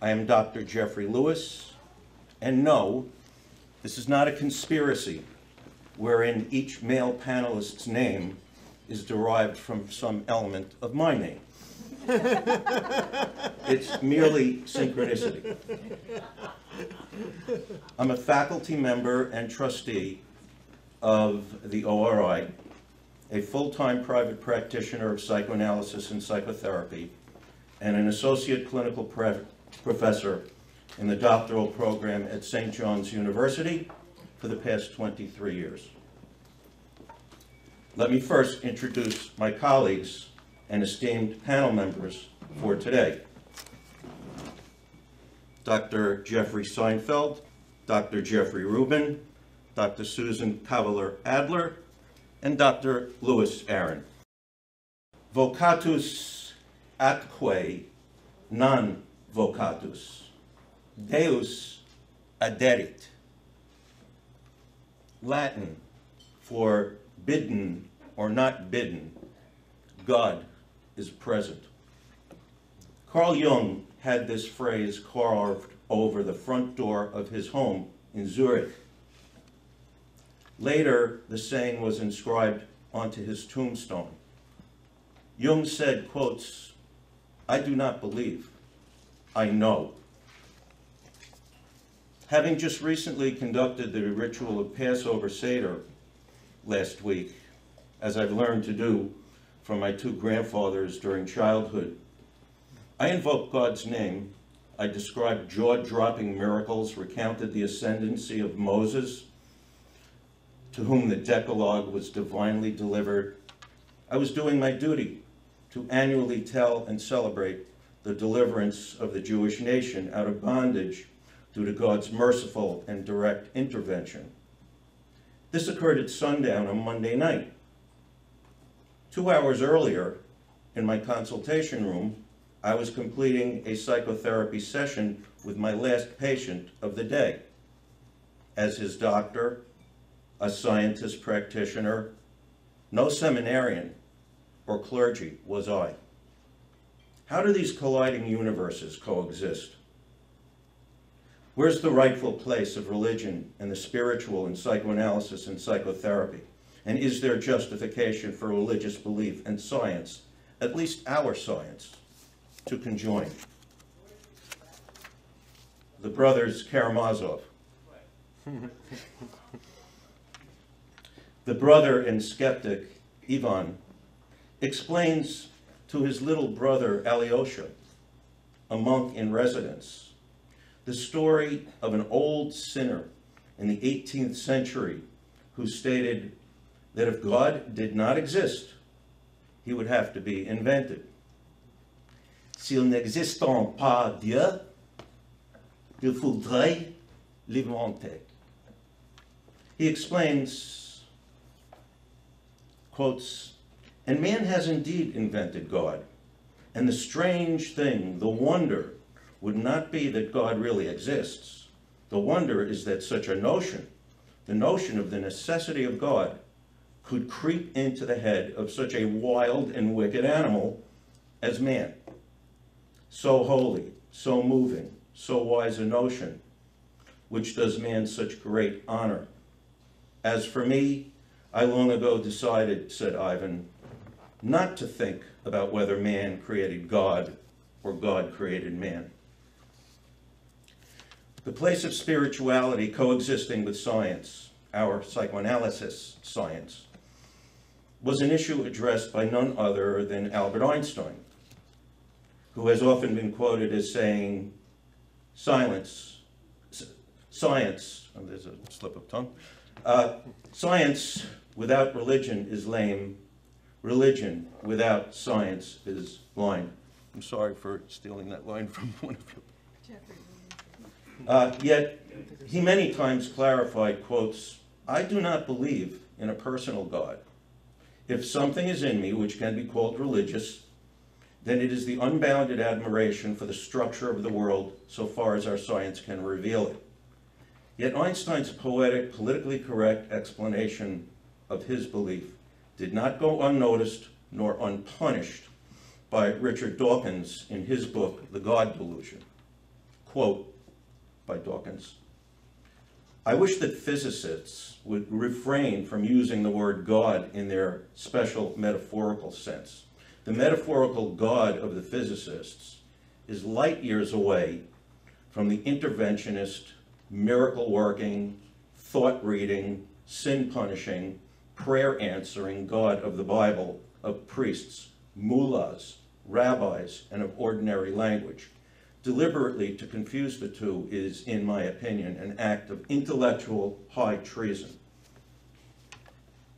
I am Dr. Jeffrey Lewis, and no, this is not a conspiracy wherein each male panelist's name is derived from some element of my name. It's merely synchronicity. I'm a faculty member and trustee of the ORI, a full-time private practitioner of psychoanalysis and psychotherapy, and an associate clinical professor in the doctoral program at St. John's University for the past 23 years. Let me first introduce my colleagues and esteemed panel members for today. Dr. Jeffrey Seinfeld, Dr. Jeffrey Rubin, Dr. Susan Kavaler-Adler, and Dr. Louis Aron. Vocatus atque non vocatus, Deus aderit. Latin for bidden or not bidden, God is present. Carl Jung had this phrase carved over the front door of his home in Zurich. Later, the saying was inscribed onto his tombstone. Jung said, quotes, "I do not believe, I know." Having just recently conducted the ritual of Passover Seder last week, as I've learned to do from my two grandfathers during childhood, I invoked God's name. I described jaw-dropping miracles, recounted the ascendancy of Moses, to whom the Decalogue was divinely delivered. I was doing my duty to annually tell and celebrate the deliverance of the Jewish nation out of bondage due to God's merciful and direct intervention. This occurred at sundown on Monday night. 2 hours earlier, in my consultation room, I was completing a psychotherapy session with my last patient of the day. As his doctor, a scientist practitioner, no seminarian or clergy was I. How do these colliding universes coexist? Where's the rightful place of religion and the spiritual in psychoanalysis and psychotherapy? And is there justification for religious belief and science, at least our science, to conjoin? The brothers Karamazov. The brother and skeptic, Ivan, explains to his little brother, Alyosha, a monk in residence, the story of an old sinner in the 18th century who stated that if God did not exist, he would have to be invented. S'il n'existe pas Dieu, il faudrait l'inventer. He explains, quotes, "And man has indeed invented God. And the strange thing, the wonder, would not be that God really exists. The wonder is that such a notion, the notion of the necessity of God, could creep into the head of such a wild and wicked animal as man. So holy, so moving, so wise a notion, which does man such great honor. As for me, I long ago decided," said Ivan, "not to think about whether man created God or God created man." The place of spirituality coexisting with science, our psychoanalysis science, was an issue addressed by none other than Albert Einstein, who has often been quoted as saying, science, oh, there's a slip of tongue, science without religion is lame, religion without science is blind. I'm sorry for stealing that line from one of you. Yet, he many times clarified, quotes, "I do not believe in a personal God. If something is in me which can be called religious, then it is the unbounded admiration for the structure of the world so far as our science can reveal it." Yet Einstein's poetic, politically correct explanation of his belief did not go unnoticed nor unpunished by Richard Dawkins in his book, The God Delusion. quote by Dawkins. I wish that physicists would refrain from using the word God in their special metaphorical sense. The metaphorical God of the physicists is light years away from the interventionist, miracle-working, thought-reading, sin-punishing, prayer-answering God of the Bible, of priests, mullahs, rabbis, and of ordinary language. Deliberately to confuse the two is, in my opinion, an act of intellectual high treason.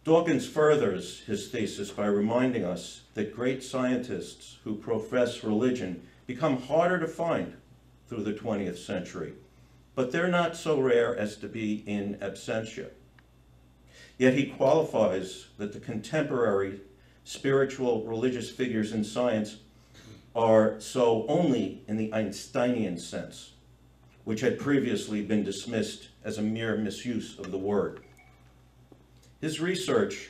Dawkins furthers his thesis by reminding us that great scientists who profess religion become harder to find through the 20th century, but they're not so rare as to be in absentia. Yet he qualifies that the contemporary spiritual religious figures in science are so only in the Einsteinian sense, which had previously been dismissed as a mere misuse of the word. His research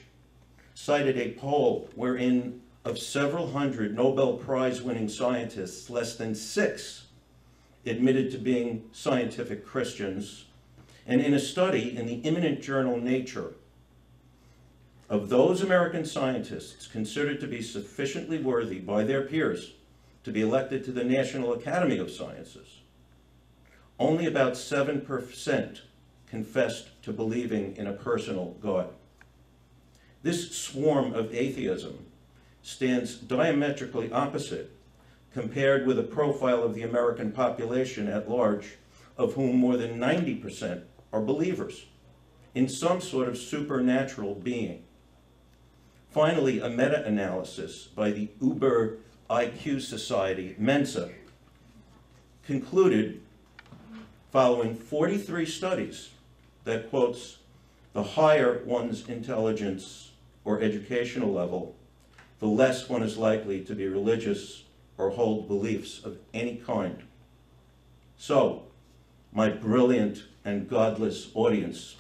cited a poll wherein of several hundred Nobel Prize-winning scientists, less than 6 admitted to being scientific Christians, and in a study in the eminent journal Nature, of those American scientists considered to be sufficiently worthy by their peers to be elected to the National Academy of Sciences, only about 7% confessed to believing in a personal God. This swarm of atheism stands diametrically opposite compared with a profile of the American population at large, of whom more than 90% are believers in some sort of supernatural being. Finally, a meta-analysis by the Uber IQ Society, Mensa, concluded, following 43 studies, that, quotes, the higher one's intelligence or educational level, the less one is likely to be religious or hold beliefs of any kind. So, my brilliant and godless audience,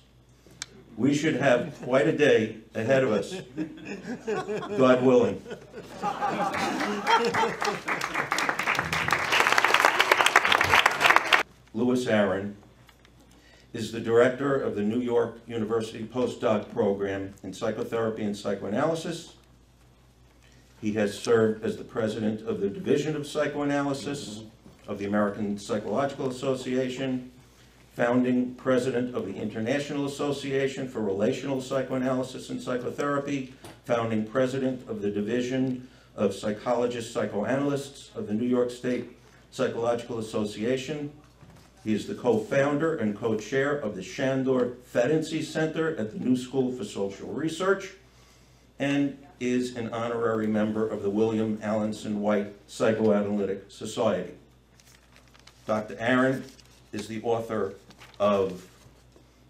we should have quite a day ahead of us, God willing. Louis Aron is the director of the New York University postdoc program in psychotherapy and psychoanalysis. He has served as the president of the Division of Psychoanalysis of the American Psychological Association, founding president of the International Association for Relational Psychoanalysis and Psychotherapy, founding president of the Division of Psychologists, Psychoanalysts of the New York State Psychological Association. He is the co-founder and co-chair of the Shandor Ferenczi Center at the New School for Social Research, and is an honorary member of the William Alanson White Psychoanalytic Society. Dr. Aron is the author of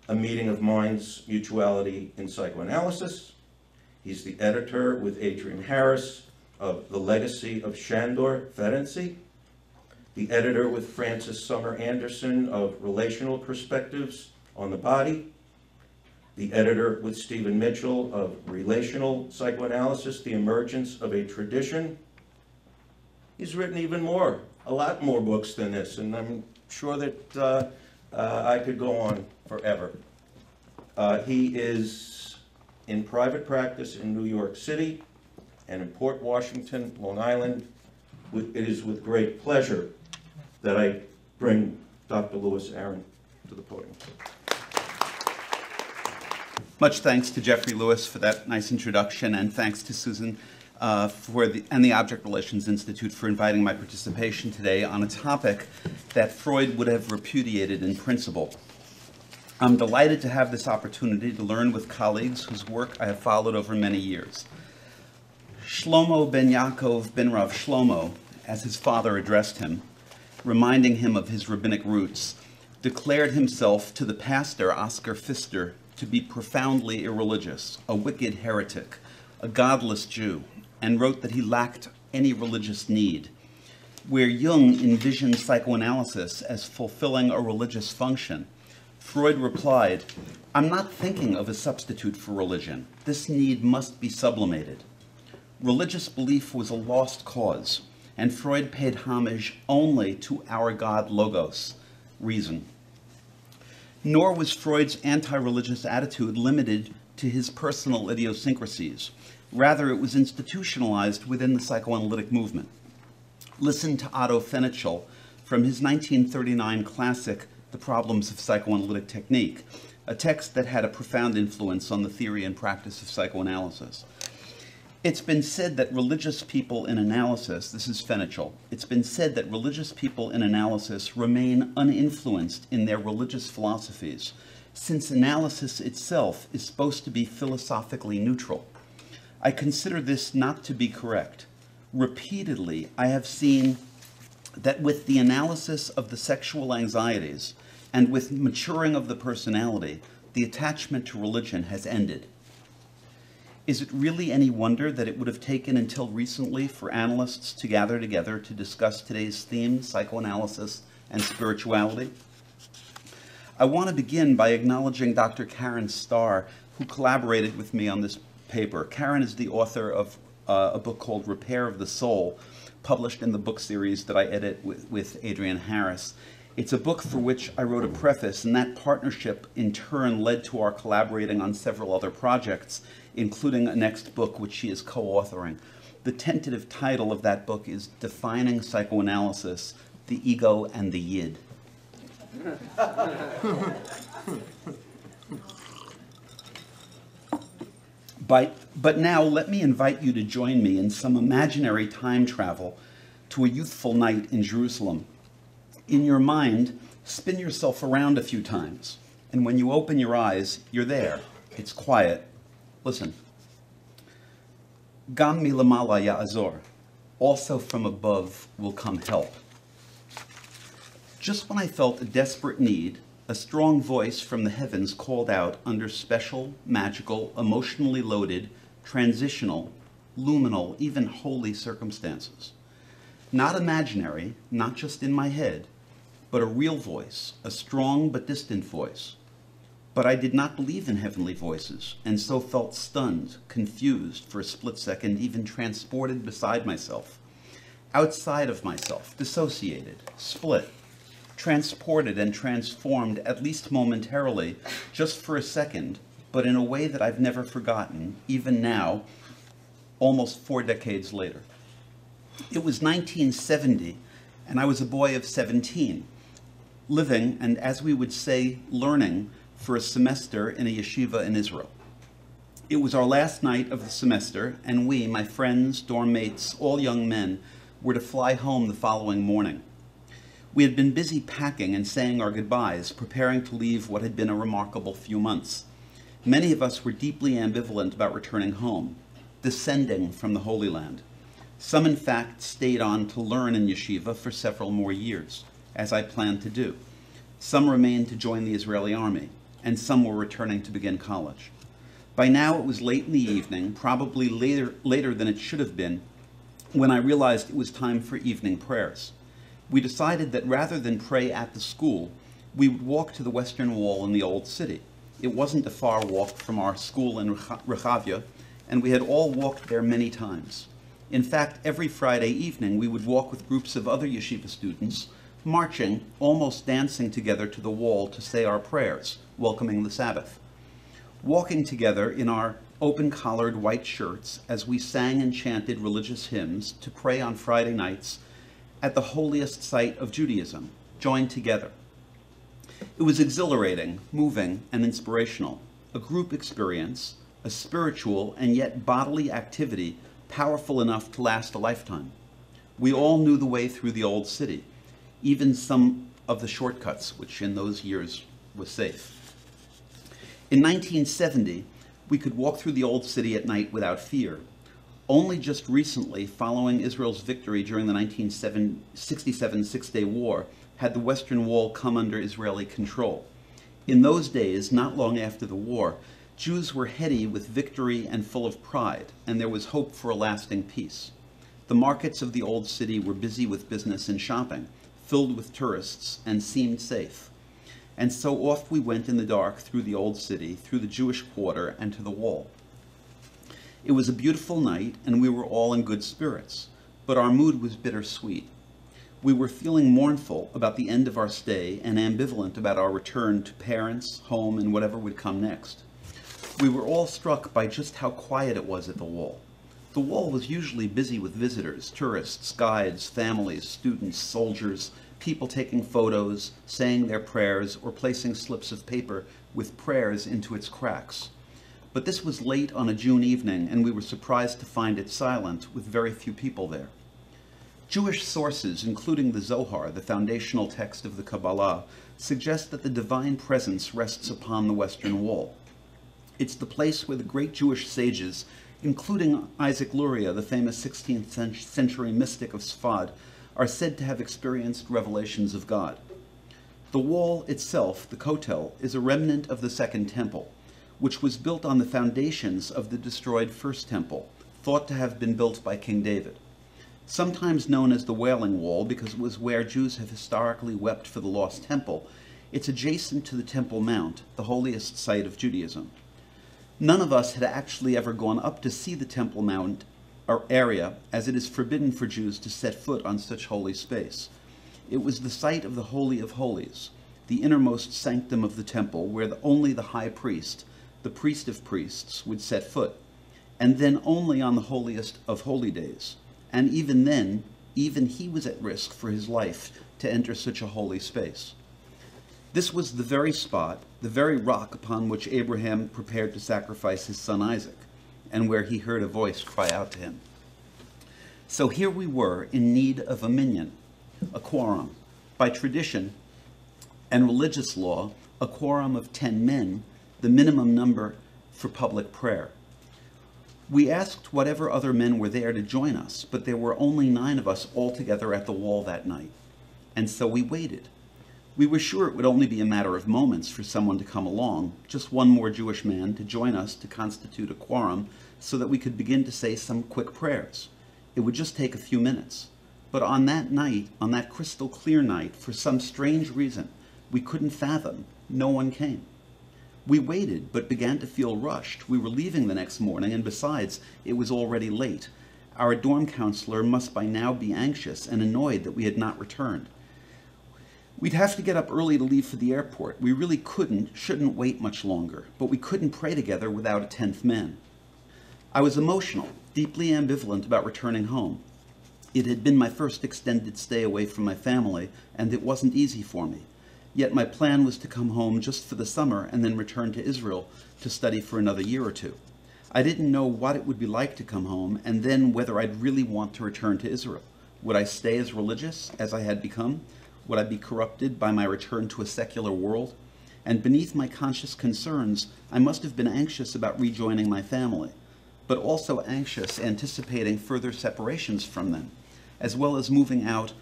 A Meeting of Minds, Mutuality in Psychoanalysis. He's the editor with Adrian Harris of The Legacy of Shandor Ferenczi, the editor with Frances Summer Anderson of Relational Perspectives on the Body, the editor with Stephen Mitchell of Relational Psychoanalysis, The Emergence of a Tradition. He's written even more, a lot more books than this, and I'm sure that I could go on forever. He is in private practice in New York City and in Port Washington, Long Island. It is with great pleasure that I bring Dr. Louis Aron to the podium. Much thanks to Jeffrey Lewis for that nice introduction, and thanks to Susan and the Object Relations Institute for inviting my participation today on a topic that Freud would have repudiated in principle. I'm delighted to have this opportunity to learn with colleagues whose work I have followed over many years. Shlomo ben Yaakov ben Rav Shlomo, as his father addressed him, reminding him of his rabbinic roots, declared himself to the pastor Oscar Pfister to be profoundly irreligious, a wicked heretic, a godless Jew, and wrote that he lacked any religious need. Where Jung envisioned psychoanalysis as fulfilling a religious function, Freud replied, "I'm not thinking of a substitute for religion. This need must be sublimated." Religious belief was a lost cause, and Freud paid homage only to our God Logos, reason. Nor was Freud's anti-religious attitude limited to his personal idiosyncrasies. Rather, it was institutionalized within the psychoanalytic movement. Listen to Otto Fenichel from his 1939 classic, The Problems of Psychoanalytic Technique, a text that had a profound influence on the theory and practice of psychoanalysis. It's been said that religious people in analysis, this is Fenichel, it's been said that religious people in analysis remain uninfluenced in their religious philosophies, since analysis itself is supposed to be philosophically neutral. I consider this not to be correct. Repeatedly, I have seen that with the analysis of the sexual anxieties and with maturing of the personality, the attachment to religion has ended. Is it really any wonder that it would have taken until recently for analysts to gather together to discuss today's theme, psychoanalysis and spirituality? I want to begin by acknowledging Dr. Karen Starr, who collaborated with me on this paper. Karen is the author of a book called Repair of the Soul, published in the book series that I edit with Adrienne Harris. It's a book for which I wrote a preface, and that partnership in turn led to our collaborating on several other projects, including a next book which she is co-authoring. The tentative title of that book is Defining Psychoanalysis, the Ego and the Yid. But now let me invite you to join me in some imaginary time travel to a youthful night in Jerusalem. In your mind, spin yourself around a few times, and when you open your eyes, you're there. It's quiet. Listen. Gam milamala ya'azor. Also from above will come help. Just when I felt a desperate need, a strong voice from the heavens called out under special, magical, emotionally loaded, transitional, luminal, even holy circumstances. Not imaginary, not just in my head, but a real voice, a strong but distant voice. But I did not believe in heavenly voices, and so felt stunned, confused for a split second, even transported beside myself, outside of myself, dissociated, split, transported and transformed, at least momentarily, just for a second, but in a way that I've never forgotten, even now, almost 4 decades later. It was 1970, and I was a boy of 17, living, and as we would say, learning, for a semester in a yeshiva in Israel. It was our last night of the semester, and we, my friends, dorm mates, all young men, were to fly home the following morning. We had been busy packing and saying our goodbyes, preparing to leave what had been a remarkable few months. Many of us were deeply ambivalent about returning home, descending from the Holy Land. Some, in fact, stayed on to learn in yeshiva for several more years, as I planned to do. Some remained to join the Israeli army, and some were returning to begin college. By now it was late in the evening, probably later than it should have been, when I realized it was time for evening prayers. We decided that rather than pray at the school, we would walk to the Western Wall in the Old City. It wasn't a far walk from our school in Rehavia, and we had all walked there many times. In fact, every Friday evening we would walk with groups of other yeshiva students, marching, almost dancing together to the wall to say our prayers, welcoming the Sabbath. Walking together in our open-collared white shirts as we sang and chanted religious hymns to pray on Friday nights at the holiest site of Judaism, joined together. It was exhilarating, moving, and inspirational, a group experience, a spiritual and yet bodily activity powerful enough to last a lifetime. We all knew the way through the Old City, even some of the shortcuts, which in those years was safe. In 1970, we could walk through the Old City at night without fear. Only just recently, following Israel's victory during the 1967 Six-Day War, had the Western Wall come under Israeli control. In those days, not long after the war, Jews were heady with victory and full of pride, and there was hope for a lasting peace. The markets of the Old City were busy with business and shopping, filled with tourists, and seemed safe. And so off we went in the dark through the Old City, through the Jewish quarter, and to the Wall. It was a beautiful night, and we were all in good spirits. but our mood was bittersweet. We were feeling mournful about the end of our stay and ambivalent about our return to parents, home, and whatever would come next. We were all struck by just how quiet it was at the wall. The wall was usually busy with visitors, tourists, guides, families, students, soldiers, people taking photos, saying their prayers, or placing slips of paper with prayers into its cracks. But this was late on a June evening, and we were surprised to find it silent, with very few people there. Jewish sources, including the Zohar, the foundational text of the Kabbalah, suggest that the divine presence rests upon the Western Wall. It's the place where the great Jewish sages, including Isaac Luria, the famous 16th century mystic of Sfad, are said to have experienced revelations of God. The wall itself, the Kotel, is a remnant of the Second Temple, which was built on the foundations of the destroyed First Temple, thought to have been built by King David. Sometimes known as the Wailing Wall because it was where Jews have historically wept for the lost temple, it's adjacent to the Temple Mount, the holiest site of Judaism. None of us had actually ever gone up to see the Temple Mount area, as it is forbidden for Jews to set foot on such holy space. It was the site of the Holy of Holies, the innermost sanctum of the temple, where only the high priest, the priest of priests, would set foot, and then only on the holiest of holy days. And even then, even he was at risk for his life to enter such a holy space. This was the very spot, the very rock upon which Abraham prepared to sacrifice his son Isaac, and where he heard a voice cry out to him. So here we were in need of a minyan, a quorum. By tradition and religious law, a quorum of 10 men, the minimum number for public prayer. We asked whatever other men were there to join us, but there were only 9 of us altogether at the wall that night. And so we waited. We were sure it would only be a matter of moments for someone to come along, just one more Jewish man to join us to constitute a quorum so that we could begin to say some quick prayers. It would just take a few minutes. But on that night, on that crystal clear night, for some strange reason we couldn't fathom, no one came. We waited, but began to feel rushed. We were leaving the next morning, and besides, it was already late. Our dorm counselor must by now be anxious and annoyed that we had not returned. We'd have to get up early to leave for the airport. We really shouldn't wait much longer, but we couldn't pray together without a 10th man. I was emotional, deeply ambivalent about returning home. It had been my first extended stay away from my family, and it wasn't easy for me. Yet my plan was to come home just for the summer and then return to Israel to study for another year or two. I didn't know what it would be like to come home, and then whether I'd really want to return to Israel. Would I stay as religious as I had become? Would I be corrupted by my return to a secular world? And beneath my conscious concerns, I must have been anxious about rejoining my family, but also anxious, anticipating further separations from them, as well as moving out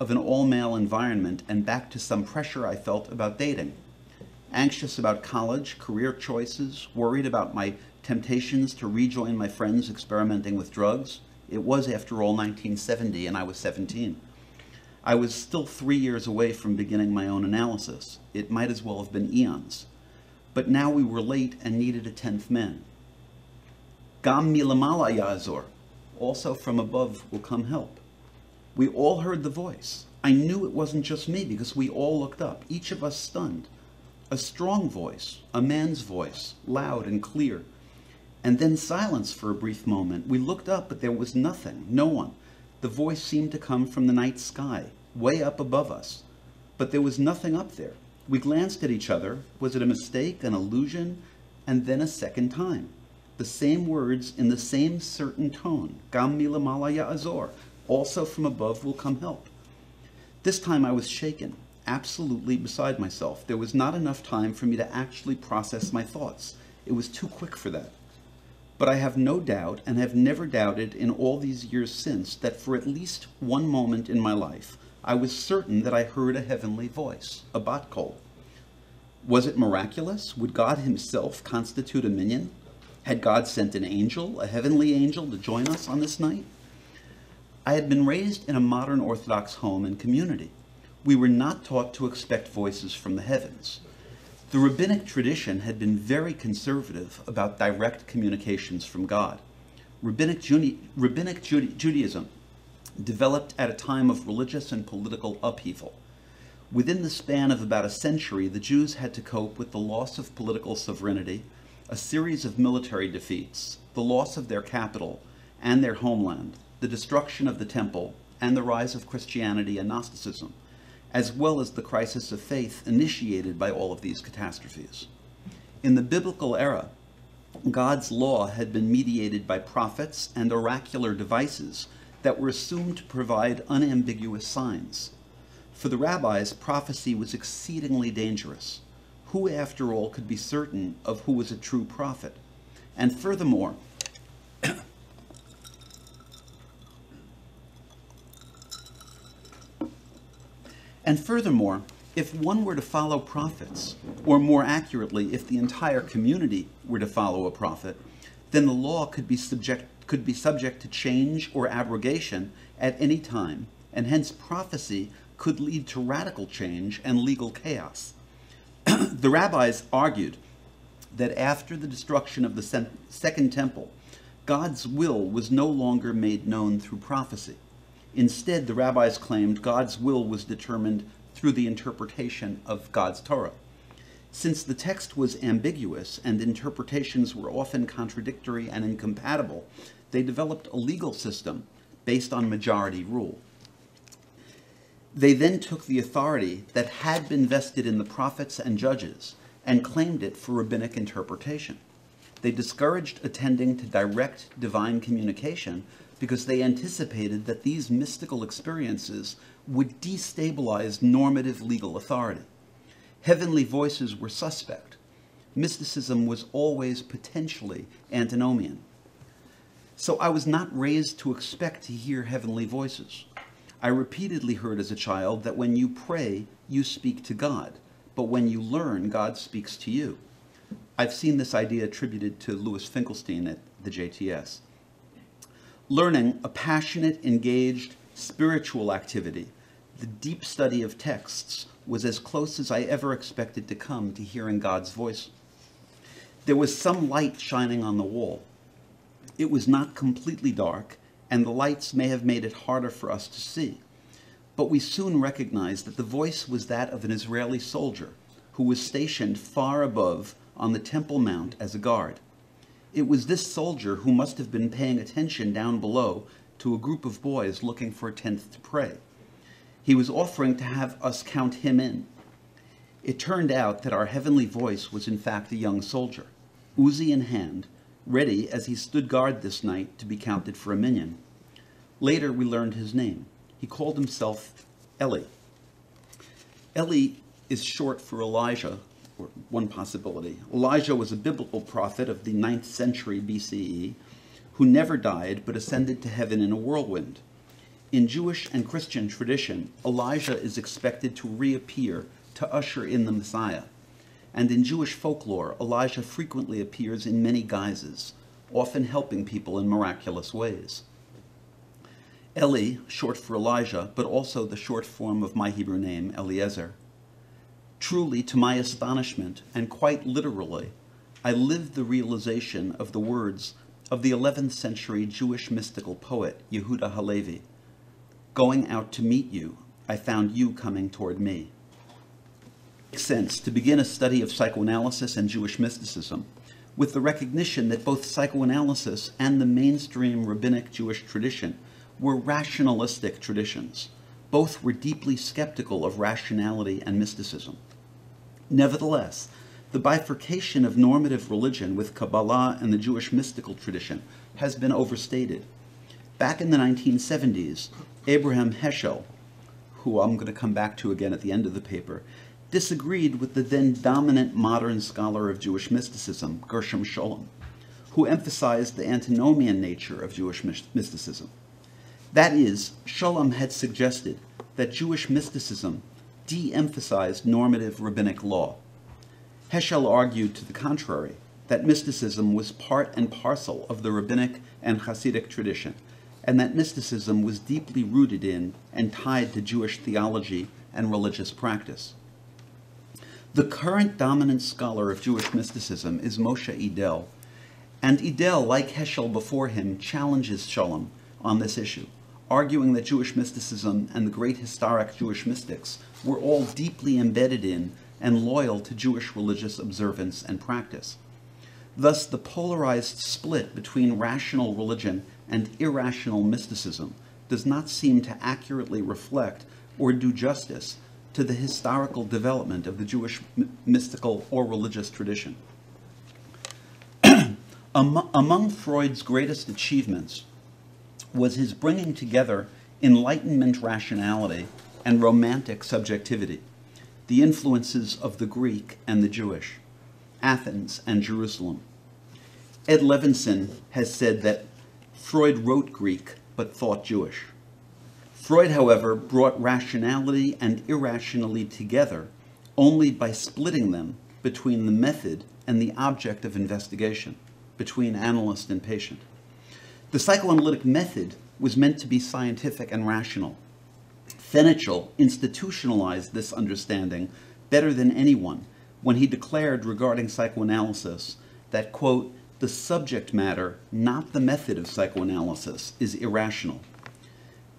of an all-male environment and back to some pressure I felt about dating. Anxious about college, career choices, worried about my temptations to rejoin my friends experimenting with drugs. It was, after all, 1970, and I was 17. I was still 3 years away from beginning my own analysis. It might as well have been eons. But now we were late and needed a 10th man. Gam milamala yazor, also from above will come help. We all heard the voice. I knew it wasn't just me because we all looked up, each of us stunned. A strong voice, a man's voice, loud and clear. And then silence for a brief moment. We looked up, but there was nothing, no one. The voice seemed to come from the night sky, way up above us. But there was nothing up there. We glanced at each other. Was it a mistake, an illusion? And then a second time. The same words in the same certain tone. Gam milamala ya'azor. Also from above will come help. This time I was shaken, absolutely beside myself. There was not enough time for me to actually process my thoughts. It was too quick for that. But I have no doubt, and have never doubted in all these years since, that for at least one moment in my life, I was certain that I heard a heavenly voice, a bat kol. Was it miraculous? Would God himself constitute a minyan? Had God sent an angel, a heavenly angel, to join us on this night? I had been raised in a modern Orthodox home and community. We were not taught to expect voices from the heavens. The rabbinic tradition had been very conservative about direct communications from God. Rabbinic Judaism developed at a time of religious and political upheaval. Within the span of about a century, the Jews had to cope with the loss of political sovereignty, a series of military defeats, the loss of their capital and their homeland, the destruction of the temple, and the rise of Christianity and Gnosticism, as well as the crisis of faith initiated by all of these catastrophes. In the biblical era, God's law had been mediated by prophets and oracular devices that were assumed to provide unambiguous signs. For the rabbis, prophecy was exceedingly dangerous. Who, after all, could be certain of who was a true prophet? And furthermore, if one were to follow prophets, or more accurately, if the entire community were to follow a prophet, then the law could be subject to change or abrogation at any time, and hence prophecy could lead to radical change and legal chaos. The rabbis argued that after the destruction of the Second Temple, God's will was no longer made known through prophecy. Instead, the rabbis claimed God's will was determined through the interpretation of God's Torah. Since the text was ambiguous and interpretations were often contradictory and incompatible, they developed a legal system based on majority rule. They then took the authority that had been vested in the prophets and judges and claimed it for rabbinic interpretation. They discouraged attending to direct divine communication because they anticipated that these mystical experiences would destabilize normative legal authority. Heavenly voices were suspect. Mysticism was always potentially antinomian. So I was not raised to expect to hear heavenly voices. I repeatedly heard as a child that when you pray, you speak to God, but when you learn, God speaks to you. I've seen this idea attributed to Louis Finkelstein at the JTS. Learning, a passionate, engaged, spiritual activity, the deep study of texts, was as close as I ever expected to come to hearing God's voice. There was some light shining on the wall. It was not completely dark, and the lights may have made it harder for us to see. But we soon recognized that the voice was that of an Israeli soldier who was stationed far above on the Temple Mount as a guard. It was this soldier who must have been paying attention down below to a group of boys looking for a tent to pray. He was offering to have us count him in. It turned out that our heavenly voice was in fact a young soldier, Uzi in hand, ready as he stood guard this night to be counted for a minyan. Later we learned his name. He called himself Eli. Eli is short for Elijah, or one possibility. Elijah was a biblical prophet of the 9th century BCE who never died but ascended to heaven in a whirlwind. In Jewish and Christian tradition, Elijah is expected to reappear to usher in the Messiah. And in Jewish folklore, Elijah frequently appears in many guises, often helping people in miraculous ways. Eli, short for Elijah, but also the short form of my Hebrew name, Eliezer. Truly, to my astonishment, and quite literally, I lived the realization of the words of the 11th century Jewish mystical poet, Yehuda Halevi. Going out to meet you, I found you coming toward me. It makes sense to begin a study of psychoanalysis and Jewish mysticism with the recognition that both psychoanalysis and the mainstream rabbinic Jewish tradition were rationalistic traditions. Both were deeply skeptical of rationality and mysticism. Nevertheless, the bifurcation of normative religion with Kabbalah and the Jewish mystical tradition has been overstated. Back in the 1970s, Abraham Heschel, who I'm going to come back to again at the end of the paper, disagreed with the then dominant modern scholar of Jewish mysticism, Gershom Scholem, who emphasized the antinomian nature of Jewish mysticism. That is, Scholem had suggested that Jewish mysticism de-emphasized normative rabbinic law. Heschel argued to the contrary, that mysticism was part and parcel of the rabbinic and Hasidic tradition, and that mysticism was deeply rooted in and tied to Jewish theology and religious practice. The current dominant scholar of Jewish mysticism is Moshe Idel, and Idel, like Heschel before him, challenges Scholem on this issue, arguing that Jewish mysticism and the great historic Jewish mystics were all deeply embedded in and loyal to Jewish religious observance and practice. Thus, the polarized split between rational religion and irrational mysticism does not seem to accurately reflect or do justice to the historical development of the Jewish mystical or religious tradition. Among Freud's greatest achievements was his bringing together Enlightenment rationality and romantic subjectivity, the influences of the Greek and the Jewish, Athens and Jerusalem. Ed Levinson has said that Freud wrote Greek but thought Jewish. Freud, however, brought rationality and irrationality together only by splitting them between the method and the object of investigation, between analyst and patient. The psychoanalytic method was meant to be scientific and rational. Fenichel institutionalized this understanding better than anyone when he declared regarding psychoanalysis that, quote, the subject matter, not the method of psychoanalysis, is irrational.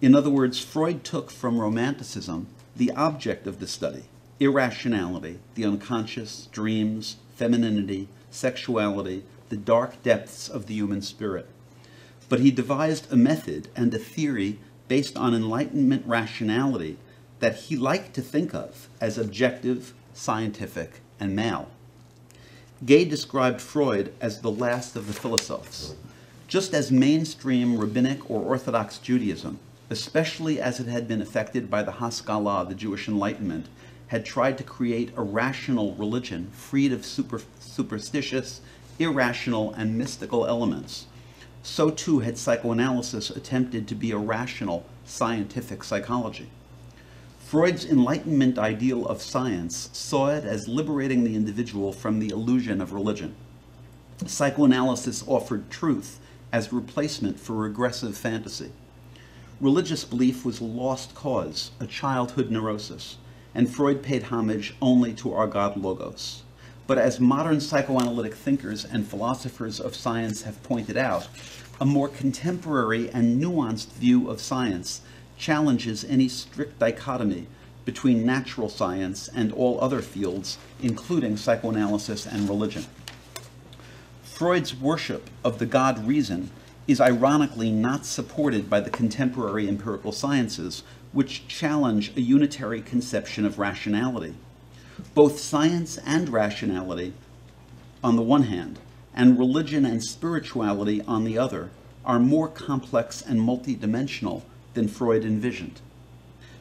In other words, Freud took from Romanticism the object of the study, irrationality, the unconscious, dreams, femininity, sexuality, the dark depths of the human spirit. But he devised a method and a theory based on Enlightenment rationality that he liked to think of as objective, scientific, and male. Gay described Freud as the last of the philosophes. Just as mainstream rabbinic or Orthodox Judaism, especially as it had been affected by the Haskalah, the Jewish Enlightenment, had tried to create a rational religion freed of superstitious, irrational, and mystical elements, so too had psychoanalysis attempted to be a rational, scientific psychology. Freud's Enlightenment ideal of science saw it as liberating the individual from the illusion of religion. Psychoanalysis offered truth as replacement for regressive fantasy. Religious belief was a lost cause, a childhood neurosis, and Freud paid homage only to our God Logos. But as modern psychoanalytic thinkers and philosophers of science have pointed out, a more contemporary and nuanced view of science challenges any strict dichotomy between natural science and all other fields, including psychoanalysis and religion. Freud's worship of the God reason is ironically not supported by the contemporary empirical sciences, which challenge a unitary conception of rationality. Both science and rationality, on the one hand, and religion and spirituality on the other, are more complex and multidimensional than Freud envisioned.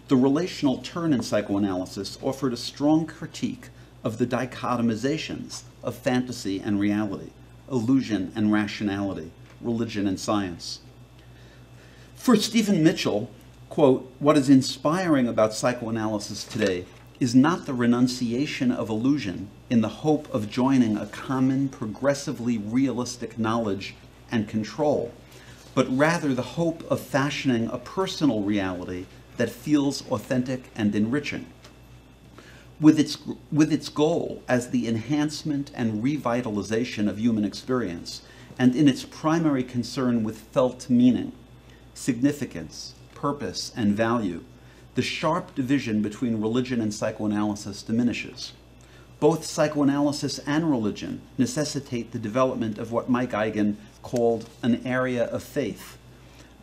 The relational turn in psychoanalysis offered a strong critique of the dichotomizations of fantasy and reality, illusion and rationality, religion and science. For Stephen Mitchell, quote, what is inspiring about psychoanalysis today is not the renunciation of illusion in the hope of joining a common, progressively realistic knowledge and control, but rather the hope of fashioning a personal reality that feels authentic and enriching. With its goal as the enhancement and revitalization of human experience, and in its primary concern with felt meaning, significance, purpose, and value, the sharp division between religion and psychoanalysis diminishes. Both psychoanalysis and religion necessitate the development of what Mike Eigen called an area of faith.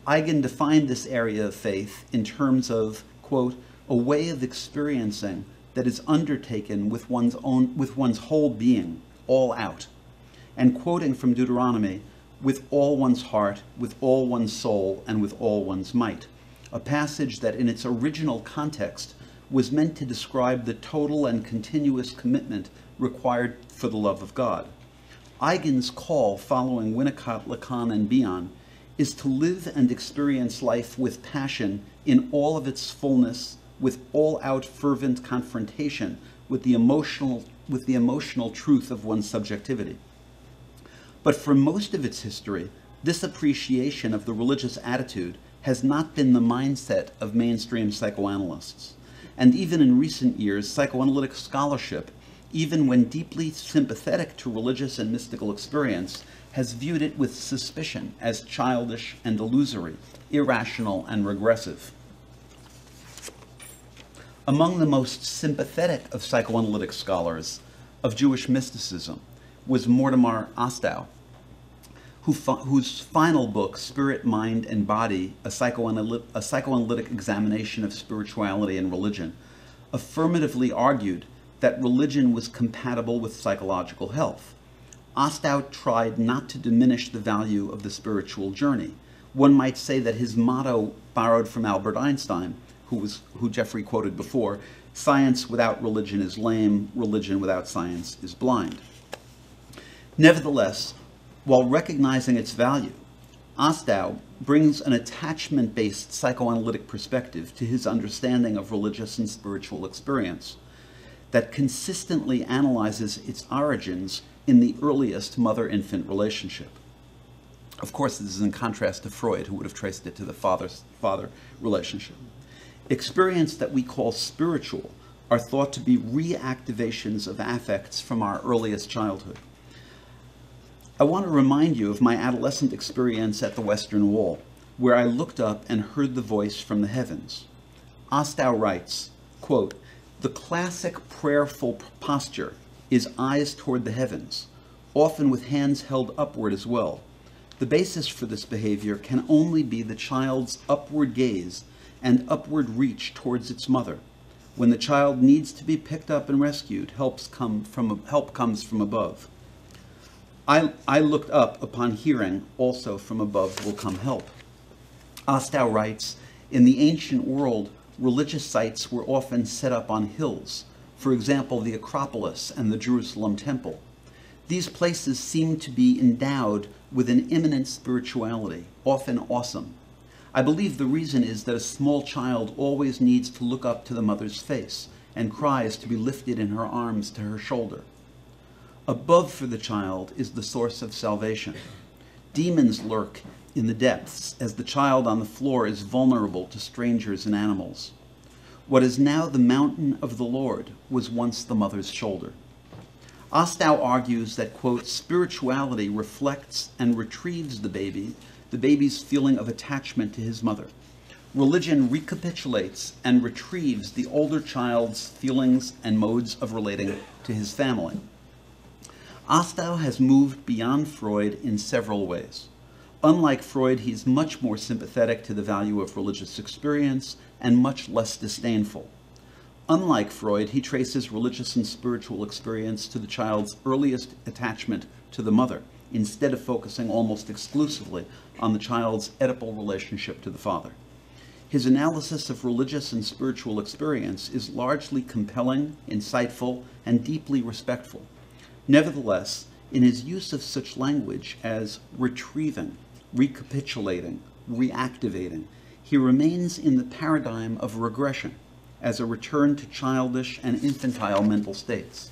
Eigen defined this area of faith in terms of, quote, a way of experiencing that is undertaken with one's whole being, all out. And quoting from Deuteronomy, with all one's heart, with all one's soul, and with all one's might, a passage that in its original context was meant to describe the total and continuous commitment required for the love of God. Eigen's call, following Winnicott, Lacan, and Bion, is to live and experience life with passion in all of its fullness, with all-out fervent confrontation with the emotional truth of one's subjectivity. But for most of its history, this appreciation of the religious attitude has not been the mindset of mainstream psychoanalysts. And even in recent years, psychoanalytic scholarship, even when deeply sympathetic to religious and mystical experience, has viewed it with suspicion as childish and illusory, irrational and regressive. Among the most sympathetic of psychoanalytic scholars of Jewish mysticism was Mortimer Ostow, whose final book, Spirit, Mind, and Body, a psychoanalytic examination of spirituality and religion, affirmatively argued that religion was compatible with psychological health. Ostow tried not to diminish the value of the spiritual journey. One might say that his motto, borrowed from Albert Einstein, who Jeffrey quoted before, "Science without religion is lame, religion without science is blind." Nevertheless, while recognizing its value, Ostow brings an attachment-based psychoanalytic perspective to his understanding of religious and spiritual experience that consistently analyzes its origins in the earliest mother-infant relationship. Of course, this is in contrast to Freud, who would have traced it to the father-father relationship. Experience that we call spiritual are thought to be reactivations of affects from our earliest childhood. I want to remind you of my adolescent experience at the Western Wall, where I looked up and heard the voice from the heavens. Ostow writes, quote, "The classic prayerful posture is eyes toward the heavens, often with hands held upward as well. The basis for this behavior can only be the child's upward gaze and upward reach towards its mother. When the child needs to be picked up and rescued, help comes from above. I looked up upon hearing, also from above will come help." Ostow writes, "In the ancient world, religious sites were often set up on hills, for example, the Acropolis and the Jerusalem Temple. These places seem to be endowed with an immanent spirituality, often awesome. I believe the reason is that a small child always needs to look up to the mother's face and cries to be lifted in her arms to her shoulder. Above for the child is the source of salvation. Demons lurk in the depths as the child on the floor is vulnerable to strangers and animals. What is now the mountain of the Lord was once the mother's shoulder." Ostow argues that, quote, "Spirituality reflects and retrieves the baby's feeling of attachment to his mother. Religion recapitulates and retrieves the older child's feelings and modes of relating to his family." Ostow has moved beyond Freud in several ways. Unlike Freud, he's much more sympathetic to the value of religious experience and much less disdainful. Unlike Freud, he traces religious and spiritual experience to the child's earliest attachment to the mother, instead of focusing almost exclusively on the child's Oedipal relationship to the father. His analysis of religious and spiritual experience is largely compelling, insightful, and deeply respectful. Nevertheless, in his use of such language as retrieving, recapitulating, reactivating, he remains in the paradigm of regression as a return to childish and infantile mental states.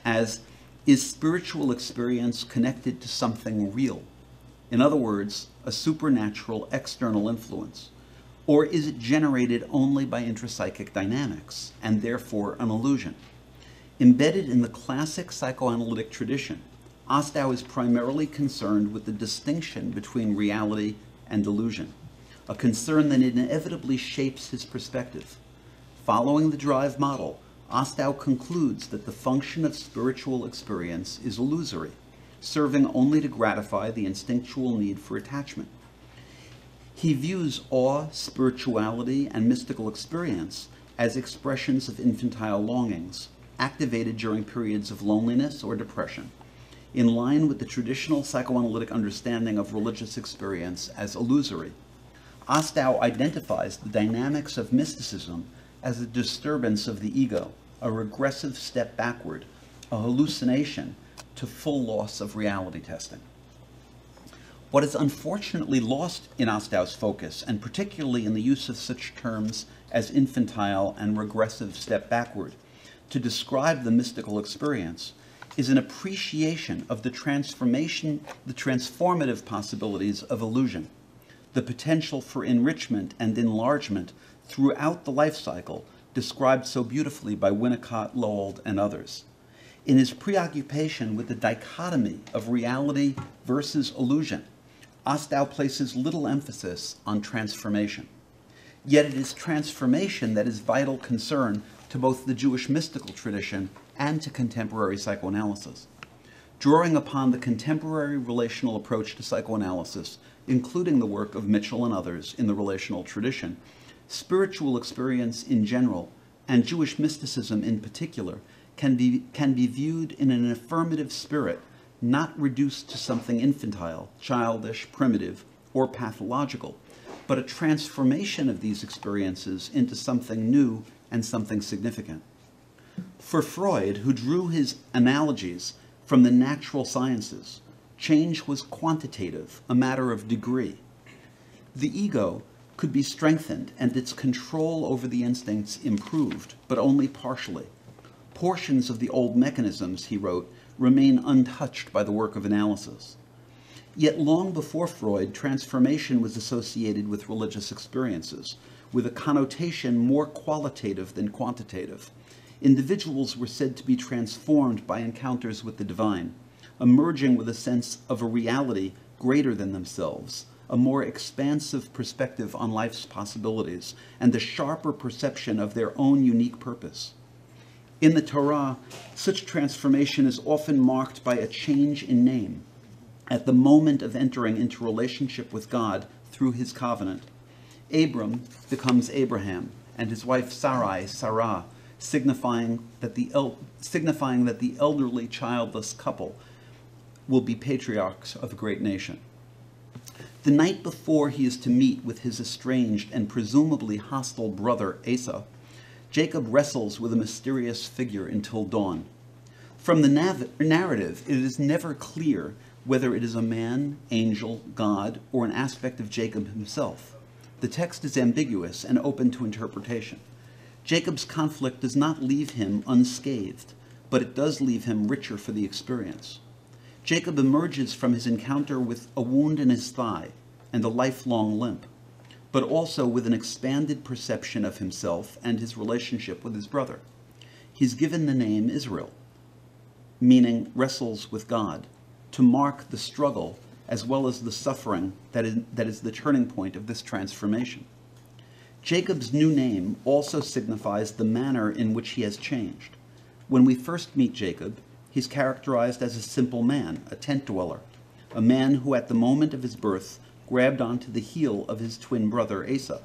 As, is spiritual experience connected to something real? In other words, a supernatural external influence? Or is it generated only by intrapsychic dynamics, and therefore an illusion? Embedded in the classic psychoanalytic tradition, Ostow is primarily concerned with the distinction between reality and delusion, a concern that inevitably shapes his perspective. Following the drive model, Ostow concludes that the function of spiritual experience is illusory, serving only to gratify the instinctual need for attachment. He views awe, spirituality, and mystical experience as expressions of infantile longings, activated during periods of loneliness or depression, in line with the traditional psychoanalytic understanding of religious experience as illusory. Ostow identifies the dynamics of mysticism as a disturbance of the ego, a regressive step backward, a hallucination to full loss of reality testing. What is unfortunately lost in Ostow's focus, and particularly in the use of such terms as infantile and regressive step backward, to describe the mystical experience, is an appreciation of the transformative possibilities of illusion, the potential for enrichment and enlargement throughout the life cycle described so beautifully by Winnicott, Lowell, and others. In his preoccupation with the dichotomy of reality versus illusion, Ostow places little emphasis on transformation. Yet it is transformation that is vital concern to both the Jewish mystical tradition and to contemporary psychoanalysis. Drawing upon the contemporary relational approach to psychoanalysis, including the work of Mitchell and others in the relational tradition, spiritual experience in general, and Jewish mysticism in particular, can be viewed in an affirmative spirit, not reduced to something infantile, childish, primitive, or pathological, but a transformation of these experiences into something new and something significant. For Freud, who drew his analogies from the natural sciences, change was quantitative, a matter of degree. The ego could be strengthened and its control over the instincts improved, but only partially. Portions of the old mechanisms, he wrote, remain untouched by the work of analysis. Yet long before Freud, transformation was associated with religious experiences, with a connotation more qualitative than quantitative. Individuals were said to be transformed by encounters with the divine, emerging with a sense of a reality greater than themselves, a more expansive perspective on life's possibilities, and a sharper perception of their own unique purpose. In the Torah, such transformation is often marked by a change in name at the moment of entering into relationship with God through his covenant. Abram becomes Abraham, and his wife Sarai, Sarah, signifying that the elderly childless couple will be patriarchs of a great nation. The night before he is to meet with his estranged and presumably hostile brother Esau, Jacob wrestles with a mysterious figure until dawn. From the narrative, it is never clear whether it is a man, angel, God, or an aspect of Jacob himself. The text is ambiguous and open to interpretation. Jacob's conflict does not leave him unscathed, but it does leave him richer for the experience. Jacob emerges from his encounter with a wound in his thigh and a lifelong limp, but also with an expanded perception of himself and his relationship with his brother. He's given the name Israel, meaning wrestles with God, to mark the struggle as well as the suffering that is the turning point of this transformation. Jacob's new name also signifies the manner in which he has changed. When we first meet Jacob, he's characterized as a simple man, a tent dweller, a man who at the moment of his birth grabbed onto the heel of his twin brother Esau,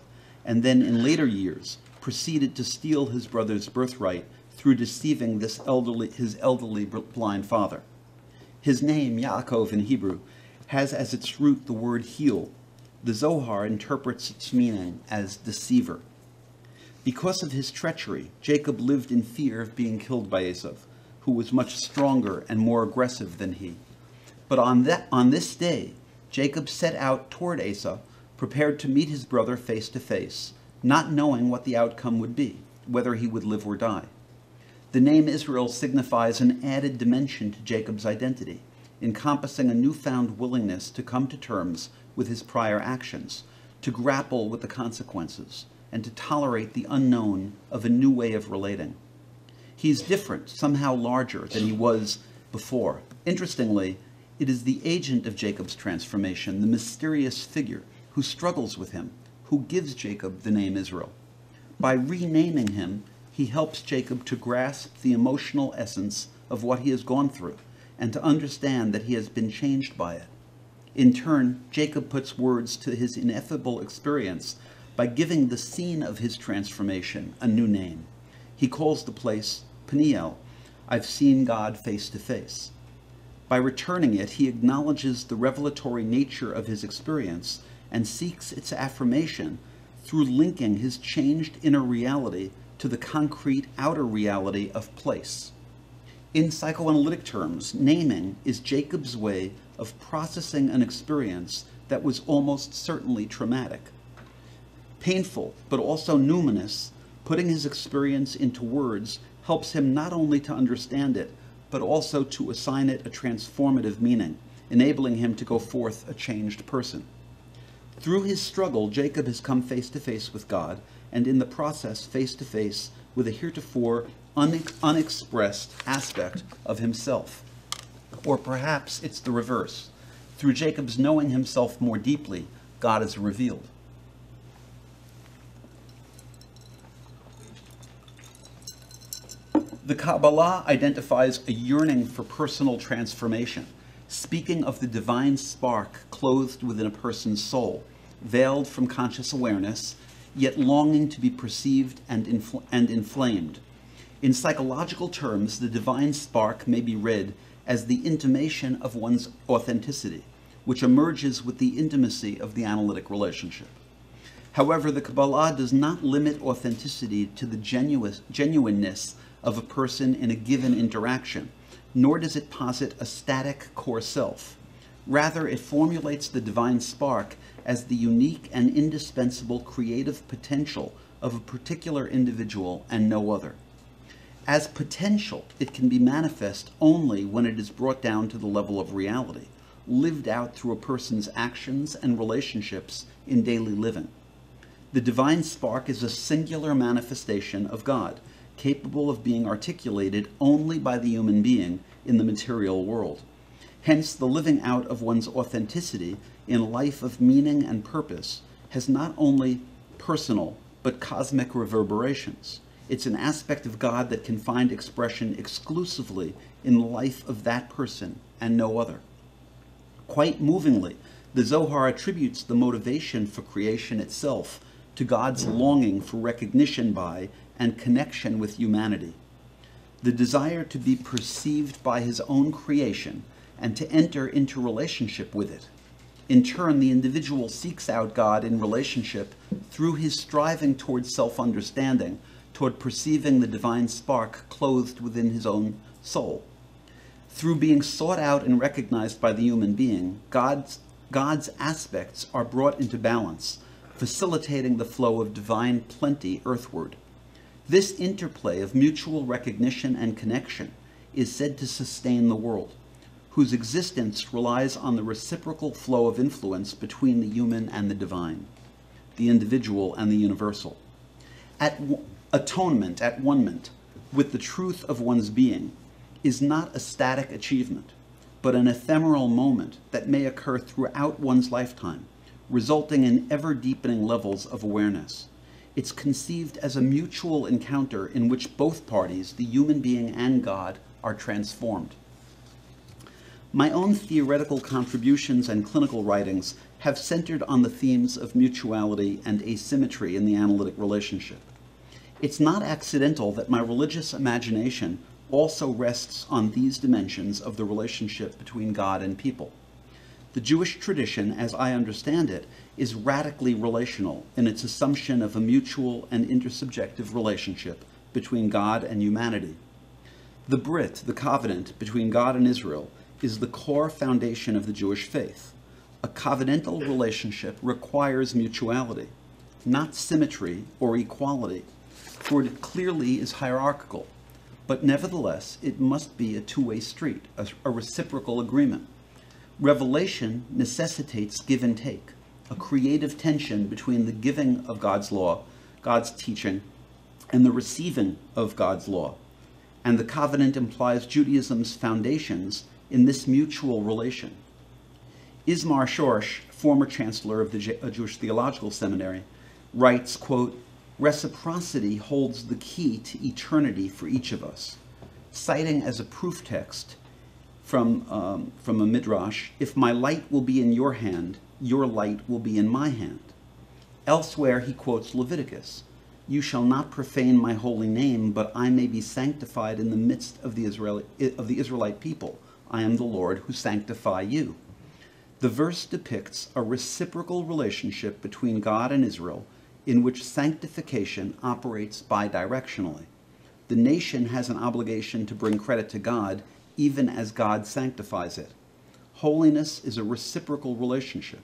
and then in later years proceeded to steal his brother's birthright through deceiving his elderly blind father. His name, Yaakov in Hebrew, has as its root the word heel. The Zohar interprets its meaning as deceiver. Because of his treachery, Jacob lived in fear of being killed by Esau, who was much stronger and more aggressive than he. But on this day, Jacob set out toward Esau, prepared to meet his brother face to face, not knowing what the outcome would be, whether he would live or die. The name Israel signifies an added dimension to Jacob's identity, encompassing a newfound willingness to come to terms with his prior actions, to grapple with the consequences, and to tolerate the unknown of a new way of relating. He's different, somehow larger than he was before. Interestingly, it is the agent of Jacob's transformation, the mysterious figure who struggles with him, who gives Jacob the name Israel. By renaming him, he helps Jacob to grasp the emotional essence of what he has gone through and to understand that he has been changed by it. In turn, Jacob puts words to his ineffable experience by giving the scene of his transformation a new name. He calls the place Peniel, I've seen God face to face. By returning it, he acknowledges the revelatory nature of his experience and seeks its affirmation through linking his changed inner reality to the concrete outer reality of place. In psychoanalytic terms, naming is Jacob's way of processing an experience that was almost certainly traumatic. Painful, but also numinous, putting his experience into words helps him not only to understand it, but also to assign it a transformative meaning, enabling him to go forth a changed person. Through his struggle, Jacob has come face to face with God and in the process face to face with a heretofore unexpressed aspect of himself. Or perhaps it's the reverse. Through Jacob's knowing himself more deeply, God is revealed. The Kabbalah identifies a yearning for personal transformation, speaking of the divine spark clothed within a person's soul, veiled from conscious awareness, yet longing to be perceived and inflamed. In psychological terms, the divine spark may be read as the intimation of one's authenticity, which emerges with the intimacy of the analytic relationship. However, the Kabbalah does not limit authenticity to the genuineness of a person in a given interaction, nor does it posit a static core self. Rather, it formulates the divine spark as the unique and indispensable creative potential of a particular individual and no other. As potential, it can be manifest only when it is brought down to the level of reality, lived out through a person's actions and relationships in daily living. The divine spark is a singular manifestation of God, capable of being articulated only by the human being in the material world. Hence, the living out of one's authenticity in a life of meaning and purpose has not only personal, but cosmic reverberations. It's an aspect of God that can find expression exclusively in the life of that person and no other. Quite movingly, the Zohar attributes the motivation for creation itself to God's longing for recognition by and connection with humanity. The desire to be perceived by his own creation and to enter into relationship with it. In turn, the individual seeks out God in relationship through his striving toward self-understanding, toward perceiving the divine spark clothed within his own soul. Through being sought out and recognized by the human being, God's aspects are brought into balance, facilitating the flow of divine plenty earthward. This interplay of mutual recognition and connection is said to sustain the world, whose existence relies on the reciprocal flow of influence between the human and the divine, the individual and the universal. Atonement, at one-ment, with the truth of one's being, is not a static achievement, but an ephemeral moment that may occur throughout one's lifetime, resulting in ever-deepening levels of awareness. It's conceived as a mutual encounter in which both parties, the human being and God, are transformed. My own theoretical contributions and clinical writings have centered on the themes of mutuality and asymmetry in the analytic relationship. It's not accidental that my religious imagination also rests on these dimensions of the relationship between God and people. The Jewish tradition, as I understand it, is radically relational in its assumption of a mutual and intersubjective relationship between God and humanity. The Brit, the covenant between God and Israel, is the core foundation of the Jewish faith. A covenantal relationship requires mutuality, not symmetry or equality, for it clearly is hierarchical, but nevertheless it must be a two-way street, a reciprocal agreement. Revelation necessitates give and take, a creative tension between the giving of God's law, God's teaching, and the receiving of God's law. And the covenant implies Judaism's foundations in this mutual relation. Ismar Shorsh, former chancellor of the Jewish Theological Seminary, writes, quote, "Reciprocity holds the key to eternity for each of us," citing as a proof text from a midrash, "If my light will be in your hand, your light will be in my hand." Elsewhere he quotes Leviticus, "You shall not profane my holy name, but I may be sanctified in the midst of the Israelite people. I am the Lord who sanctify you." The verse depicts a reciprocal relationship between God and Israel in which sanctification operates bidirectionally. The nation has an obligation to bring credit to God even as God sanctifies it. Holiness is a reciprocal relationship.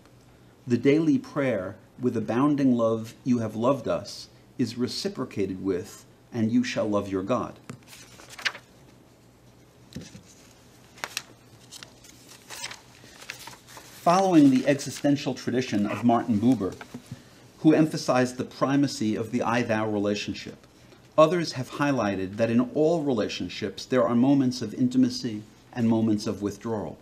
The daily prayer, "With abounding love you have loved us," is reciprocated with, "And you shall love your God." Following the existential tradition of Martin Buber, who emphasize the primacy of the I-thou relationship. Others have highlighted that in all relationships there are moments of intimacy and moments of withdrawal.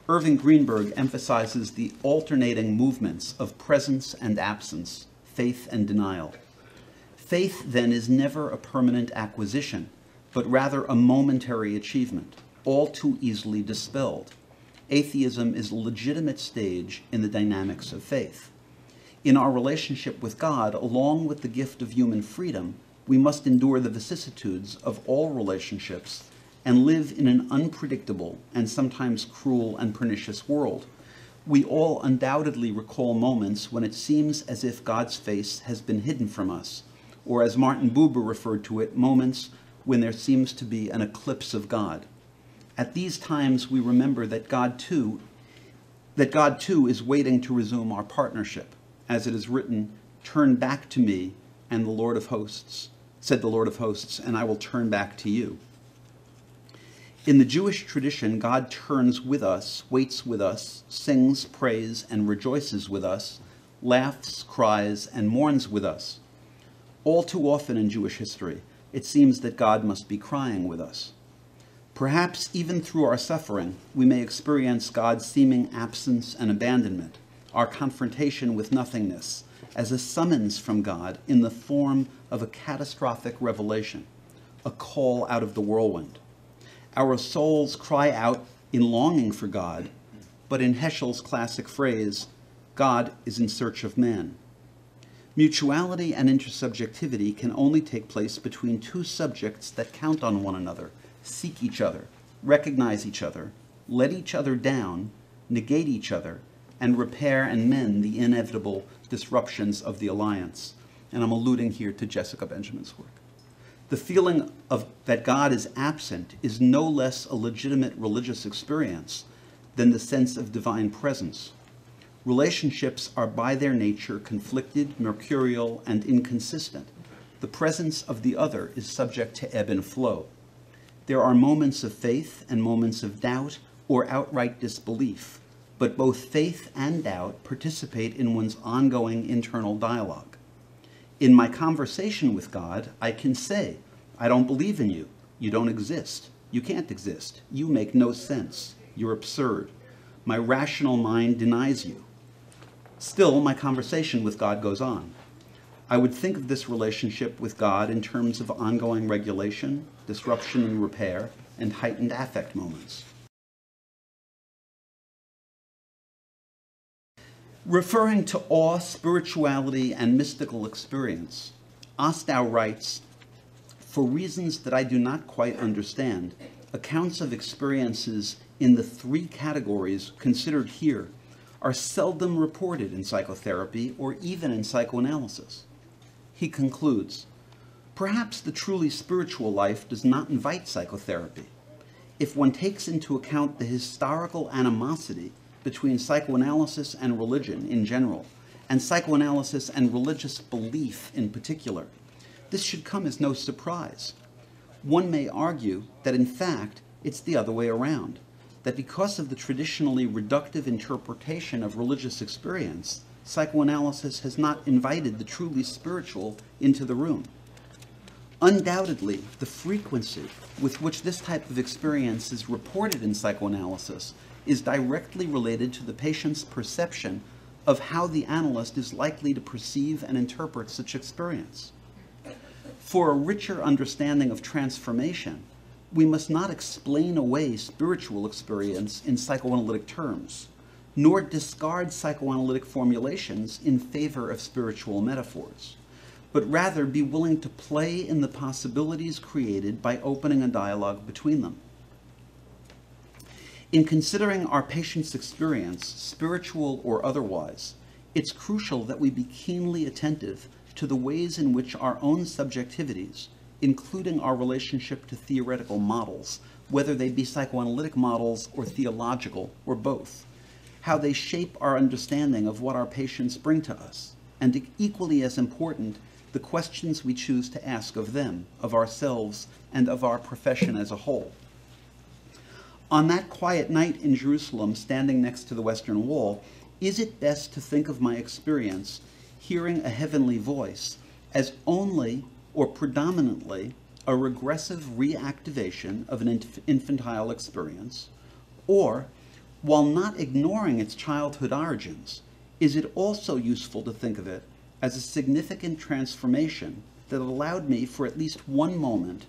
Irving Greenberg emphasizes the alternating movements of presence and absence, faith and denial. Faith, then, is never a permanent acquisition, but rather a momentary achievement, all too easily dispelled. Atheism is a legitimate stage in the dynamics of faith. In our relationship with God, along with the gift of human freedom, we must endure the vicissitudes of all relationships and live in an unpredictable and sometimes cruel and pernicious world. We all undoubtedly recall moments when it seems as if God's face has been hidden from us, or as Martin Buber referred to it, moments when there seems to be an eclipse of God. At these times, we remember that God too is waiting to resume our partnership. As it is written, "Turn back to me, and the Lord of hosts, said the Lord of hosts, and I will turn back to you." In the Jewish tradition, God turns with us, waits with us, sings, prays, and rejoices with us, laughs, cries, and mourns with us. All too often in Jewish history, it seems that God must be crying with us. Perhaps even through our suffering, we may experience God's seeming absence and abandonment, our confrontation with nothingness, as a summons from God in the form of a catastrophic revelation, a call out of the whirlwind. Our souls cry out in longing for God, but in Heschel's classic phrase, God is in search of man. Mutuality and intersubjectivity can only take place between two subjects that count on one another, seek each other, recognize each other, let each other down, negate each other, and repair and mend the inevitable disruptions of the alliance. And I'm alluding here to Jessica Benjamin's work. The feeling that God is absent is no less a legitimate religious experience than the sense of divine presence. Relationships are by their nature conflicted, mercurial, and inconsistent. The presence of the other is subject to ebb and flow. There are moments of faith and moments of doubt or outright disbelief, but both faith and doubt participate in one's ongoing internal dialogue. In my conversation with God, I can say, "I don't believe in you. You don't exist. You can't exist. You make no sense. You're absurd. My rational mind denies you." Still, my conversation with God goes on. I would think of this relationship with God in terms of ongoing regulation, disruption and repair, and heightened affect moments. Referring to awe, spirituality, and mystical experience, Ostow writes, "For reasons that I do not quite understand, accounts of experiences in the three categories considered here are seldom reported in psychotherapy or even in psychoanalysis." He concludes, "Perhaps the truly spiritual life does not invite psychotherapy. If one takes into account the historical animosity between psychoanalysis and religion in general, and psychoanalysis and religious belief in particular, this should come as no surprise. One may argue that in fact it's the other way around, that because of the traditionally reductive interpretation of religious experience, psychoanalysis has not invited the truly spiritual into the room. Undoubtedly, the frequency with which this type of experience is reported in psychoanalysis is directly related to the patient's perception of how the analyst is likely to perceive and interpret such experience. For a richer understanding of transformation, we must not explain away spiritual experience in psychoanalytic terms, nor discard psychoanalytic formulations in favor of spiritual metaphors, but rather be willing to play in the possibilities created by opening a dialogue between them. In considering our patient's experience, spiritual or otherwise, it's crucial that we be keenly attentive to the ways in which our own subjectivities, including our relationship to theoretical models, whether they be psychoanalytic models or theological or both, how they shape our understanding of what our patients bring to us, and equally as important, the questions we choose to ask of them, of ourselves, and of our profession as a whole. On that quiet night in Jerusalem, standing next to the Western Wall, is it best to think of my experience hearing a heavenly voice as only or predominantly a regressive reactivation of an infantile experience, or, while not ignoring its childhood origins, is it also useful to think of it as a significant transformation that allowed me for at least one moment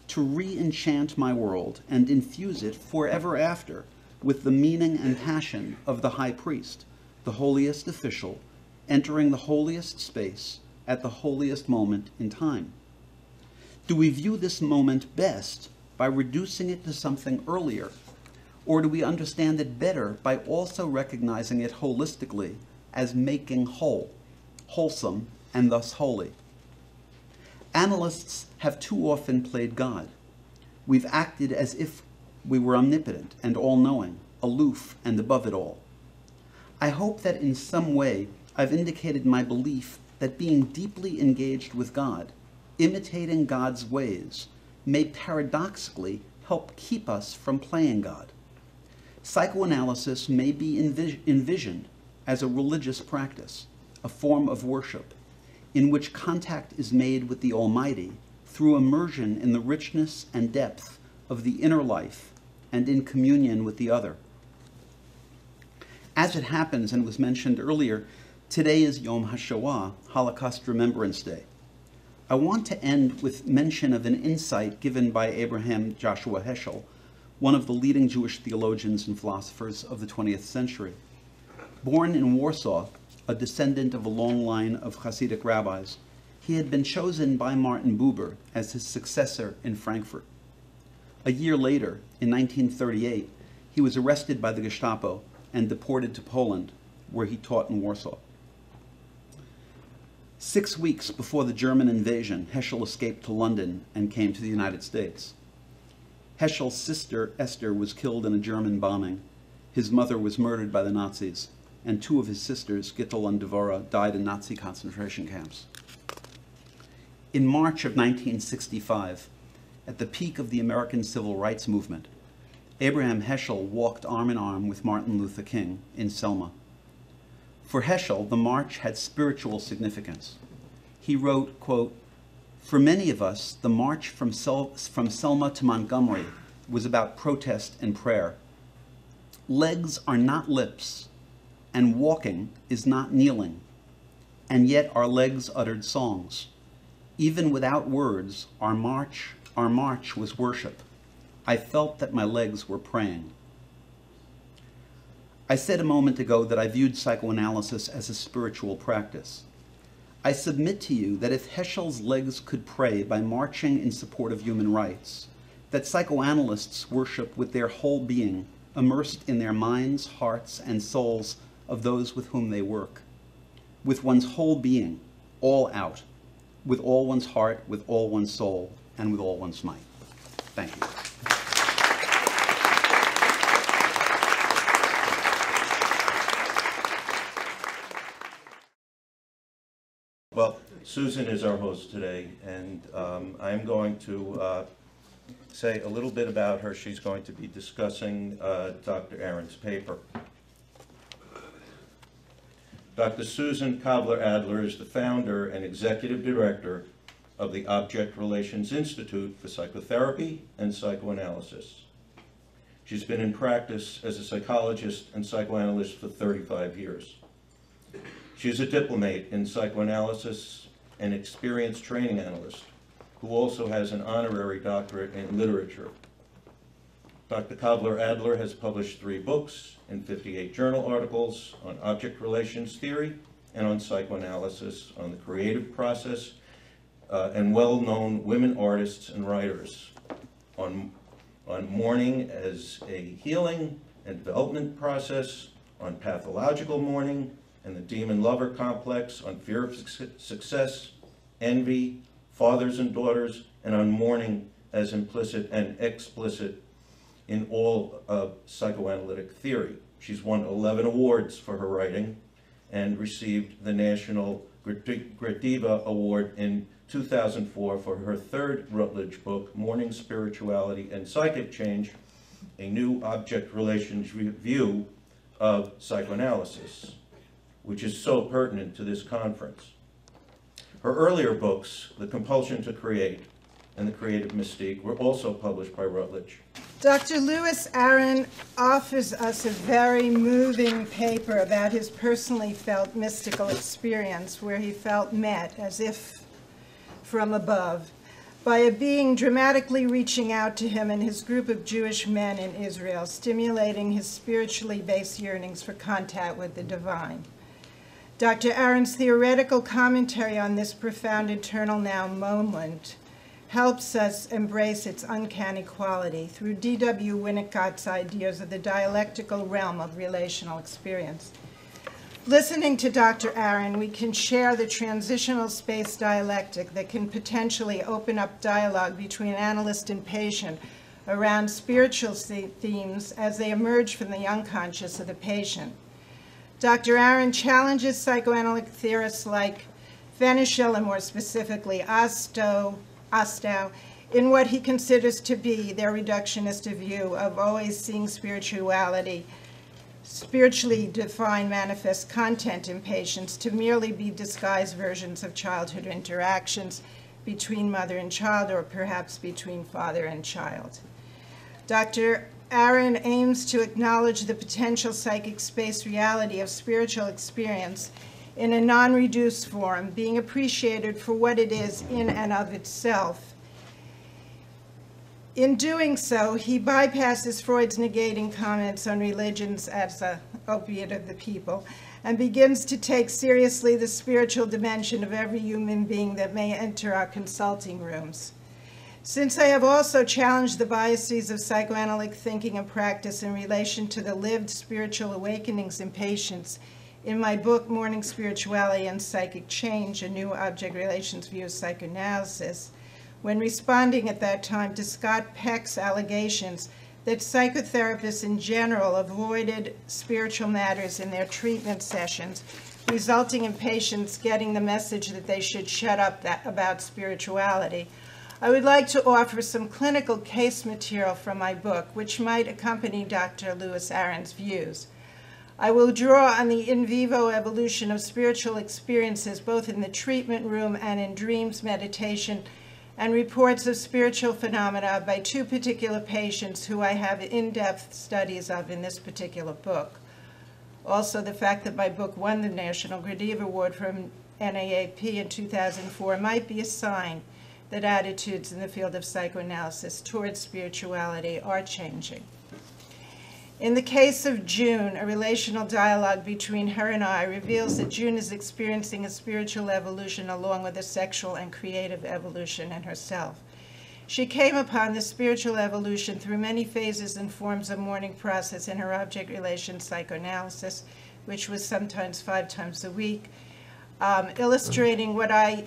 to re-enchant my world and infuse it forever after with the meaning and passion of the high priest, the holiest official, entering the holiest space at the holiest moment in time? Do we view this moment best by reducing it to something earlier, or do we understand it better by also recognizing it holistically as making whole, wholesome, and thus holy? Analysts have too often played God. We've acted as if we were omnipotent and all-knowing, aloof and above it all. I hope that in some way I've indicated my belief that being deeply engaged with God, imitating God's ways, may paradoxically help keep us from playing God. Psychoanalysis may be envisioned as a religious practice, a form of worship, in which contact is made with the Almighty through immersion in the richness and depth of the inner life and in communion with the other. As it happens, and was mentioned earlier, today is Yom HaShoah, Holocaust Remembrance Day. I want to end with mention of an insight given by Abraham Joshua Heschel, one of the leading Jewish theologians and philosophers of the 20th century. Born in Warsaw, a descendant of a long line of Hasidic rabbis, he had been chosen by Martin Buber as his successor in Frankfurt. A year later, in 1938, he was arrested by the Gestapo and deported to Poland, where he taught in Warsaw. 6 weeks before the German invasion, Heschel escaped to London and came to the United States. Heschel's sister, Esther, was killed in a German bombing. His mother was murdered by the Nazis, and two of his sisters, Gittel and Devora, died in Nazi concentration camps. In March of 1965, at the peak of the American Civil Rights Movement, Abraham Heschel walked arm in arm with Martin Luther King in Selma. For Heschel, the march had spiritual significance. He wrote, quote, "For many of us, the march from Selma to Montgomery was about protest and prayer. Legs are not lips, and walking is not kneeling, and yet our legs uttered songs. Even without words, our march was worship. I felt that my legs were praying." I said a moment ago that I viewed psychoanalysis as a spiritual practice. I submit to you that if Heschel's legs could pray by marching in support of human rights, that psychoanalysts worship with their whole being, immersed in their minds, hearts, and souls of those with whom they work. With one's whole being, all out, with all one's heart, with all one's soul, and with all one's might. Thank you. Well, Susan is our host today, and I'm going to say a little bit about her. She's going to be discussing Dr. Aron's paper. Dr. Susan Kavaler-Adler is the founder and executive director of the Object Relations Institute for Psychotherapy and Psychoanalysis. She's been in practice as a psychologist and psychoanalyst for 35 years. She is a diplomate in psychoanalysis and experienced training analyst who also has an honorary doctorate in literature. Dr. Kavaler-Adler has published 3 books and 58 journal articles on object relations theory and on psychoanalysis, on the creative process, and well-known women artists and writers, on mourning as a healing and development process, on pathological mourning and the demon lover complex, on fear of success, envy, fathers and daughters, and on mourning as implicit and explicit in all of psychoanalytic theory. She's won 11 awards for her writing and received the National Gradiva Award in 2004 for her 3rd Routledge book, Mourning, Spirituality, and Psychic Change, a new object relations review of psychoanalysis, which is so pertinent to this conference. Her earlier books, The Compulsion to Create and The Creative Mystique, were also published by Routledge. Dr. Lewis Aron offers us a very moving paper about his personally felt mystical experience, where he felt met, as if from above, by a being dramatically reaching out to him and his group of Jewish men in Israel, stimulating his spiritually based yearnings for contact with the divine. Dr. Aron's theoretical commentary on this profound internal now moment helps us embrace its uncanny quality through D.W. Winnicott's ideas of the dialectical realm of relational experience. Listening to Dr. Aron, we can share the transitional space dialectic that can potentially open up dialogue between analyst and patient around spiritual themes as they emerge from the unconscious of the patient. Dr. Aron challenges psychoanalytic theorists like Fenichel, and more specifically Ostow, in what he considers to be their reductionist view of always seeing spiritually defined manifest content in patients to merely be disguised versions of childhood interactions between mother and child, or perhaps between father and child. Dr. Aron aims to acknowledge the potential psychic space reality of spiritual experience in a non-reduced form, being appreciated for what it is in and of itself. In doing so, he bypasses Freud's negating comments on religions as an opiate of the people and begins to take seriously the spiritual dimension of every human being that may enter our consulting rooms. Since I have also challenged the biases of psychoanalytic thinking and practice in relation to the lived spiritual awakenings in patients in my book, Morning Spirituality and Psychic Change, A New Object Relations View of Psychoanalysis, when responding at that time to Scott Peck's allegations that psychotherapists in general avoided spiritual matters in their treatment sessions, resulting in patients getting the message that they should shut up about spirituality, I would like to offer some clinical case material from my book, which might accompany Dr. Lewis Aron's views. I will draw on the in vivo evolution of spiritual experiences both in the treatment room and in dreams meditation, and reports of spiritual phenomena by two particular patients who I have in-depth studies of in this particular book. Also, the fact that my book won the National Gradiva Award from NAAP in 2004 might be a sign that attitudes in the field of psychoanalysis towards spirituality are changing. In the case of June, a relational dialogue between her and I reveals that June is experiencing a spiritual evolution along with a sexual and creative evolution in herself. She came upon this spiritual evolution through many phases and forms of mourning process in her object relation psychoanalysis, which was sometimes 5 times a week, illustrating what I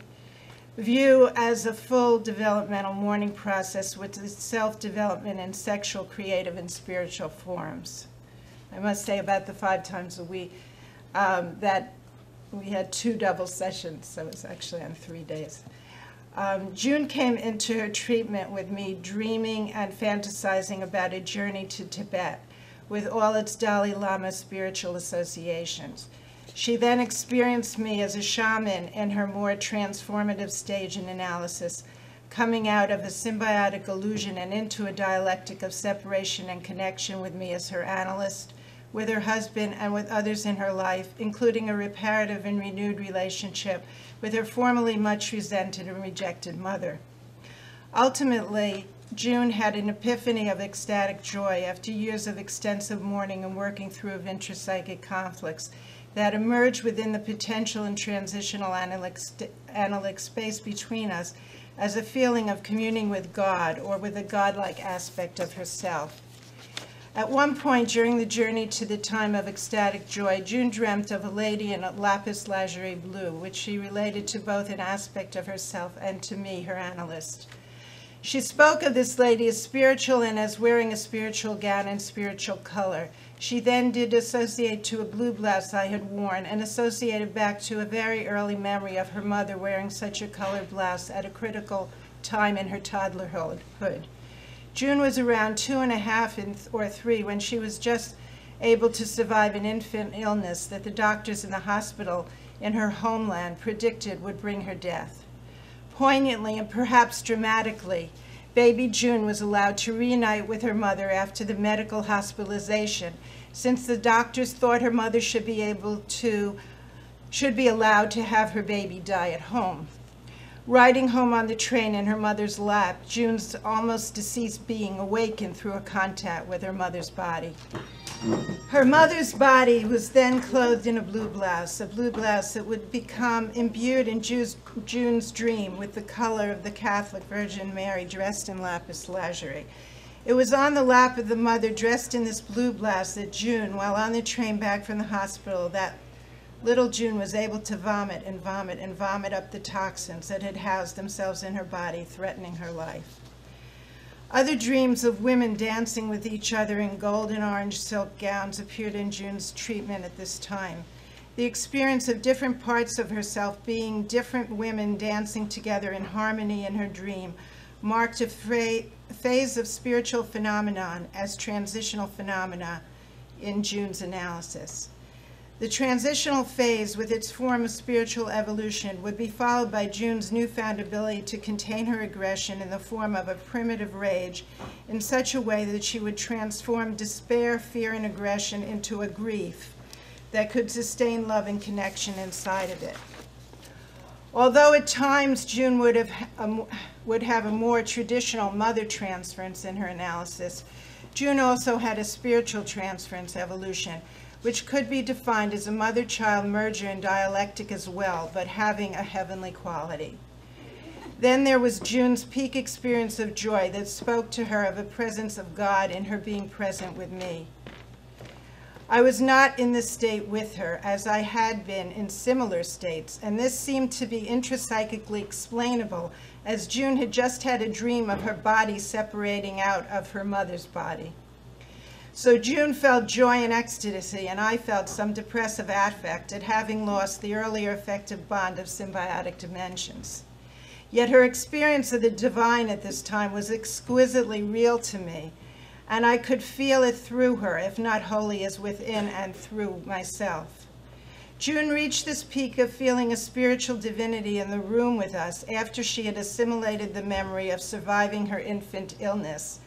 view as a full developmental mourning process with its self-development in sexual, creative, and spiritual forms. I must say about the 5 times a week that we had 2 double sessions, so it was actually on 3 days. June came into her treatment with me dreaming and fantasizing about a journey to Tibet with all its Dalai Lama spiritual associations. She then experienced me as a shaman in her more transformative stage in analysis, coming out of a symbiotic illusion and into a dialectic of separation and connection with me as her analyst, with her husband, and with others in her life, including a reparative and renewed relationship with her formerly much resented and rejected mother. Ultimately, June had an epiphany of ecstatic joy after years of extensive mourning and working through of intrapsychic conflicts that emerged within the potential and transitional analytic space between us as a feeling of communing with God or with a godlike aspect of herself. At one point during the journey to the time of ecstatic joy, June dreamt of a lady in a lapis lazuli blue, which she related to both an aspect of herself and to me, her analyst. She spoke of this lady as spiritual and as wearing a spiritual gown and spiritual color. She then did associate to a blue blouse I had worn and associated back to a very early memory of her mother wearing such a colored blouse at a critical time in her toddlerhood. June was around 2.5 or 3 when she was just able to survive an infant illness that the doctors in the hospital in her homeland predicted would bring her death. Poignantly and perhaps dramatically, baby June was allowed to reunite with her mother after the medical hospitalization, since the doctors thought her mother should be allowed to have her baby die at home. Riding home on the train in her mother's lap, June's almost deceased being awakened through a contact with her mother's body. Her mother's body was then clothed in a blue blouse that would become imbued in June's dream with the color of the Catholic Virgin Mary dressed in lapis lazuli. It was on the lap of the mother dressed in this blue blouse that June, while on the train back from the hospital, that little June was able to vomit and vomit and vomit up the toxins that had housed themselves in her body, threatening her life. Other dreams of women dancing with each other in gold and orange silk gowns appeared in June's treatment at this time. The experience of different parts of herself being different women dancing together in harmony in her dream marked a phase of spiritual phenomenon as transitional phenomena in June's analysis. The transitional phase, with its form of spiritual evolution, would be followed by June's newfound ability to contain her aggression in the form of a primitive rage in such a way that she would transform despair, fear, and aggression into a grief that could sustain love and connection inside of it. Although at times June would have a more traditional mother transference in her analysis, June also had a spiritual transference evolution, which could be defined as a mother-child merger in dialectic as well, but having a heavenly quality. Then there was June's peak experience of joy that spoke to her of a presence of God in her being present with me. I was not in this state with her, as I had been in similar states, and this seemed to be intrapsychically explainable, as June had just had a dream of her body separating out of her mother's body. So June felt joy and ecstasy, and I felt some depressive affect at having lost the earlier affective bond of symbiotic dimensions. Yet her experience of the divine at this time was exquisitely real to me, and I could feel it through her, if not wholly as within and through myself. June reached this peak of feeling a spiritual divinity in the room with us after she had assimilated the memory of surviving her infant illness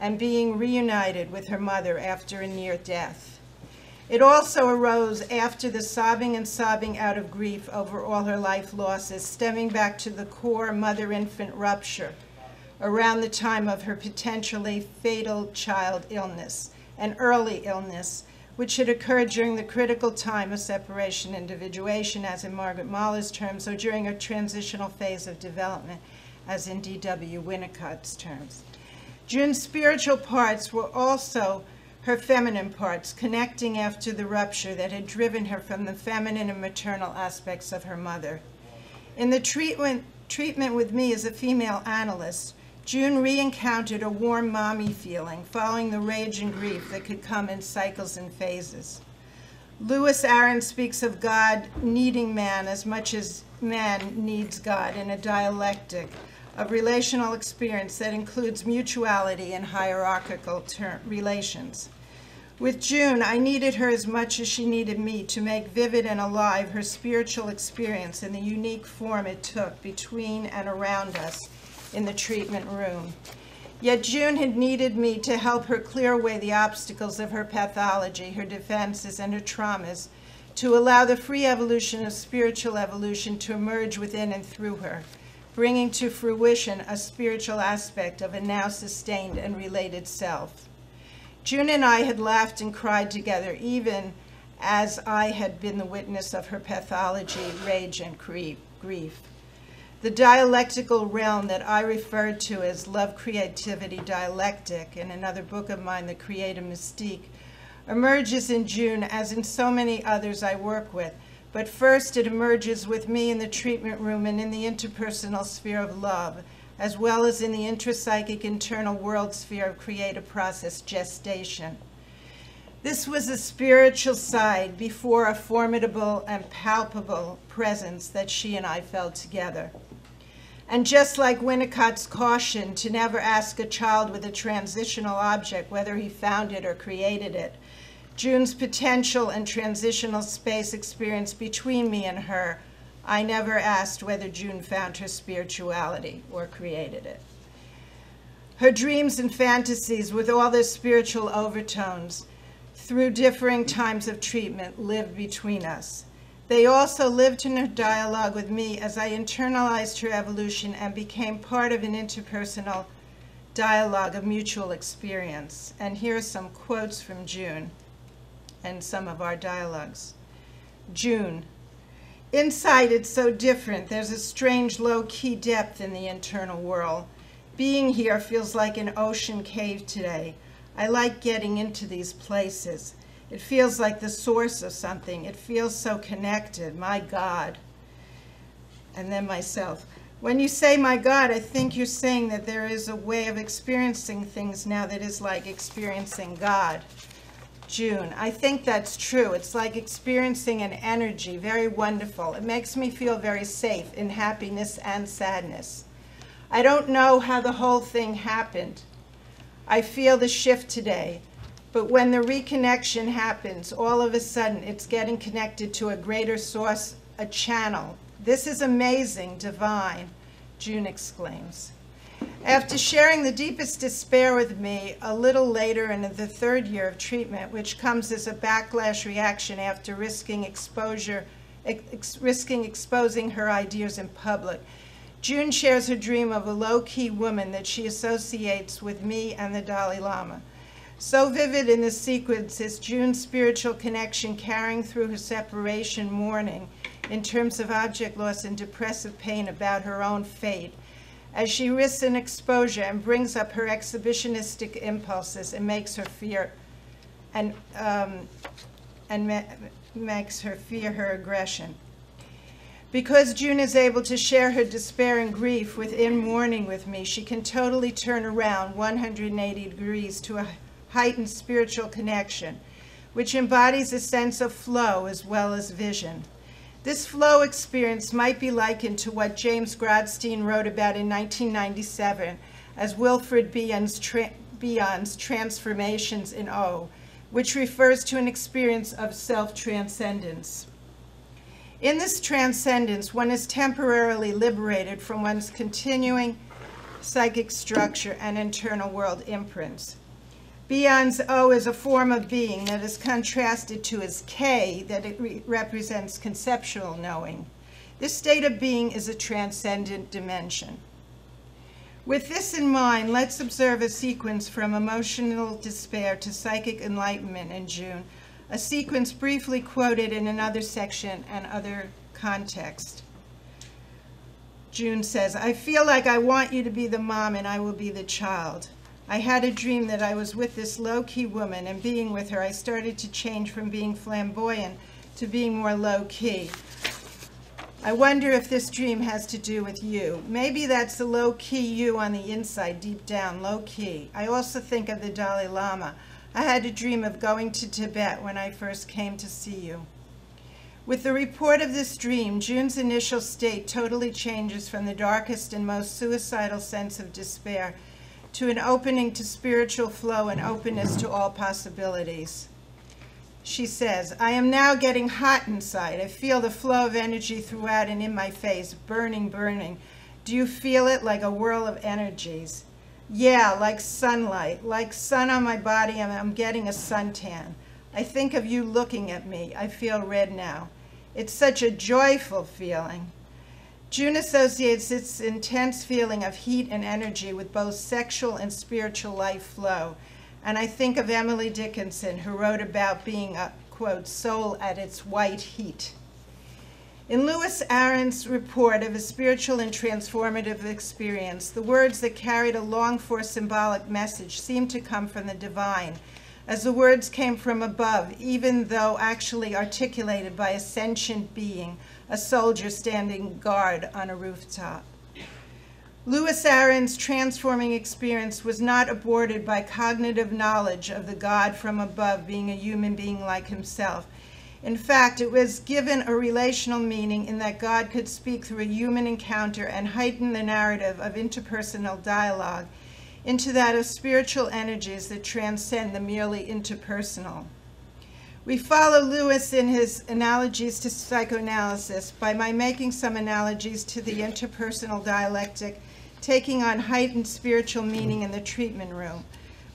and being reunited with her mother after a near death. It also arose after the sobbing and sobbing out of grief over all her life losses, stemming back to the core mother-infant rupture around the time of her potentially fatal child illness, an early illness, which had occurred during the critical time of separation individuation, as in Margaret Mahler's terms, or during a transitional phase of development, as in D.W. Winnicott's terms. June's spiritual parts were also her feminine parts, connecting after the rupture that had driven her from the feminine and maternal aspects of her mother. In the treatment with me as a female analyst, June re-encountered a warm mommy feeling following the rage and grief that could come in cycles and phases. Aron speaks of God needing man as much as man needs God in a dialectic of relational experience that includes mutuality and hierarchical relations. With June, I needed her as much as she needed me to make vivid and alive her spiritual experience in the unique form it took between and around us in the treatment room. Yet June had needed me to help her clear away the obstacles of her pathology, her defenses, and her traumas, to allow the free evolution of spiritual evolution to emerge within and through her, bringing to fruition a spiritual aspect of a now sustained and related self. June and I had laughed and cried together, even as I had been the witness of her pathology, rage, and grief. The dialectical realm that I referred to as love creativity dialectic in another book of mine, The Creative Mystique, emerges in June as in so many others I work with. But first it emerges with me in the treatment room and in the interpersonal sphere of love, as well as in the intrapsychic internal world sphere of creative process gestation. This was a spiritual side before a formidable and palpable presence that she and I felt together. And just like Winnicott's caution to never ask a child with a transitional object whether he found it or created it, June's potential and transitional space experience between me and her. I never asked whether June found her spirituality or created it. Her dreams and fantasies with all their spiritual overtones through differing times of treatment lived between us. They also lived in her dialogue with me as I internalized her evolution and became part of an interpersonal dialogue of mutual experience. And here are some quotes from June and some of our dialogues. June, inside it's so different. There's a strange low-key depth in the internal world. Being here feels like an ocean cave today. I like getting into these places. It feels like the source of something. It feels so connected, my God. And then myself. When you say, my God, I think you're saying that there is a way of experiencing things now that is like experiencing God. June, I think that's true. It's like experiencing an energy, very wonderful. It makes me feel very safe in happiness and sadness. I don't know how the whole thing happened. I feel the shift today. But when the reconnection happens, all of a sudden it's getting connected to a greater source, a channel. This is amazing, divine, June exclaims. After sharing the deepest despair with me a little later in the third year of treatment, which comes as a backlash reaction after risking exposing her ideas in public, June shares her dream of a low-key woman that she associates with me and the Dalai Lama. So vivid in the sequence is June's spiritual connection carrying through her separation mourning in terms of object loss and depressive pain about her own fate, as she risks an exposure and brings up her exhibitionistic impulses and makes her fear makes her fear her aggression. Because June is able to share her despair and grief within mourning with me, she can totally turn around 180 degrees to a heightened spiritual connection, which embodies a sense of flow as well as vision. This flow experience might be likened to what James Grodstein wrote about in 1997 as Wilfred Bion's Transformations in O, which refers to an experience of self-transcendence. In this transcendence, one is temporarily liberated from one's continuing psychic structure and internal world imprints. Bion's O is a form of being that is contrasted to his K, that it represents conceptual knowing. This state of being is a transcendent dimension. With this in mind, let's observe a sequence from emotional despair to psychic enlightenment in June, a sequence briefly quoted in another section and other context. June says, I feel like I want you to be the mom and I will be the child. I had a dream that I was with this low-key woman, and being with her, I started to change from being flamboyant to being more low-key. I wonder if this dream has to do with you. Maybe that's the low-key you on the inside, deep down, low-key. I also think of the Dalai Lama. I had a dream of going to Tibet when I first came to see you. With the report of this dream, June's initial state totally changes from the darkest and most suicidal sense of despair to an opening to spiritual flow and openness to all possibilities. She says, I am now getting hot inside. I feel the flow of energy throughout and in my face, burning, burning. Do you feel it like a whirl of energies? Yeah, like sunlight, like sun on my body, and I'm getting a suntan. I think of you looking at me. I feel red now. It's such a joyful feeling. June associates its intense feeling of heat and energy with both sexual and spiritual life flow. And I think of Emily Dickinson, who wrote about being a, quote, soul at its white heat. In Lewis Aron's report of a spiritual and transformative experience, the words that carried a longed-for symbolic message seemed to come from the divine, as the words came from above, even though actually articulated by a sentient being, a soldier standing guard on a rooftop. Lewis Aron's transforming experience was not aborted by cognitive knowledge of the God from above being a human being like himself. In fact, it was given a relational meaning in that God could speak through a human encounter and heighten the narrative of interpersonal dialogue into that of spiritual energies that transcend the merely interpersonal. We follow Lewis in his analogies to psychoanalysis by making some analogies to the interpersonal dialectic taking on heightened spiritual meaning in the treatment room,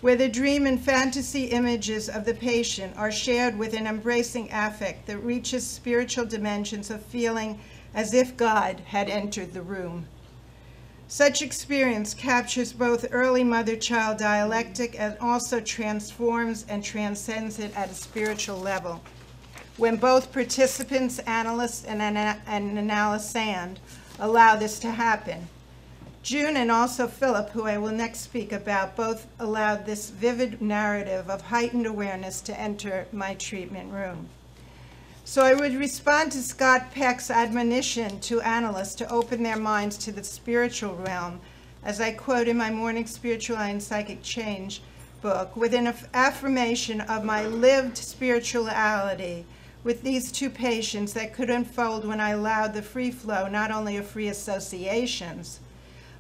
where the dream and fantasy images of the patient are shared with an embracing affect that reaches spiritual dimensions of feeling as if God had entered the room. Such experience captures both early mother-child dialectic and also transforms and transcends it at a spiritual level, when both participants, analysts, and analysand allow this to happen. June and also Philip, who I will next speak about, both allowed this vivid narrative of heightened awareness to enter my treatment room. So I would respond to Scott Peck's admonition to analysts to open their minds to the spiritual realm, as I quote in my Morning Spirituality and Psychic Change book, with an affirmation of my lived spirituality with these two patients that could unfold when I allowed the free flow, not only of free associations,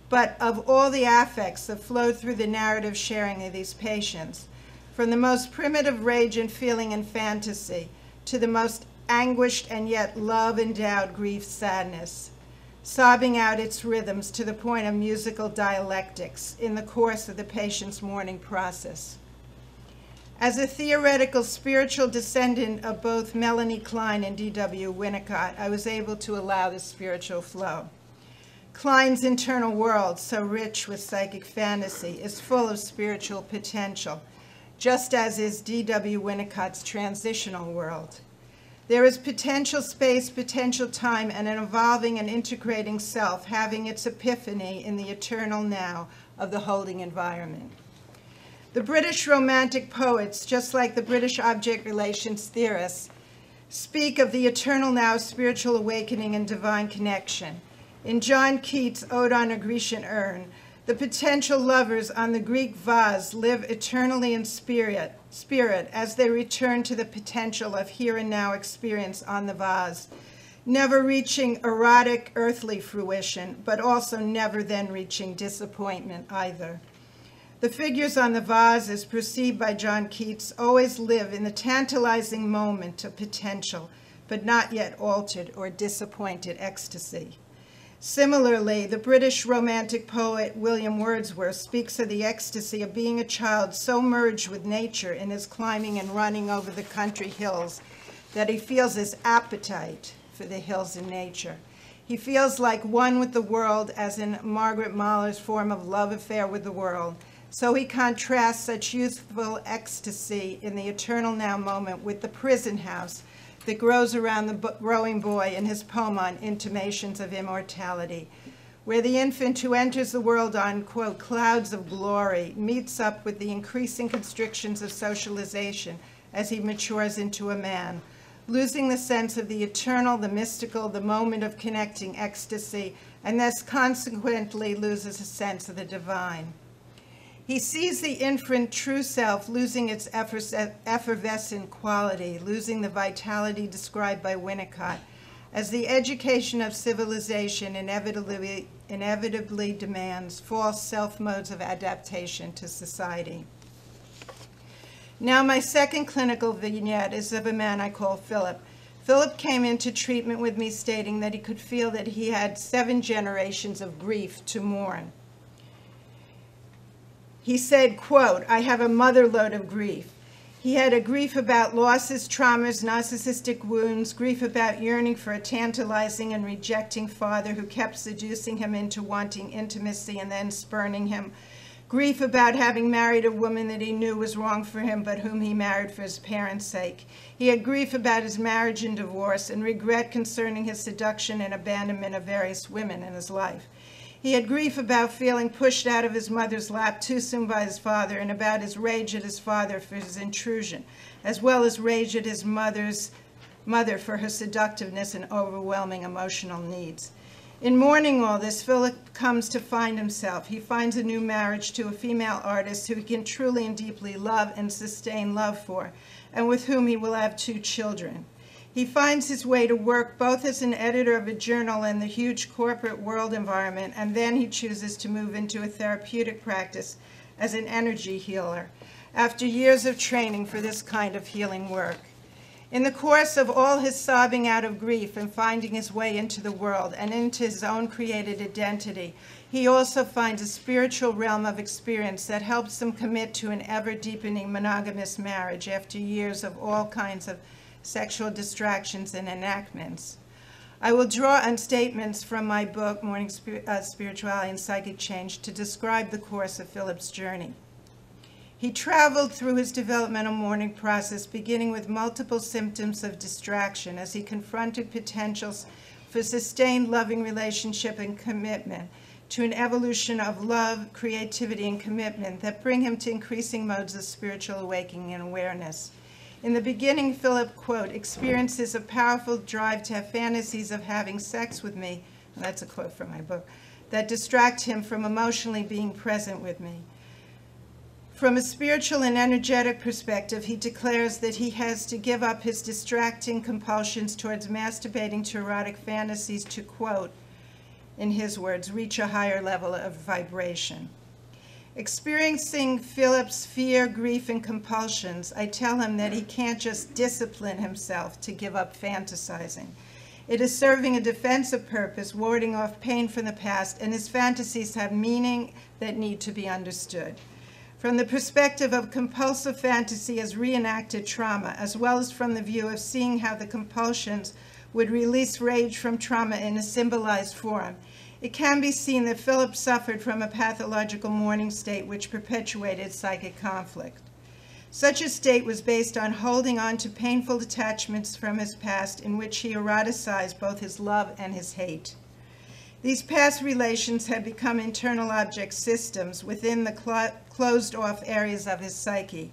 but of all the affects that flowed through the narrative sharing of these patients, from the most primitive rage and feeling and fantasy to the most anguished and yet love-endowed grief, sadness, sobbing out its rhythms to the point of musical dialectics in the course of the patient's mourning process. As a theoretical spiritual descendant of both Melanie Klein and D.W. Winnicott, I was able to allow this spiritual flow. Klein's internal world, so rich with psychic fantasy, is full of spiritual potential, just as is D.W. Winnicott's transitional world. There is potential space, potential time, and an evolving and integrating self having its epiphany in the eternal now of the holding environment. The British Romantic poets, just like the British object relations theorists, speak of the eternal now, spiritual awakening, and divine connection. In John Keats' Ode on a Grecian Urn, the potential lovers on the Greek vase live eternally in spirit as they return to the potential of here and now experience on the vase, never reaching erotic earthly fruition, but also never then reaching disappointment either. The figures on the vase, as perceived by John Keats, always live in the tantalizing moment of potential, but not yet altered or disappointed ecstasy. Similarly, the British Romantic poet William Wordsworth speaks of the ecstasy of being a child so merged with nature in his climbing and running over the country hills that he feels this appetite for the hills and nature. He feels like one with the world, as in Margaret Mahler's form of love affair with the world. So he contrasts such youthful ecstasy in the eternal now moment with the prison house that grows around the growing boy in his poem on Intimations of Immortality, where the infant who enters the world on, quote, clouds of glory, meets up with the increasing constrictions of socialization as he matures into a man, losing the sense of the eternal, the mystical, the moment of connecting ecstasy, and thus consequently loses a sense of the divine. He sees the infant true self losing its effervescent quality, losing the vitality described by Winnicott, as the education of civilization inevitably demands false self-modes of adaptation to society. Now, my second clinical vignette is of a man I call Philip. Philip came into treatment with me stating that he could feel that he had 7 generations of grief to mourn. He said, quote, I have a motherload of grief. He had a grief about losses, traumas, narcissistic wounds, grief about yearning for a tantalizing and rejecting father who kept seducing him into wanting intimacy and then spurning him, grief about having married a woman that he knew was wrong for him but whom he married for his parents' sake. He had grief about his marriage and divorce and regret concerning his seduction and abandonment of various women in his life. He had grief about feeling pushed out of his mother's lap too soon by his father and about his rage at his father for his intrusion, as well as rage at his mother for her seductiveness and overwhelming emotional needs. In mourning all this, Philip comes to find himself. He finds a new marriage to a female artist who he can truly and deeply love and sustain love for, and with whom he will have 2 children. He finds his way to work both as an editor of a journal in the huge corporate world environment, and then he chooses to move into a therapeutic practice as an energy healer after years of training for this kind of healing work. In the course of all his sobbing out of grief and finding his way into the world and into his own created identity, he also finds a spiritual realm of experience that helps him commit to an ever-deepening monogamous marriage after years of all kinds of sexual distractions and enactments. I will draw on statements from my book, Morning Spirituality and Psychic Change, to describe the course of Philip's journey. He traveled through his developmental mourning process, beginning with multiple symptoms of distraction as he confronted potentials for sustained loving relationship and commitment, to an evolution of love, creativity, and commitment that bring him to increasing modes of spiritual awakening and awareness. In the beginning, Philip, quote, experiences a powerful drive to have fantasies of having sex with me, and that's a quote from my book, that distract him from emotionally being present with me. From a spiritual and energetic perspective, he declares that he has to give up his distracting compulsions towards masturbating to erotic fantasies to, quote, in his words, reach a higher level of vibration. Experiencing Philip's fear, grief, and compulsions, I tell him that he can't just discipline himself to give up fantasizing. It is serving a defensive purpose, warding off pain from the past, and his fantasies have meaning that need to be understood. From the perspective of compulsive fantasy as reenacted trauma, as well as from the view of seeing how the compulsions would release rage from trauma in a symbolized form, it can be seen that Philip suffered from a pathological mourning state which perpetuated psychic conflict. Such a state was based on holding on to painful attachments from his past in which he eroticized both his love and his hate. These past relations had become internal object systems within the closed-off areas of his psyche.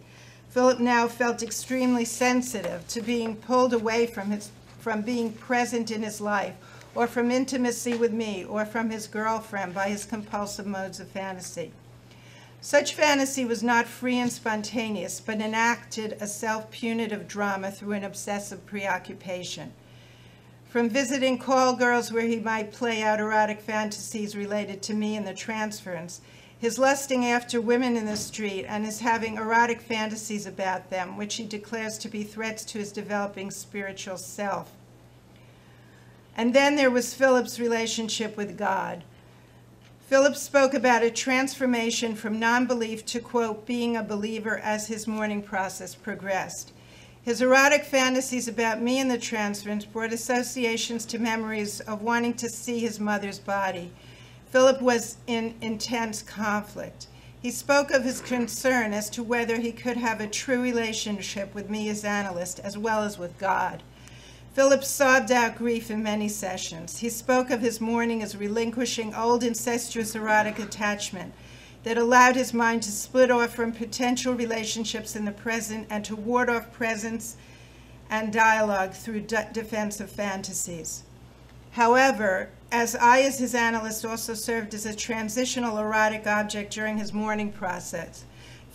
Philip now felt extremely sensitive to being pulled away from being present in his life, or from intimacy with me, or from his girlfriend by his compulsive modes of fantasy. Such fantasy was not free and spontaneous, but enacted a self-punitive drama through an obsessive preoccupation. From visiting call girls where he might play out erotic fantasies related to me and the transference, his lusting after women in the street, and his having erotic fantasies about them, which he declares to be threats to his developing spiritual self. And then there was Philip's relationship with God. Philip spoke about a transformation from non-belief to, quote, being a believer as his mourning process progressed. His erotic fantasies about me and the transference brought associations to memories of wanting to see his mother's body. Philip was in intense conflict. He spoke of his concern as to whether he could have a true relationship with me as analyst as well as with God. Philip sobbed out grief in many sessions. He spoke of his mourning as relinquishing old incestuous erotic attachment that allowed his mind to split off from potential relationships in the present and to ward off presence and dialogue through defensive fantasies. However, as his analyst, also served as a transitional erotic object during his mourning process,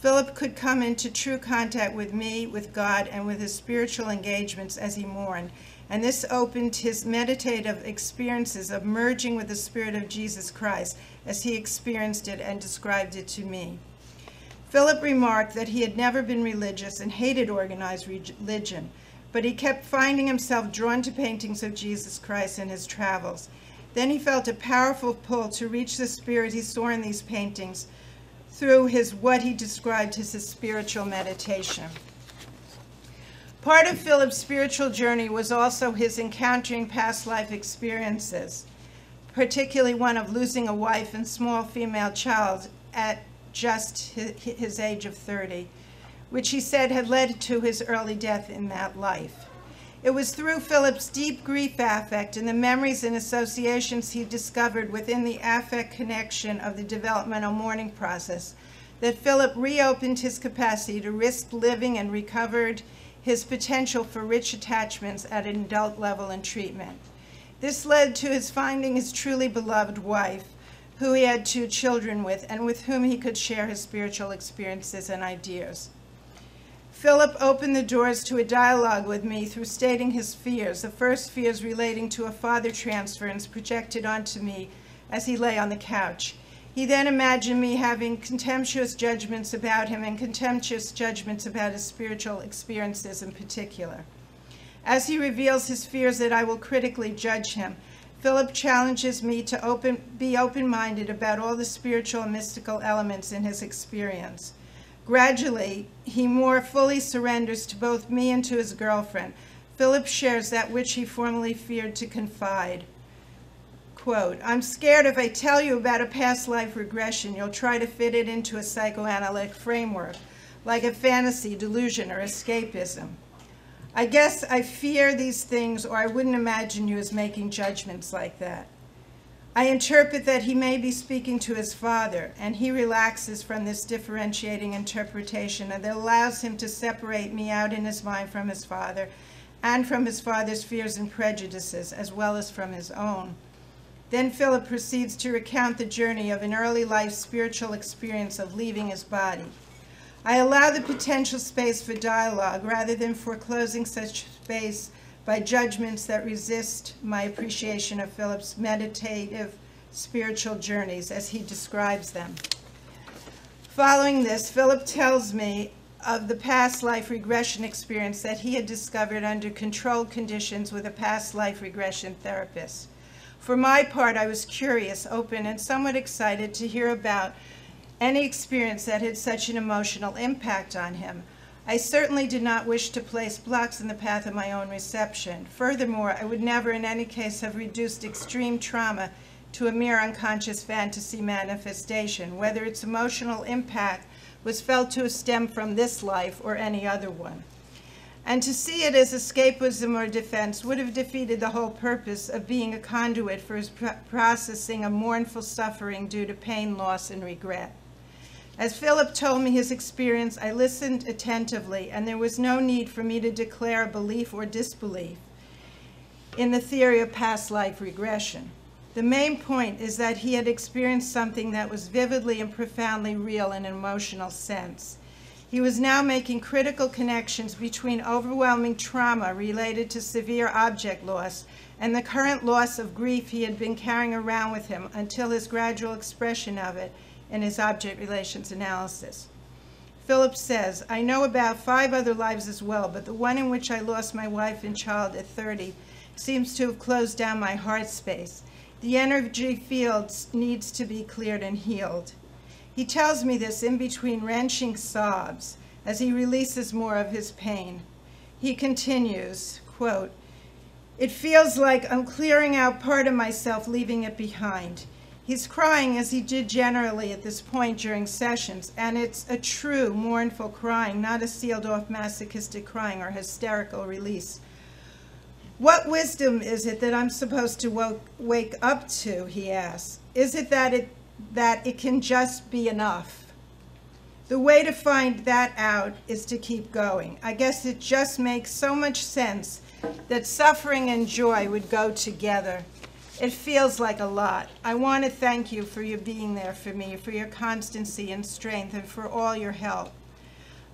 Philip could come into true contact with me, with God, and with his spiritual engagements as he mourned, and this opened his meditative experiences of merging with the Spirit of Jesus Christ as he experienced it and described it to me. Philip remarked that he had never been religious and hated organized religion, but he kept finding himself drawn to paintings of Jesus Christ in his travels. Then he felt a powerful pull to reach the spirit he saw in these paintings through what he described as his spiritual meditation. Part of Philip's spiritual journey was also his encountering past life experiences, particularly one of losing a wife and small female child at just his age of 30, which he said had led to his early death in that life. It was through Philip's deep grief affect and the memories and associations he discovered within the affect connection of the developmental mourning process that Philip reopened his capacity to risk living and recovered his potential for rich attachments at an adult level in treatment. This led to his finding his truly beloved wife, who he had 2 children with, and with whom he could share his spiritual experiences and ideas. Philip opened the doors to a dialogue with me through stating his fears, the first fears relating to a father transference projected onto me as he lay on the couch. He then imagined me having contemptuous judgments about him and contemptuous judgments about his spiritual experiences in particular. As he reveals his fears that I will critically judge him, Philip challenges me to be open-minded about all the spiritual and mystical elements in his experience. Gradually, he more fully surrenders to both me and to his girlfriend. Philip shares that which he formerly feared to confide. Quote, I'm scared if I tell you about a past life regression, you'll try to fit it into a psychoanalytic framework, like a fantasy, delusion, or escapism. I guess I fear these things, or I wouldn't imagine you as making judgments like that. I interpret that he may be speaking to his father, and he relaxes from this differentiating interpretation, and that allows him to separate me out in his mind from his father, and from his father's fears and prejudices, as well as from his own. Then Philip proceeds to recount the journey of an early life spiritual experience of leaving his body. I allow the potential space for dialogue rather than foreclosing such space by judgments that resist my appreciation of Philip's meditative spiritual journeys as he describes them. Following this, Philip tells me of the past life regression experience that he had discovered under controlled conditions with a past life regression therapist. For my part, I was curious, open, and somewhat excited to hear about any experience that had such an emotional impact on him. I certainly did not wish to place blocks in the path of my own reception. Furthermore, I would never in any case have reduced extreme trauma to a mere unconscious fantasy manifestation, whether its emotional impact was felt to stem from this life or any other one. And to see it as escapism or defense would have defeated the whole purpose of being a conduit for his processing of mournful suffering due to pain, loss, and regret. As Philip told me his experience, I listened attentively, and there was no need for me to declare a belief or disbelief in the theory of past life regression. The main point is that he had experienced something that was vividly and profoundly real in an emotional sense. He was now making critical connections between overwhelming trauma related to severe object loss and the current loss of grief he had been carrying around with him until his gradual expression of it in his object relations analysis. Philip says, I know about 5 other lives as well, but the one in which I lost my wife and child at 30 seems to have closed down my heart space. The energy field needs to be cleared and healed. He tells me this in between wrenching sobs as he releases more of his pain. He continues, quote, it feels like I'm clearing out part of myself, leaving it behind. He's crying as he did generally at this point during sessions, and it's a true mournful crying, not a sealed-off masochistic crying or hysterical release. What wisdom is it that I'm supposed to wake up to, he asks. Is it that it can just be enough? The way to find that out is to keep going. I guess it just makes so much sense that suffering and joy would go together. It feels like a lot. I want to thank you for your being there for me, for your constancy and strength, and for all your help.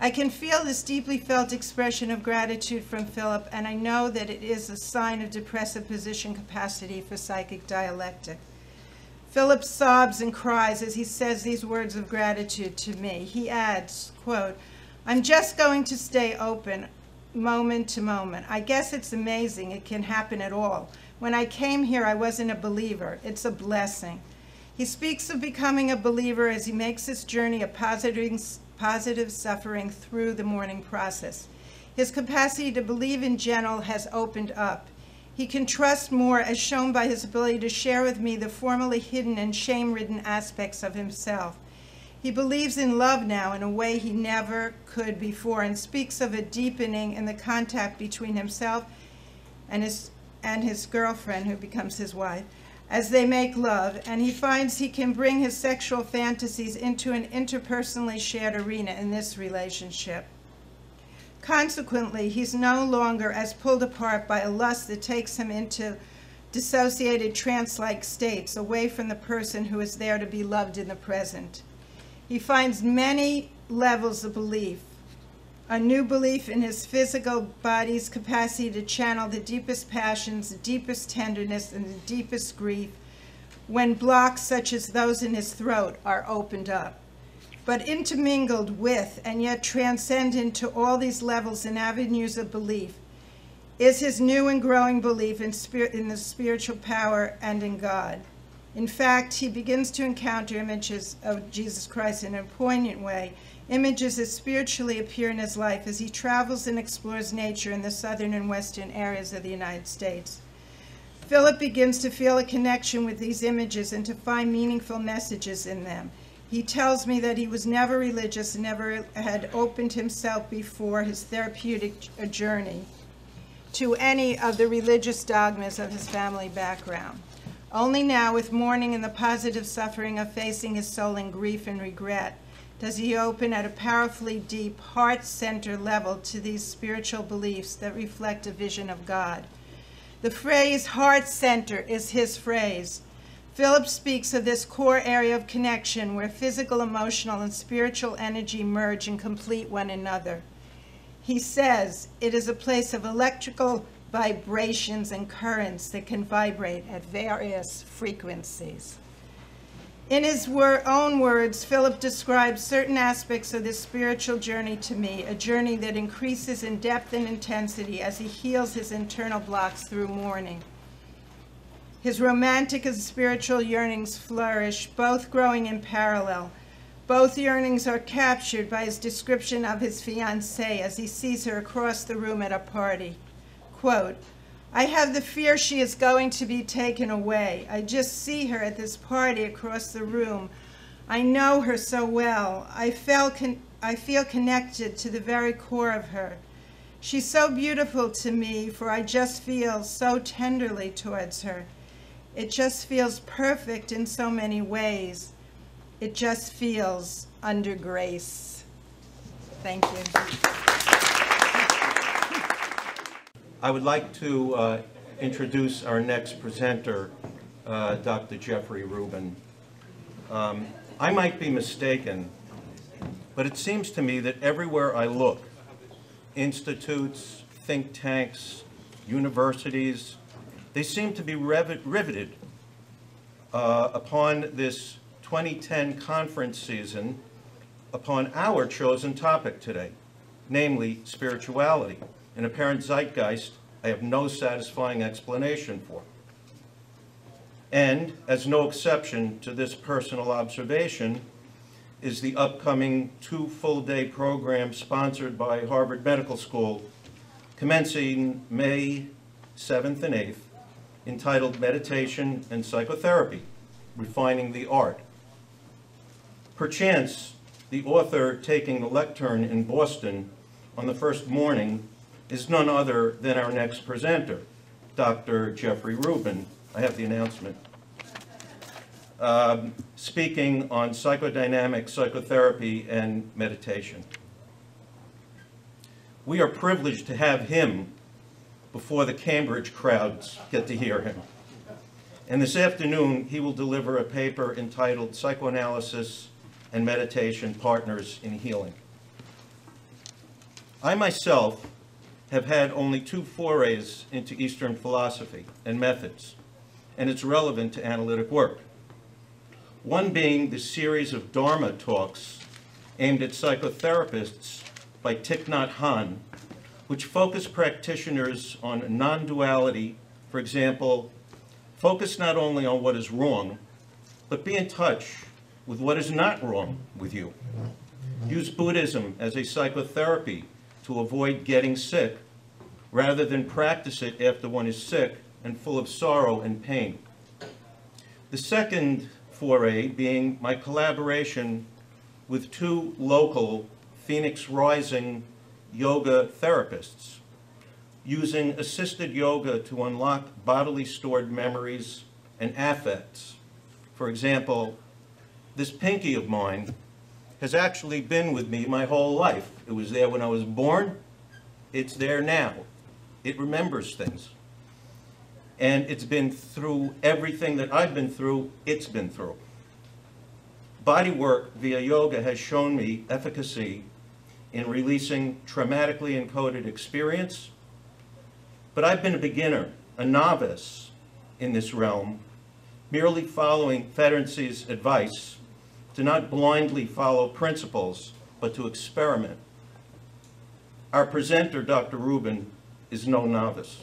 I can feel this deeply felt expression of gratitude from Philip, and I know that it is a sign of depressive position capacity for psychic dialectic. Philip sobs and cries as he says these words of gratitude to me. He adds, quote, I'm just going to stay open moment to moment. I guess it's amazing it can happen at all. When I came here, I wasn't a believer. It's a blessing. He speaks of becoming a believer as he makes his journey of positive suffering through the mourning process. His capacity to believe in general has opened up. He can trust more, as shown by his ability to share with me the formerly hidden and shame-ridden aspects of himself. He believes in love now in a way he never could before, and speaks of a deepening in the contact between himself and his girlfriend, who becomes his wife, as they make love, and he finds he can bring his sexual fantasies into an interpersonally shared arena in this relationship. Consequently, he's no longer as pulled apart by a lust that takes him into dissociated trance-like states away from the person who is there to be loved in the present. He finds many levels of belief. A new belief in his physical body's capacity to channel the deepest passions, the deepest tenderness, and the deepest grief when blocks such as those in his throat are opened up. But intermingled with and yet transcendent to all these levels and avenues of belief is his new and growing belief in the spiritual power and in God. In fact, he begins to encounter images of Jesus Christ in a poignant way, images that spiritually appear in his life as he travels and explores nature in the southern and western areas of the United States. Philip begins to feel a connection with these images and to find meaningful messages in them. He tells me that he was never religious and never had opened himself before his therapeutic journey to any of the religious dogmas of his family background. Only now, with mourning and the positive suffering of facing his soul in grief and regret, does he open at a powerfully deep, heart-center level to these spiritual beliefs that reflect a vision of God. The phrase heart center is his phrase. Philip speaks of this core area of connection where physical, emotional, and spiritual energy merge and complete one another. He says it is a place of electrical vibrations and currents that can vibrate at various frequencies. In his own words, Philip describes certain aspects of this spiritual journey to me, a journey that increases in depth and intensity as he heals his internal blocks through mourning. His romantic and spiritual yearnings flourish, both growing in parallel. Both yearnings are captured by his description of his fiancée as he sees her across the room at a party. Quote, "I have the fear she is going to be taken away. I just see her at this party across the room. I know her so well. I feel connected to the very core of her. She's so beautiful to me, for I just feel so tenderly towards her. It just feels perfect in so many ways. It just feels under grace." Thank you. I would like to introduce our next presenter, Dr. Jeffrey Rubin. I might be mistaken, but it seems to me that everywhere I look, institutes, think tanks, universities, they seem to be riveted upon this 2010 conference season, upon our chosen topic today, namely spirituality, an apparent zeitgeist I have no satisfying explanation for. And, as no exception to this personal observation, is the upcoming 2 full-day program sponsored by Harvard Medical School, commencing May 7th and 8th, entitled Meditation and Psychotherapy, Refining the Art. Perchance, the author taking the lectern in Boston on the first morning is none other than our next presenter, Dr. Jeffrey Rubin. I have the announcement. Speaking on psychodynamic psychotherapy and meditation. We are privileged to have him before the Cambridge crowds get to hear him. And this afternoon, he will deliver a paper entitled Psychoanalysis and Meditation Partners in Healing. I myself have had only 2 forays into Eastern philosophy and methods, and it's relevant to analytic work. One being the series of Dharma talks aimed at psychotherapists by Thich Nhat Hanh, which focus practitioners on non-duality. For example, focus not only on what is wrong, but be in touch with what is not wrong with you. Use Buddhism as a psychotherapy to avoid getting sick, rather than practice it after one is sick and full of sorrow and pain. The second foray being my collaboration with 2 local Phoenix Rising yoga therapists, using assisted yoga to unlock bodily stored memories and affects. For example, this pinky of mine has actually been with me my whole life. It was there when I was born. It's there now. It remembers things. And it's been through everything that I've been through, it's been through. Body work via yoga has shown me efficacy in releasing traumatically encoded experience. But I've been a beginner, a novice in this realm, merely following Ferenczi's advice to not blindly follow principles, but to experiment. Our presenter, Dr. Rubin, is no novice.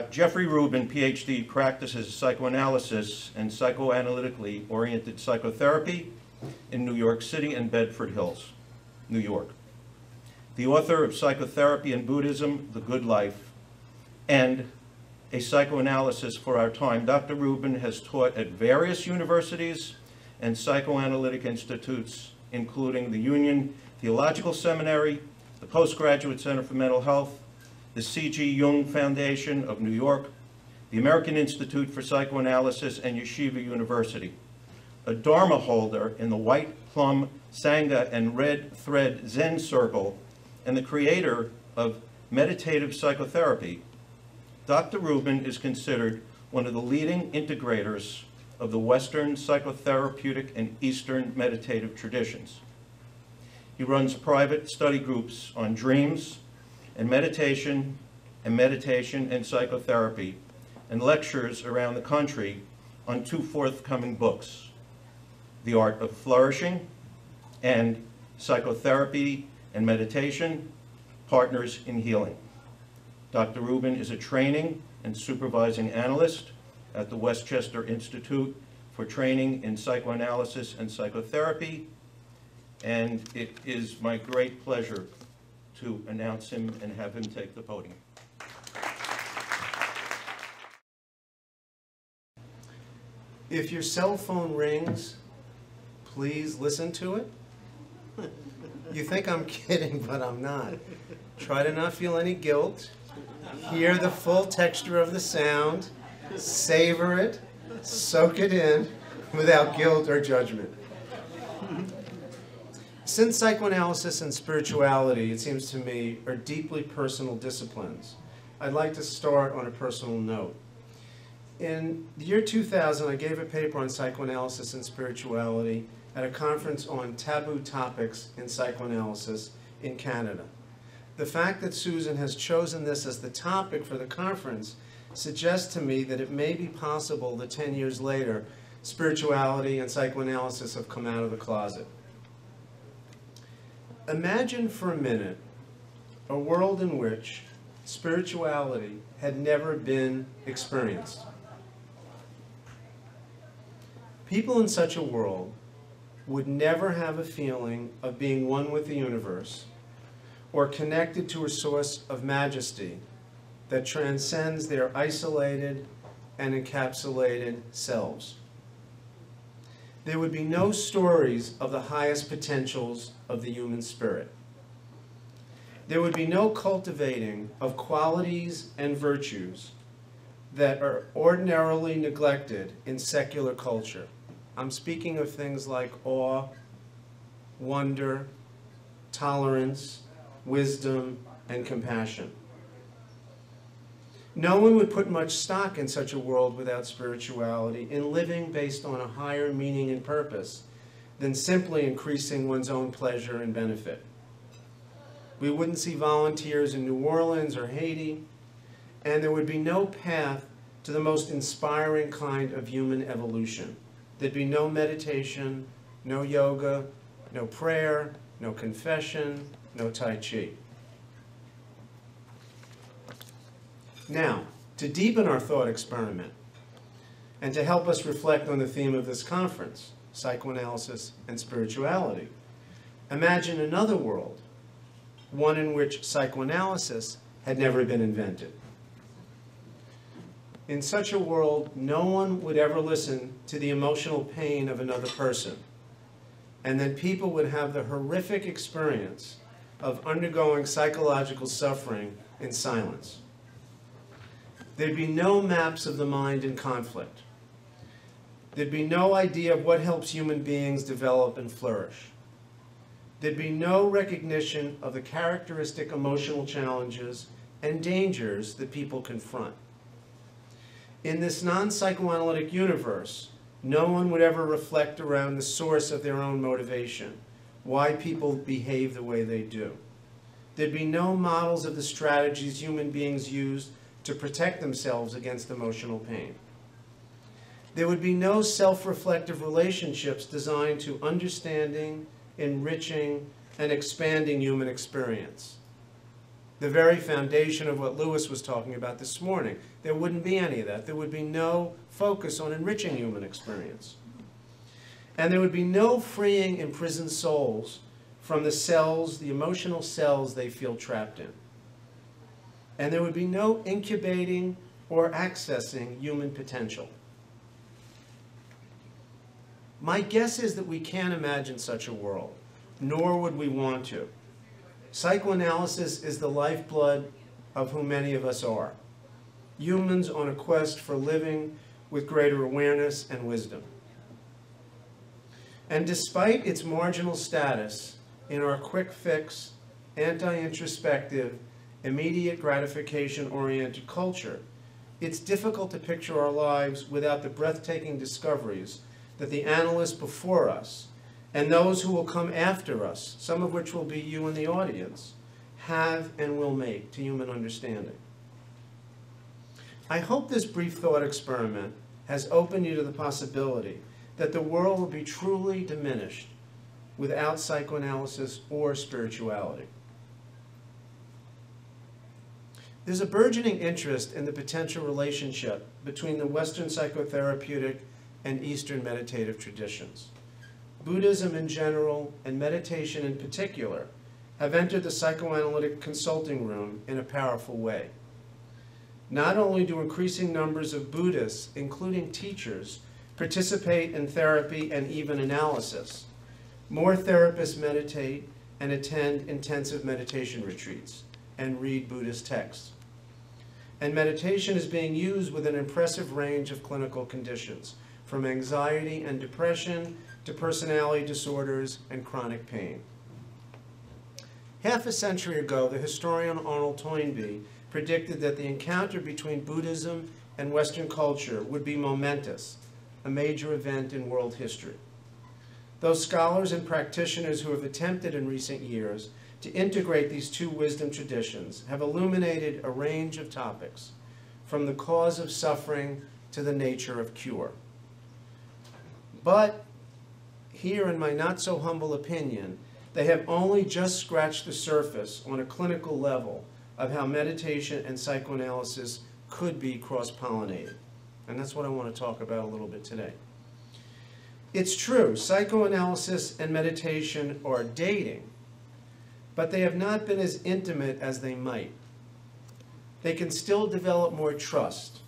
Jeffrey Rubin, PhD, practices psychoanalysis and psychoanalytically oriented psychotherapy in New York City and Bedford Hills, New York. The author of Psychotherapy and Buddhism, The Good Life, and A Psychoanalysis for Our Time, Dr. Rubin has taught at various universities and psychoanalytic institutes, including the Union Theological Seminary, the Postgraduate Center for Mental Health, the C.G. Jung Foundation of New York, the American Institute for Psychoanalysis, and Yeshiva University. A Dharma holder in the White Plum, Sangha, and Red Thread Zen Circle, and the creator of meditative psychotherapy, Dr. Rubin is considered one of the leading integrators of the Western psychotherapeutic and Eastern meditative traditions. He runs private study groups on dreams and meditation and psychotherapy, and lectures around the country on 2 forthcoming books, The Art of Flourishing and Psychotherapy and Meditation, Partners in Healing. Dr. Rubin is a training and supervising analyst at the Westchester Institute for Training in Psychoanalysis and Psychotherapy, and it is my great pleasure to announce him and have him take the podium. If your cell phone rings, please listen to it. You think I'm kidding, but I'm not. Try to not feel any guilt. Hear the full texture of the sound. Savor it. Soak it in without guilt or judgment. Since psychoanalysis and spirituality, it seems to me, are deeply personal disciplines, I'd like to start on a personal note. In the year 2000, I gave a paper on psychoanalysis and spirituality at a conference on taboo topics in psychoanalysis in Canada. The fact that Susan has chosen this as the topic for the conference suggests to me that it may be possible that 10 years later, spirituality and psychoanalysis have come out of the closet. Imagine for a minute a world in which spirituality had never been experienced. People in such a world would never have a feeling of being one with the universe or connected to a source of majesty that transcends their isolated and encapsulated selves. There would be no stories of the highest potentials of the human spirit. There would be no cultivating of qualities and virtues that are ordinarily neglected in secular culture. I'm speaking of things like awe, wonder, tolerance, wisdom, and compassion. No one would put much stock in such a world without spirituality, in living based on a higher meaning and purpose than simply increasing one's own pleasure and benefit. We wouldn't see volunteers in New Orleans or Haiti, and there would be no path to the most inspiring kind of human evolution. There'd be no meditation, no yoga, no prayer, no confession, no Tai Chi. Now, to deepen our thought experiment, and to help us reflect on the theme of this conference, psychoanalysis and spirituality, imagine another world, one in which psychoanalysis had never been invented. In such a world, no one would ever listen to the emotional pain of another person, and then people would have the horrific experience of undergoing psychological suffering in silence. There'd be no maps of the mind in conflict. There'd be no idea of what helps human beings develop and flourish. There'd be no recognition of the characteristic emotional challenges and dangers that people confront. In this non-psychoanalytic universe, no one would ever reflect around the source of their own motivation, why people behave the way they do. There'd be no models of the strategies human beings use to protect themselves against emotional pain. There would be no self-reflective relationships designed to understanding, enriching, and expanding human experience. The very foundation of what Lewis was talking about this morning. There wouldn't be any of that. There would be no focus on enriching human experience. And there would be no freeing imprisoned souls from the cells, the emotional cells they feel trapped in. And there would be no incubating or accessing human potential. My guess is that we can't imagine such a world, nor would we want to. Psychoanalysis is the lifeblood of who many of us are, humans on a quest for living with greater awareness and wisdom. And despite its marginal status in our quick fix, anti-introspective, immediate gratification-oriented culture, it's difficult to picture our lives without the breathtaking discoveries that the analysts before us and those who will come after us, some of which will be you in the audience, have and will make to human understanding. I hope this brief thought experiment has opened you to the possibility that the world will be truly diminished without psychoanalysis or spirituality. There's a burgeoning interest in the potential relationship between the Western psychotherapeutic and Eastern meditative traditions. Buddhism in general, and meditation in particular, have entered the psychoanalytic consulting room in a powerful way. Not only do increasing numbers of Buddhists, including teachers, participate in therapy and even analysis, more therapists meditate and attend intensive meditation retreats and read Buddhist texts. And meditation is being used with an impressive range of clinical conditions, from anxiety and depression to personality disorders and chronic pain. Half a century ago, the historian Arnold Toynbee predicted that the encounter between Buddhism and Western culture would be momentous, a major event in world history. Those scholars and practitioners who have attempted in recent years to integrate these two wisdom traditions have illuminated a range of topics, from the cause of suffering to the nature of cure. But here, in my not-so-humble opinion, they have only just scratched the surface on a clinical level of how meditation and psychoanalysis could be cross-pollinated. And that's what I want to talk about a little bit today. It's true, psychoanalysis and meditation are dating, but they have not been as intimate as they might. They can still develop more trust.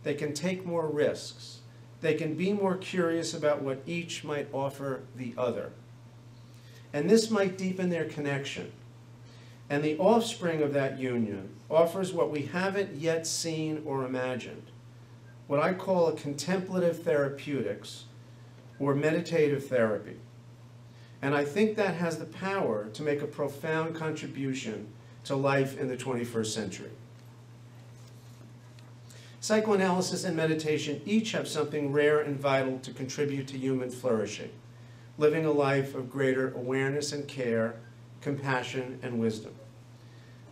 They can take more risks. They can be more curious about what each might offer the other. And this might deepen their connection. And the offspring of that union offers what we haven't yet seen or imagined, what I call a contemplative therapeutics or meditative therapy. And I think that has the power to make a profound contribution to life in the 21st century. Psychoanalysis and meditation each have something rare and vital to contribute to human flourishing, living a life of greater awareness and care, compassion and wisdom.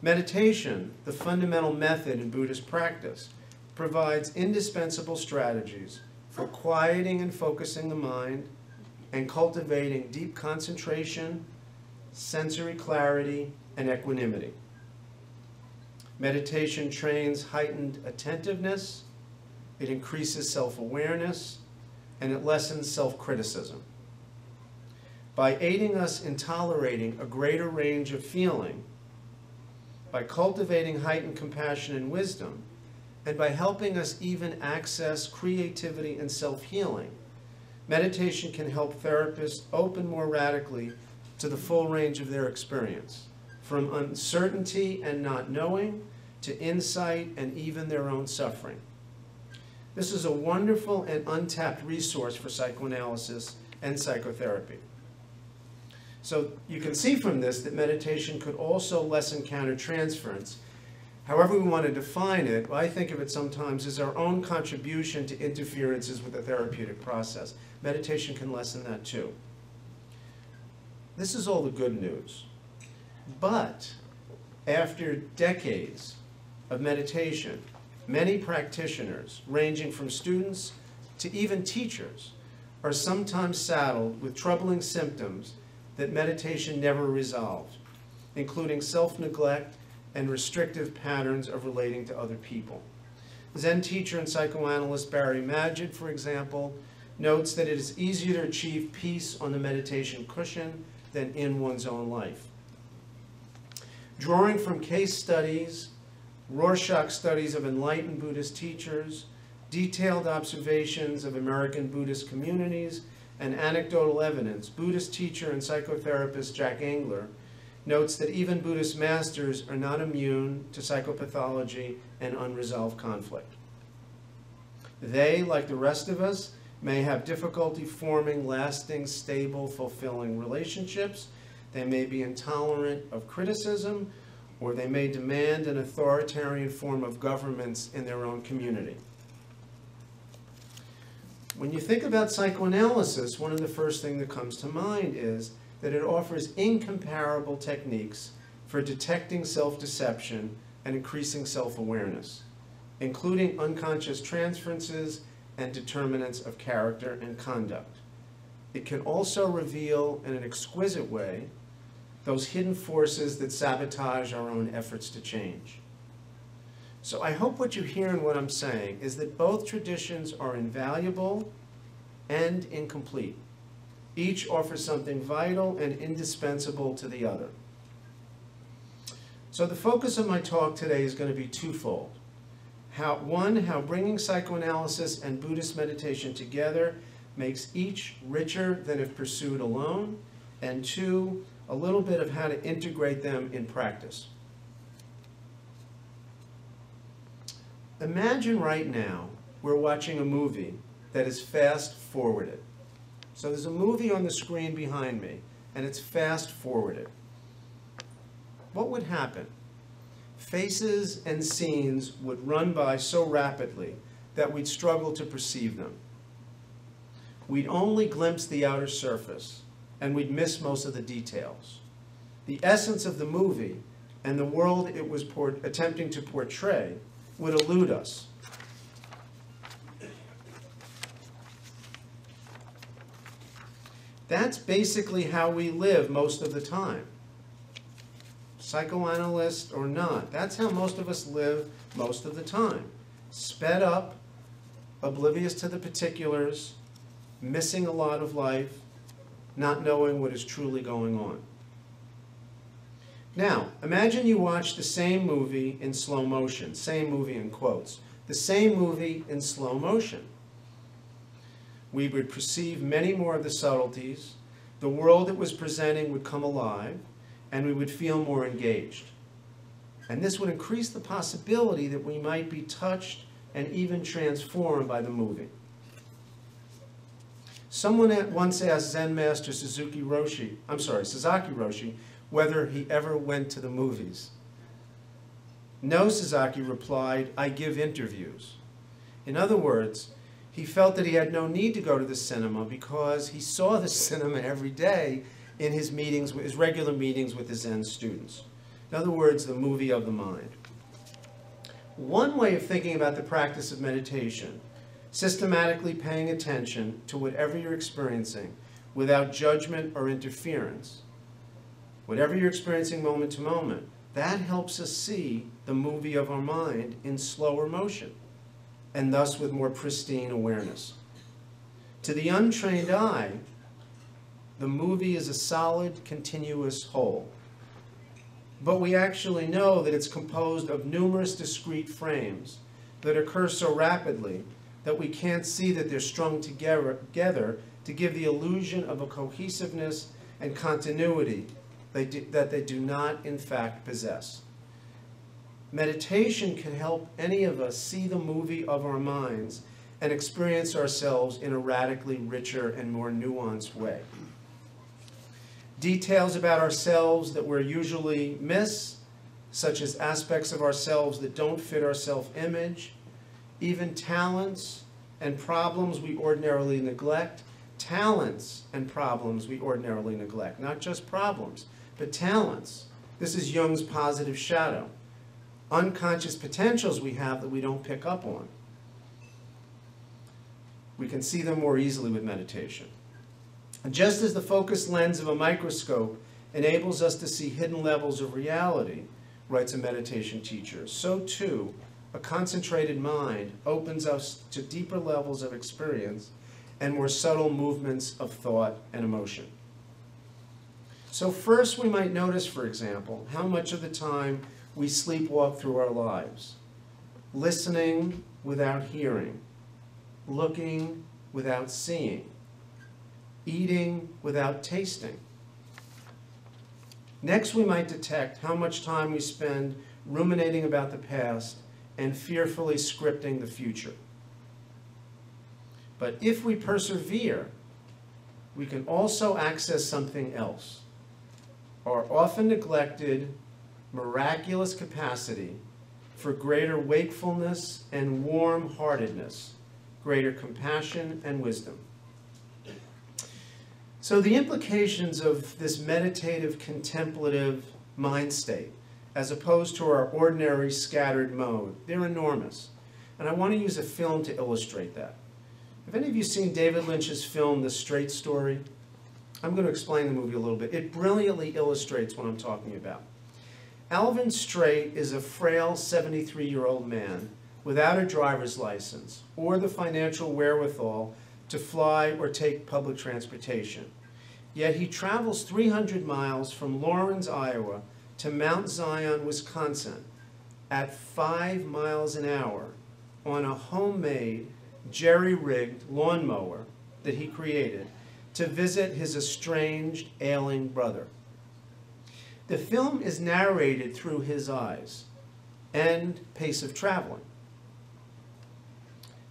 Meditation, the fundamental method in Buddhist practice, provides indispensable strategies for quieting and focusing the mind and cultivating deep concentration, sensory clarity, and equanimity. Meditation trains heightened attentiveness, it increases self-awareness, and it lessens self-criticism. By aiding us in tolerating a greater range of feeling, by cultivating heightened compassion and wisdom, and by helping us even access creativity and self-healing, meditation can help therapists open more radically to the full range of their experience, from uncertainty and not knowing to insight and even their own suffering. This is a wonderful and untapped resource for psychoanalysis and psychotherapy. So you can see from this that meditation could also lessen countertransference. However we want to define it, I think of it sometimes as our own contribution to interferences with the therapeutic process. Meditation can lessen that too. This is all the good news. But after decades of meditation, many practitioners, ranging from students to even teachers, are sometimes saddled with troubling symptoms that meditation never resolved, including self-neglect and restrictive patterns of relating to other people. Zen teacher and psychoanalyst Barry Magid, for example, notes that it is easier to achieve peace on the meditation cushion than in one's own life. Drawing from case studies, Rorschach studies of enlightened Buddhist teachers, detailed observations of American Buddhist communities, and anecdotal evidence, Buddhist teacher and psychotherapist Jack Engler notes that even Buddhist masters are not immune to psychopathology and unresolved conflict. They, like the rest of us, may have difficulty forming lasting, stable, fulfilling relationships. They may be intolerant of criticism, or they may demand an authoritarian form of governance in their own community. When you think about psychoanalysis, one of the first things that comes to mind is that it offers incomparable techniques for detecting self-deception and increasing self-awareness, including unconscious transferences and determinants of character and conduct. It can also reveal in an exquisite way those hidden forces that sabotage our own efforts to change. So I hope what you hear in what I'm saying is that both traditions are invaluable and incomplete. Each offers something vital and indispensable to the other. So the focus of my talk today is going to be twofold. One, how bringing psychoanalysis and Buddhist meditation together makes each richer than if pursued alone, and two, a little bit of how to integrate them in practice. Imagine right now we're watching a movie that is fast-forwarded. So there's a movie on the screen behind me, and it's fast-forwarded. What would happen? Faces and scenes would run by so rapidly that we'd struggle to perceive them. We'd only glimpse the outer surface, and we'd miss most of the details. The essence of the movie and the world it was attempting to portray would elude us. That's basically how we live most of the time. Psychoanalyst or not, that's how most of us live most of the time. Sped up, oblivious to the particulars, missing a lot of life, not knowing what is truly going on. Now, imagine you watch the same movie in slow motion, same movie in quotes, the same movie in slow motion. We would perceive many more of the subtleties, the world it was presenting would come alive, and we would feel more engaged. And this would increase the possibility that we might be touched and even transformed by the movie. Someone once asked Zen master Sasaki Roshi whether he ever went to the movies. No, Sasaki replied, I give interviews. In other words, he felt that he had no need to go to the cinema because he saw the cinema every day in his meetings, his regular meetings with the Zen students. In other words, the movie of the mind. One way of thinking about the practice of meditation, systematically paying attention to whatever you're experiencing without judgment or interference, whatever you're experiencing moment to moment, that helps us see the movie of our mind in slower motion, and thus with more pristine awareness. To the untrained eye, the movie is a solid, continuous whole. But we actually know that it's composed of numerous discrete frames that occur so rapidly that we can't see that they're strung together to give the illusion of a cohesiveness and continuity that they do not, in fact, possess. Meditation can help any of us see the movie of our minds and experience ourselves in a radically richer and more nuanced way. Details about ourselves that we're usually miss, such as aspects of ourselves that don't fit our self-image, even talents and problems we ordinarily neglect, not just problems, but talents. This is Jung's positive shadow. Unconscious potentials we have that we don't pick up on. We can see them more easily with meditation. Just as the focused lens of a microscope enables us to see hidden levels of reality, writes a meditation teacher, so too a concentrated mind opens us to deeper levels of experience and more subtle movements of thought and emotion. So first we might notice, for example, how much of the time we sleepwalk through our lives, listening without hearing, looking without seeing, eating without tasting. Next, we might detect how much time we spend ruminating about the past and fearfully scripting the future. But if we persevere, we can also access something else, our often neglected, miraculous capacity for greater wakefulness and warm-heartedness, greater compassion and wisdom. So the implications of this meditative, contemplative mind state, as opposed to our ordinary scattered mode, they're enormous. And I want to use a film to illustrate that. Have any of you seen David Lynch's film, The Straight Story? I'm going to explain the movie a little bit. It brilliantly illustrates what I'm talking about. Alvin Straight is a frail 73-year-old man without a driver's license or the financial wherewithal to fly or take public transportation. Yet he travels 300 miles from Lawrence, Iowa to Mount Zion, Wisconsin at 5 miles an hour on a homemade, jerry-rigged lawnmower that he created to visit his estranged, ailing brother. The film is narrated through his eyes and pace of traveling.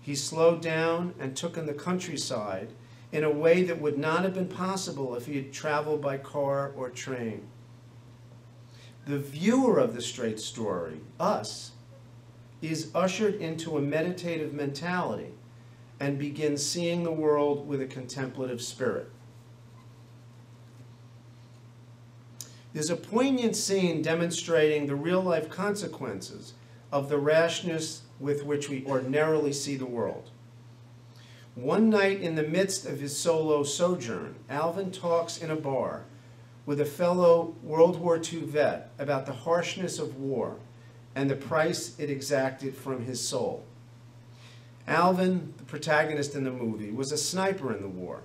He slowed down and took in the countryside in a way that would not have been possible if he had traveled by car or train. The viewer of the Straight Story, us, is ushered into a meditative mentality and begins seeing the world with a contemplative spirit. There's a poignant scene demonstrating the real-life consequences of the rashness with which we ordinarily see the world. One night in the midst of his solo sojourn, Alvin talks in a bar with a fellow World War II vet about the harshness of war and the price it exacted from his soul. Alvin, the protagonist in the movie, was a sniper in the war,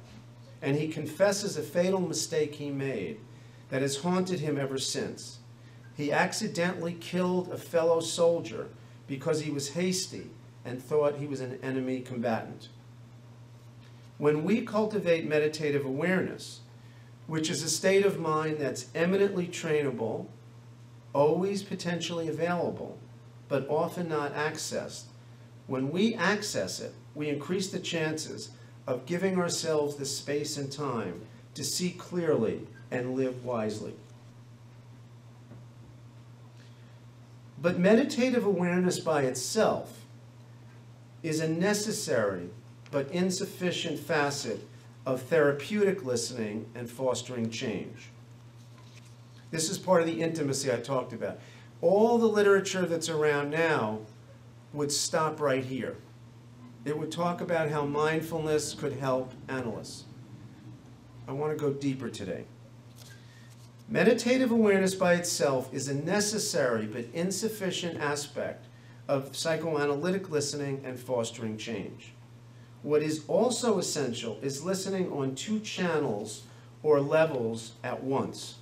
and he confesses a fatal mistake he made that has haunted him ever since. He accidentally killed a fellow soldier because he was hasty and thought he was an enemy combatant. When we cultivate meditative awareness, which is a state of mind that's eminently trainable, always potentially available, but often not accessed, when we access it, we increase the chances of giving ourselves the space and time to see clearly and live wisely. But meditative awareness by itself is a necessary but insufficient facet of therapeutic listening and fostering change. This is part of the intimacy I talked about. All the literature that's around now would stop right here. It would talk about how mindfulness could help analysts. I want to go deeper today. Meditative awareness by itself is a necessary but insufficient aspect of psychoanalytic listening and fostering change. What is also essential is listening on two channels or levels at once.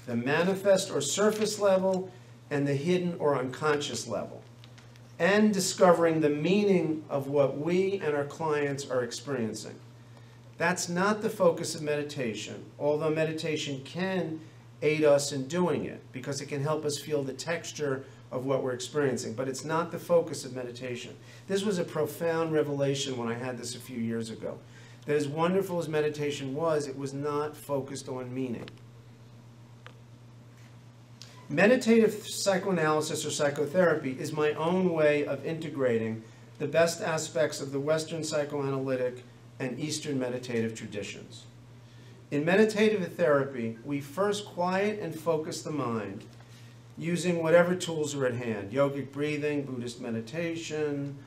The manifest or surface level and the hidden or unconscious level, and discovering the meaning of what we and our clients are experiencing. That's not the focus of meditation, although meditation can aid us in doing it because it can help us feel the texture of what we're experiencing, but it's not the focus of meditation. This was a profound revelation when I had this a few years ago. That as wonderful as meditation was, it was not focused on meaning. Meditative psychoanalysis or psychotherapy is my own way of integrating the best aspects of the Western psychoanalytic and Eastern meditative traditions. In meditative therapy, we first quiet and focus the mind using whatever tools are at hand, yogic breathing, Buddhist meditation,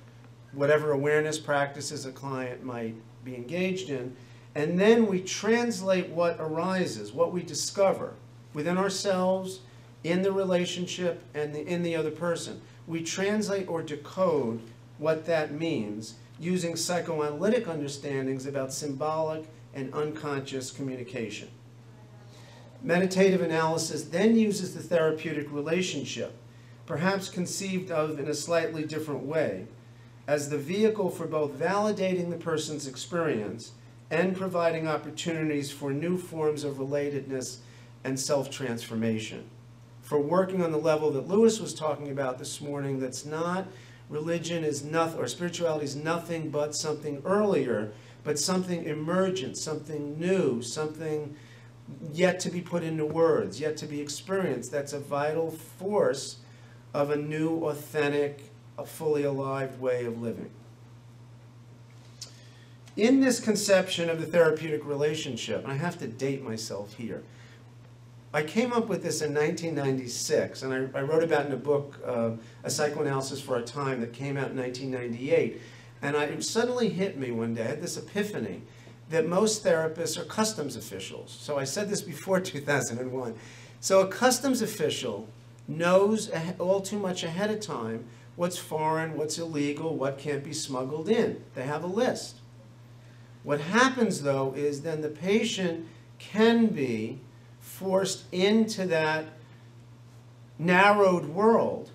whatever awareness practices a client might be engaged in, and then we translate what arises, what we discover within ourselves, in the relationship, and in the other person. We translate or decode what that means using psychoanalytic understandings about symbolic and unconscious communication. Meditative analysis then uses the therapeutic relationship, perhaps conceived of in a slightly different way, as the vehicle for both validating the person's experience and providing opportunities for new forms of relatedness and self-transformation. For working on the level that Lewis was talking about this morning, that's not religion is nothing, or spirituality is nothing but something earlier, but something emergent, something new, something yet to be put into words, yet to be experienced. That's a vital force of a new, authentic, a fully alive way of living. In this conception of the therapeutic relationship, and I have to date myself here, I came up with this in 1996, and I wrote about it in a book, A Psychoanalysis for Our Time, that came out in 1998. And it suddenly hit me one day, I had this epiphany, that most therapists are customs officials. So I said this before 2001. So a customs official knows all too much ahead of time what's foreign, what's illegal, what can't be smuggled in. They have a list. What happens, though, is then the patient can be forced into that narrowed world,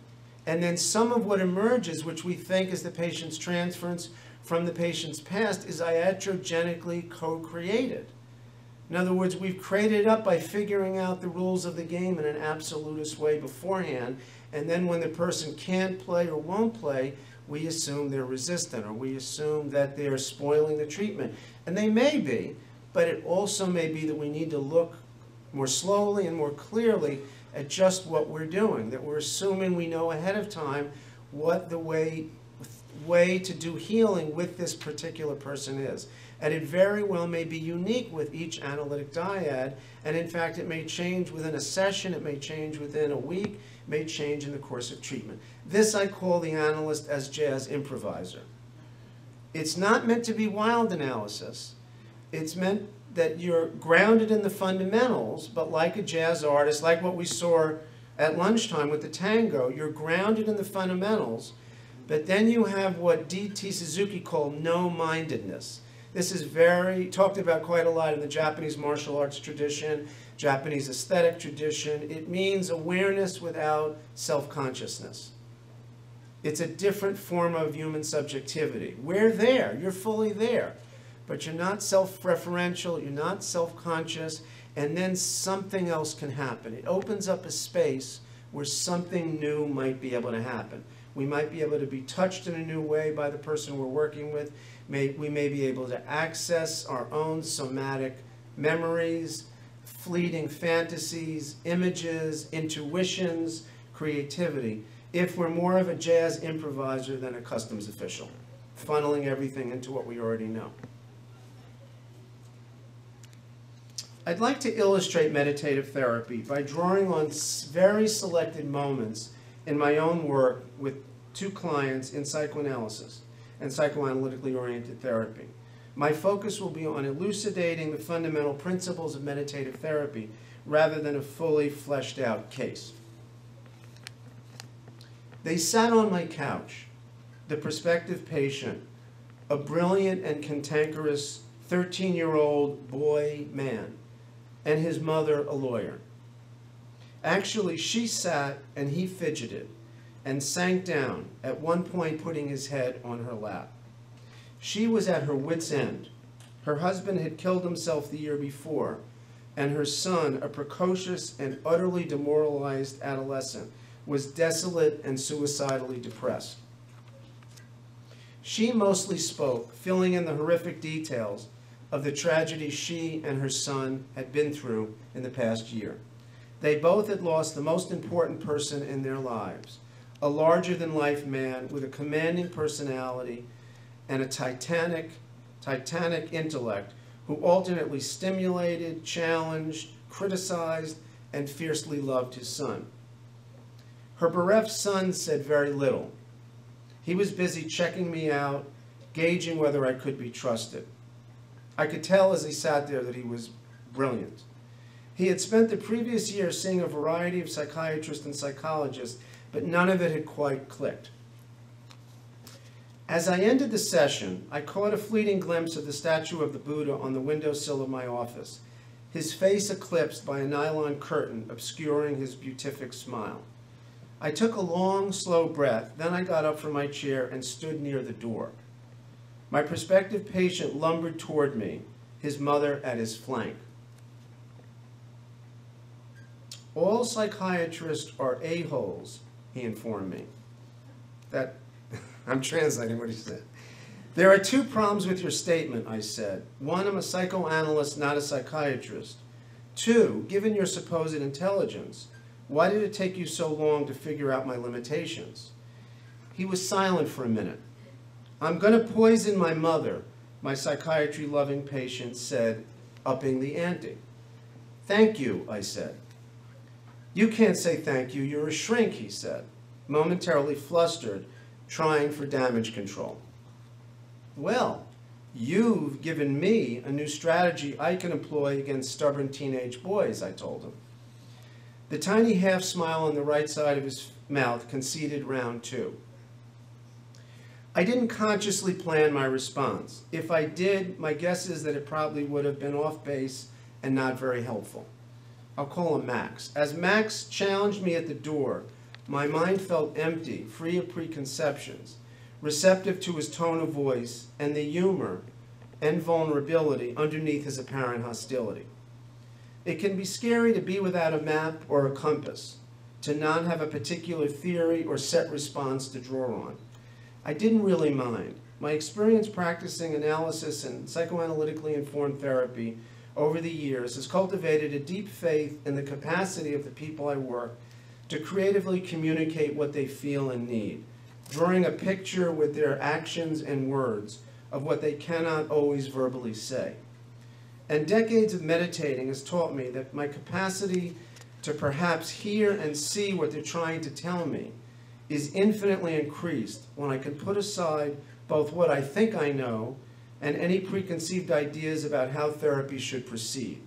and then some of what emerges, which we think is the patient's transference from the patient's past, is iatrogenically co-created. In other words, we've created it up by figuring out the rules of the game in an absolutist way beforehand, and then when the person can't play or won't play, we assume they're resistant, or we assume that they're spoiling the treatment. And they may be, but it also may be that we need to look more slowly and more clearly at just what we're doing, that we're assuming we know ahead of time what the way to do healing with this particular person is. And it very well may be unique with each analytic dyad, and in fact it may change within a session, it may change within a week, it may change in the course of treatment. This I call the analyst as jazz improviser. It's not meant to be wild analysis. It's meant that you're grounded in the fundamentals, but like a jazz artist, like what we saw at lunchtime with the tango, you're grounded in the fundamentals, but then you have what D.T. Suzuki called no-mindedness. This is talked about quite a lot in the Japanese martial arts tradition, Japanese aesthetic tradition. It means awareness without self-consciousness. It's a different form of human subjectivity. We're there, you're fully there. But you're not self-referential, you're not self-conscious, and then something else can happen. It opens up a space where something new might be able to happen. We might be able to be touched in a new way by the person we're working with. We may be able to access our own somatic memories, fleeting fantasies, images, intuitions, creativity, if we're more of a jazz improviser than a customs official, funneling everything into what we already know. I'd like to illustrate meditative therapy by drawing on very selected moments in my own work with 2 clients in psychoanalysis and psychoanalytically oriented therapy. My focus will be on elucidating the fundamental principles of meditative therapy rather than a fully fleshed out case. They sat on my couch, the prospective patient, a brilliant and cantankerous 13-year-old boy man, and his mother, a lawyer. Actually, she sat and he fidgeted and sank down, at one point putting his head on her lap. She was at her wit's end. Her husband had killed himself the year before, and her son, a precocious and utterly demoralized adolescent, was desolate and suicidally depressed. She mostly spoke, filling in the horrific details of the tragedy she and her son had been through in the past year. They both had lost the most important person in their lives, a larger-than-life man with a commanding personality and a titanic intellect who alternately stimulated, challenged, criticized, and fiercely loved his son. Her bereft son said very little. He was busy checking me out, gauging whether I could be trusted. I could tell as he sat there that he was brilliant. He had spent the previous year seeing a variety of psychiatrists and psychologists, but none of it had quite clicked. As I ended the session, I caught a fleeting glimpse of the statue of the Buddha on the windowsill of my office, his face eclipsed by a nylon curtain obscuring his beatific smile. I took a long, slow breath, then I got up from my chair and stood near the door. My prospective patient lumbered toward me, his mother at his flank. All psychiatrists are a-holes, he informed me. I'm translating what he said. There are two problems with your statement, I said. One, I'm a psychoanalyst, not a psychiatrist. Two, given your supposed intelligence, why did it take you so long to figure out my limitations? He was silent for a minute. I'm going to poison my mother, my psychiatry-loving patient said, upping the ante. Thank you, I said. You can't say thank you, you're a shrink, he said, momentarily flustered, trying for damage control. Well, you've given me a new strategy I can employ against stubborn teenage boys, I told him. The tiny half smile on the right side of his mouth conceded round two. I didn't consciously plan my response. If I did, my guess is that it probably would have been off base and not very helpful. I'll call him Max. As Max challenged me at the door, my mind felt empty, free of preconceptions, receptive to his tone of voice and the humor and vulnerability underneath his apparent hostility. It can be scary to be without a map or a compass, to not have a particular theory or set response to draw on. I didn't really mind. My experience practicing analysis and psychoanalytically informed therapy over the years has cultivated a deep faith in the capacity of the people I work to creatively communicate what they feel and need, drawing a picture with their actions and words of what they cannot always verbally say. And decades of meditating has taught me that my capacity to perhaps hear and see what they're trying to tell me is infinitely increased when I can put aside both what I think I know and any preconceived ideas about how therapy should proceed.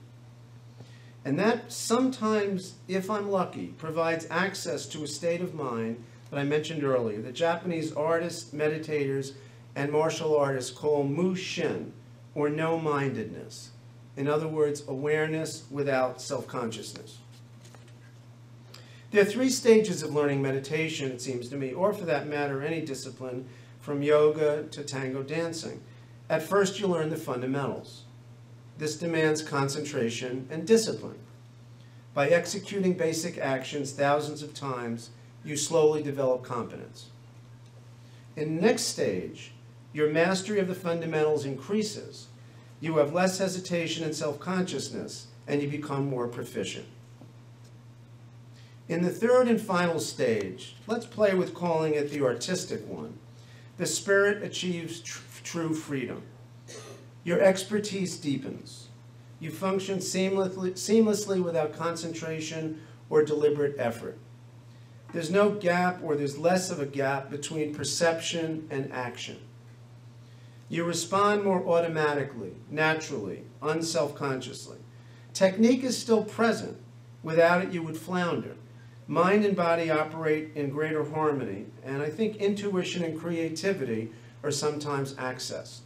And that sometimes, if I'm lucky, provides access to a state of mind that I mentioned earlier, that Japanese artists, meditators, and martial artists call mushin, or no-mindedness. In other words, awareness without self-consciousness. There are three stages of learning meditation, it seems to me, or for that matter, any discipline, from yoga to tango dancing. At first, you learn the fundamentals. This demands concentration and discipline. By executing basic actions thousands of times, you slowly develop competence. In the next stage, your mastery of the fundamentals increases. You have less hesitation and self-consciousness, and you become more proficient. In the third and final stage, let's play with calling it the artistic one. The spirit achieves true freedom. Your expertise deepens. You function seamlessly without concentration or deliberate effort. There's no gap, or there's less of a gap, between perception and action. You respond more automatically, naturally, unself-consciously. Technique is still present. Without it, you would flounder. Mind and body operate in greater harmony, and I think intuition and creativity are sometimes accessed.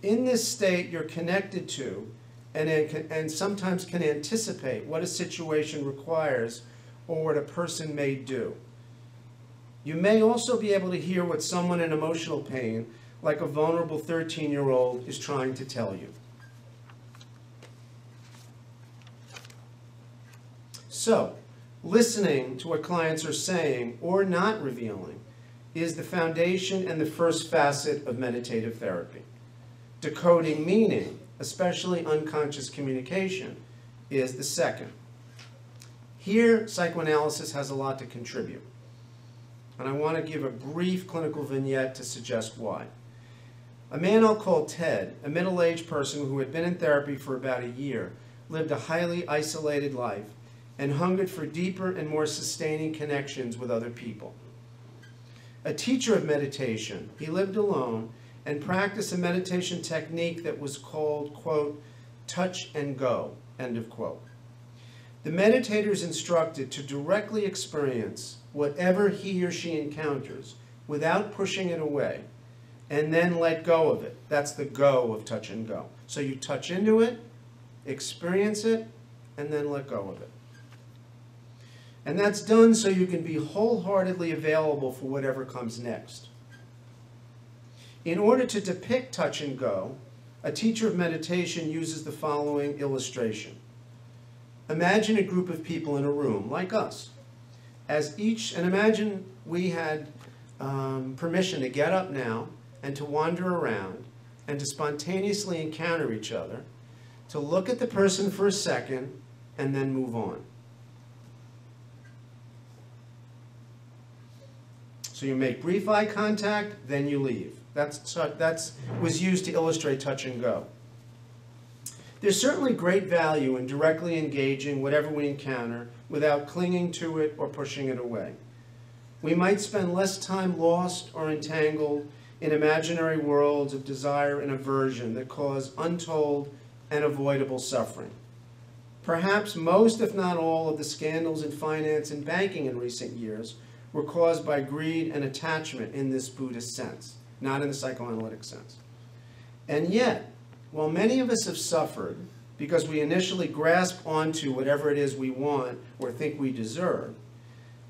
In this state, you're connected to and sometimes can anticipate what a situation requires or what a person may do. You may also be able to hear what someone in emotional pain, like a vulnerable 13-year-old, is trying to tell you. So, listening to what clients are saying or not revealing is the foundation and the first facet of meditative therapy. Decoding meaning, especially unconscious communication, is the second. Here, psychoanalysis has a lot to contribute. And I want to give a brief clinical vignette to suggest why. A man I'll call Ted, a middle-aged person who had been in therapy for about a year, lived a highly isolated life and hungered for deeper and more sustaining connections with other people. a teacher of meditation. He lived alone and practiced a meditation technique that was called, quote, touch and go, end of quote. The meditator is instructed to directly experience whatever he or she encounters without pushing it away, and then let go of it. That's the go of touch and go. So you touch into it, experience it, and then let go of it. And that's done so you can be wholeheartedly available for whatever comes next. In order to depict touch and go, a teacher of meditation uses the following illustration. Imagine a group of people in a room, like us. And imagine we had permission to get up now and to wander around and to spontaneously encounter each other, to look at the person for a second, and then move on. So you make brief eye contact, then you leave. That was used to illustrate touch and go. There's certainly great value in directly engaging whatever we encounter without clinging to it or pushing it away. We might spend less time lost or entangled in imaginary worlds of desire and aversion that cause untold and avoidable suffering. Perhaps most, if not all, of the scandals in finance and banking in recent years were caused by greed and attachment in this Buddhist sense, not in the psychoanalytic sense. And yet, while many of us have suffered because we initially grasp onto whatever it is we want or think we deserve,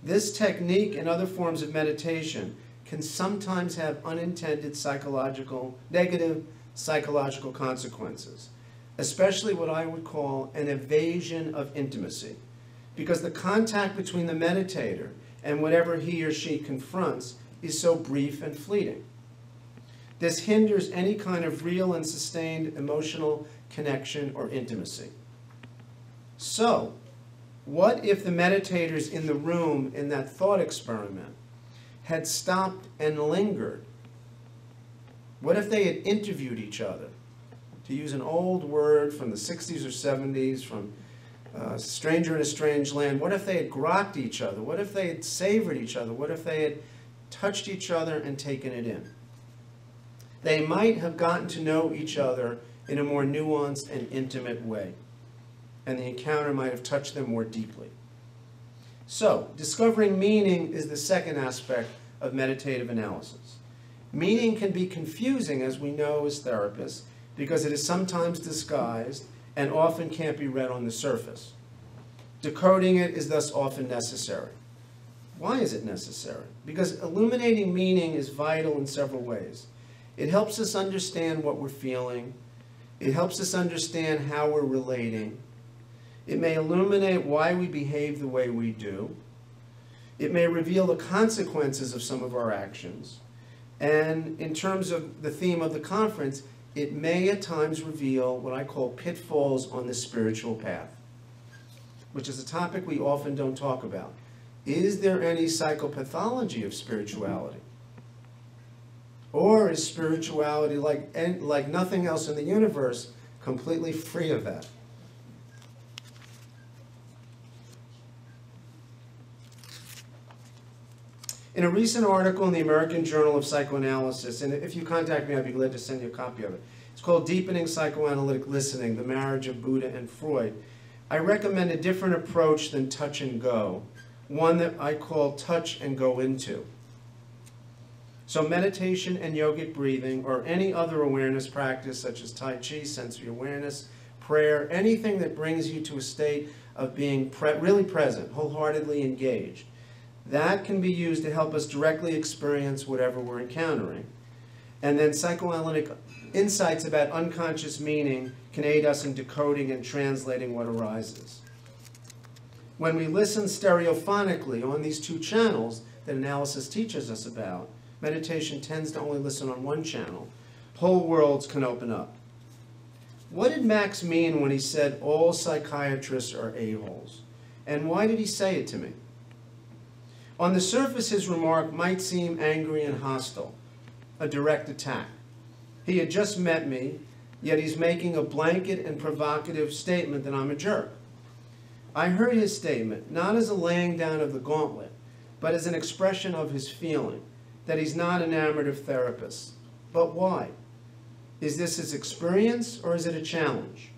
this technique and other forms of meditation can sometimes have unintended negative psychological consequences, especially what I would call an evasion of intimacy, because the contact between the meditator and whatever he or she confronts is so brief and fleeting. This hinders any kind of real and sustained emotional connection or intimacy. So, what if the meditators in the room in that thought experiment had stopped and lingered? What if they had interviewed each other? To use an old word from the 60s or 70s, from Stranger in a Strange Land, what if they had grokked each other? What if they had savored each other? What if they had touched each other and taken it in? They might have gotten to know each other in a more nuanced and intimate way, and the encounter might have touched them more deeply. So, discovering meaning is the second aspect of meditative analysis. Meaning can be confusing, as we know as therapists, because it is sometimes disguised and often can't be read on the surface. Decoding it is thus often necessary. Why is it necessary? Because illuminating meaning is vital in several ways. It helps us understand what we're feeling. It helps us understand how we're relating. It may illuminate why we behave the way we do. It may reveal the consequences of some of our actions. And in terms of the theme of the conference, it may at times reveal what I call pitfalls on the spiritual path, which is a topic we often don't talk about. Is there any psychopathology of spirituality? Or is spirituality, like nothing else in the universe, completely free of that? In a recent article in the American Journal of Psychoanalysis, and if you contact me, I'd be glad to send you a copy of it. It's called Deepening Psychoanalytic Listening, the Marriage of Buddha and Freud. I recommend a different approach than touch and go, one that I call touch and go into. So meditation and yogic breathing, or any other awareness practice such as Tai Chi, sensory awareness, prayer, anything that brings you to a state of being really present, wholeheartedly engaged, that can be used to help us directly experience whatever we're encountering. And then psychoanalytic insights about unconscious meaning can aid us in decoding and translating what arises. When we listen stereophonically on these two channels that analysis teaches us about, meditation tends to only listen on one channel. Whole worlds can open up. What did Max mean when he said all psychiatrists are a-holes? And why did he say it to me? On the surface, his remark might seem angry and hostile, a direct attack. He had just met me, yet he's making a blanket and provocative statement that I'm a jerk. I heard his statement not as a laying down of the gauntlet, but as an expression of his feeling. that he's not enamored of therapists. But why? Is this his experience or is it a challenge?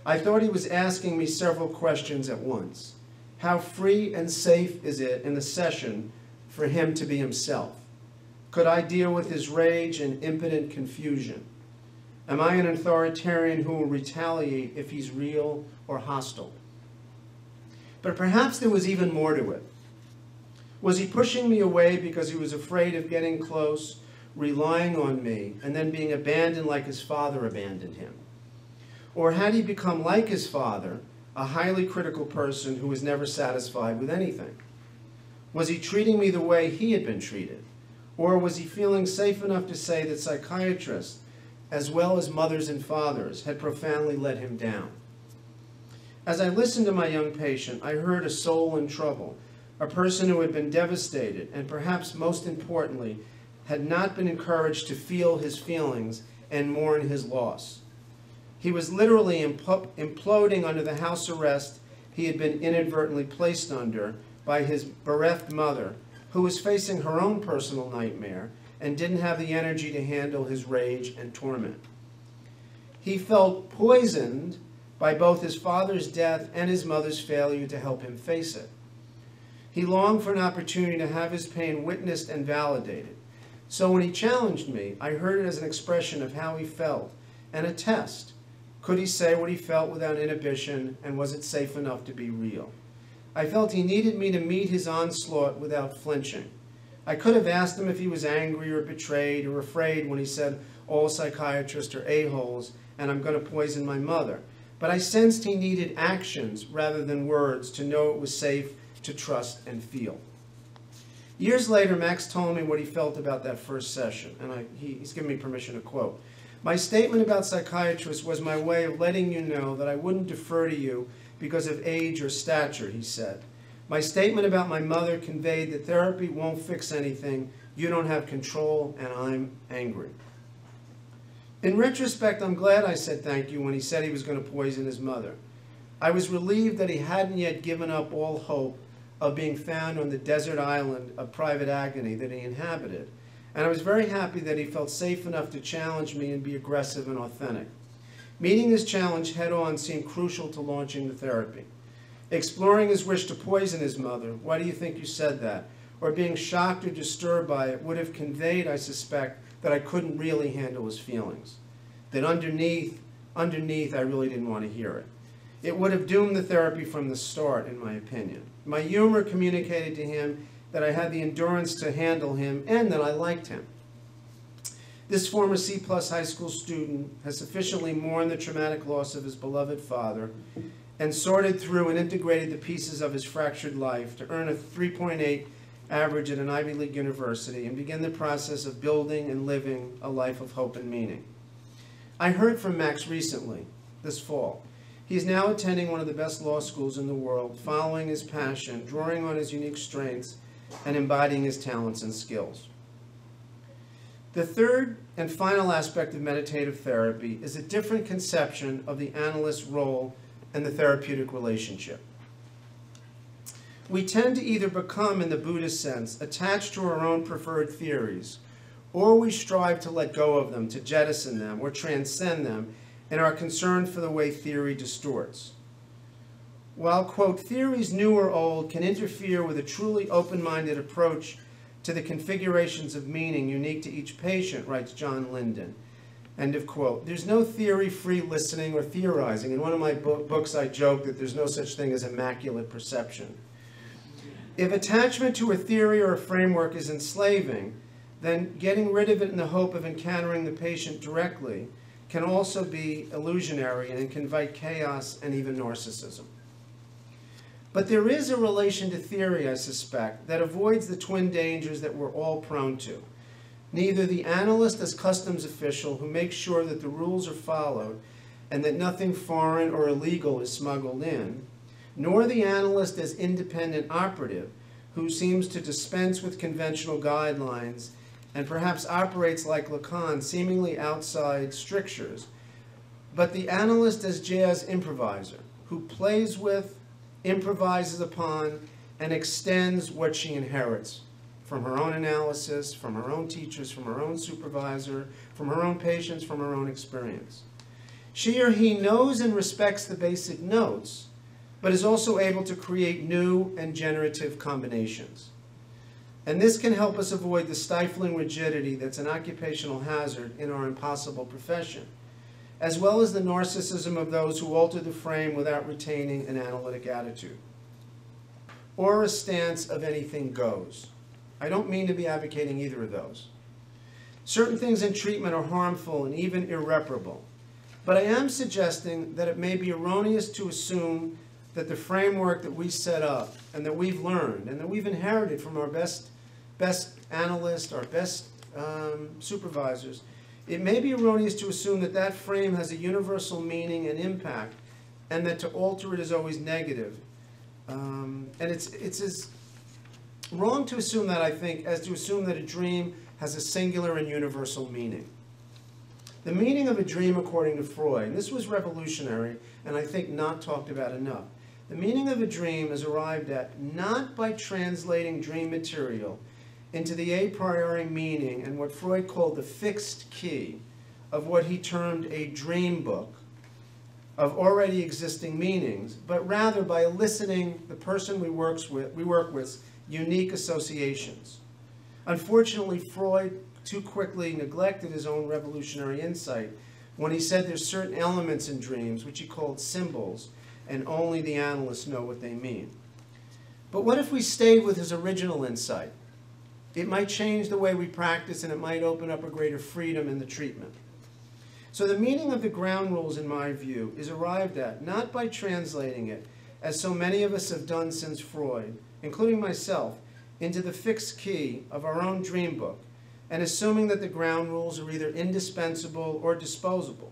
I thought he was asking me several questions at once. How free and safe is it in the session for him to be himself? Could I deal with his rage and impotent confusion? Am I an authoritarian who will retaliate if he's real or hostile? But perhaps there was even more to it. Was he pushing me away because he was afraid of getting close, relying on me, and then being abandoned like his father abandoned him? Or had he become like his father, a highly critical person who was never satisfied with anything? Was he treating me the way he had been treated? Or was he feeling safe enough to say that psychiatrists, as well as mothers and fathers, had profoundly let him down? As I listened to my young patient, I heard a soul in trouble, a person who had been devastated and perhaps most importantly, had not been encouraged to feel his feelings and mourn his loss. He was literally imploding under the house arrest he had been inadvertently placed under by his bereft mother, who was facing her own personal nightmare and didn't have the energy to handle his rage and torment. He felt poisoned by both his father's death and his mother's failure to help him face it. He longed for an opportunity to have his pain witnessed and validated. So when he challenged me, I heard it as an expression of how he felt and a test. Could he say what he felt without inhibition, and was it safe enough to be real? I felt he needed me to meet his onslaught without flinching. I could have asked him if he was angry or betrayed or afraid when he said all psychiatrists are a-holes and I'm going to poison my mother. But I sensed he needed actions rather than words to know it was safe to trust and feel. Years later, Max told me what he felt about that first session, and he's given me permission to quote. My statement about psychiatrists was my way of letting you know that I wouldn't defer to you because of age or stature, he said. My statement about my mother conveyed that therapy won't fix anything, you don't have control, and I'm angry. In retrospect, I'm glad I said thank you when he said he was going to poison his mother. I was relieved that he hadn't yet given up all hope of being found on the desert island of private agony that he inhabited, and I was very happy that he felt safe enough to challenge me and be aggressive and authentic. Meeting this challenge head-on seemed crucial to launching the therapy. Exploring his wish to poison his mother, why do you think you said that? Or being shocked or disturbed by it would have conveyed, I suspect, that I couldn't really handle his feelings. That underneath, I really didn't want to hear it. It would have doomed the therapy from the start, in my opinion. My humor communicated to him that I had the endurance to handle him and that I liked him. This former C+ high school student has sufficiently mourned the traumatic loss of his beloved father and sorted through and integrated the pieces of his fractured life to earn a 3.8 average at an Ivy League university and begin the process of building and living a life of hope and meaning. I heard from Max recently, this fall. He is now attending one of the best law schools in the world, following his passion, drawing on his unique strengths, and embodying his talents and skills. The third and final aspect of meditative therapy is a different conception of the analyst's role and the therapeutic relationship. We tend to either become, in the Buddhist sense, attached to our own preferred theories, or we strive to let go of them, to jettison them, or transcend them, and are concerned for the way theory distorts. While, quote, theories new or old can interfere with a truly open-minded approach to the configurations of meaning unique to each patient, writes John Linden, end of quote. There's no theory-free listening or theorizing. In one of my books, I joke that there's no such thing as immaculate perception. If attachment to a theory or a framework is enslaving, then getting rid of it in the hope of encountering the patient directly can also be illusionary and can invite chaos and even narcissism. But there is a relation to theory, I suspect, that avoids the twin dangers that we're all prone to. Neither the analyst as customs official who makes sure that the rules are followed and that nothing foreign or illegal is smuggled in, nor the analyst as independent operative who seems to dispense with conventional guidelines and perhaps operates like Lacan, seemingly outside strictures, but the analyst as jazz improviser who plays with, improvises upon, and extends what she inherits from her own analysis, from her own teachers, from her own supervisor, from her own patients, from her own experience. She or he knows and respects the basic notes, but is also able to create new and generative combinations. And this can help us avoid the stifling rigidity that's an occupational hazard in our impossible profession, as well as the narcissism of those who alter the frame without retaining an analytic attitude, or a stance of anything goes. I don't mean to be advocating either of those. Certain things in treatment are harmful and even irreparable, but I am suggesting that it may be erroneous to assume that the framework that we set up and that we've learned and that we've inherited from our best analysts, our best supervisors, it may be erroneous to assume that that frame has a universal meaning and impact, and that to alter it is always negative. And it's as wrong to assume that, I think, as to assume that a dream has a singular and universal meaning. The meaning of a dream, according to Freud, and this was revolutionary and I think not talked about enough, the meaning of a dream is arrived at not by translating dream material into the a priori meaning and what Freud called the fixed key of what he termed a dream book of already existing meanings, but rather by eliciting the person we work with's unique associations. Unfortunately, Freud too quickly neglected his own revolutionary insight when he said there's certain elements in dreams which he called symbols, and only the analysts know what they mean. But what if we stayed with his original insight? It might change the way we practice, and it might open up a greater freedom in the treatment. So the meaning of the ground rules, in my view, is arrived at not by translating it, as so many of us have done since Freud, including myself, into the fixed key of our own dream book, and assuming that the ground rules are either indispensable or disposable,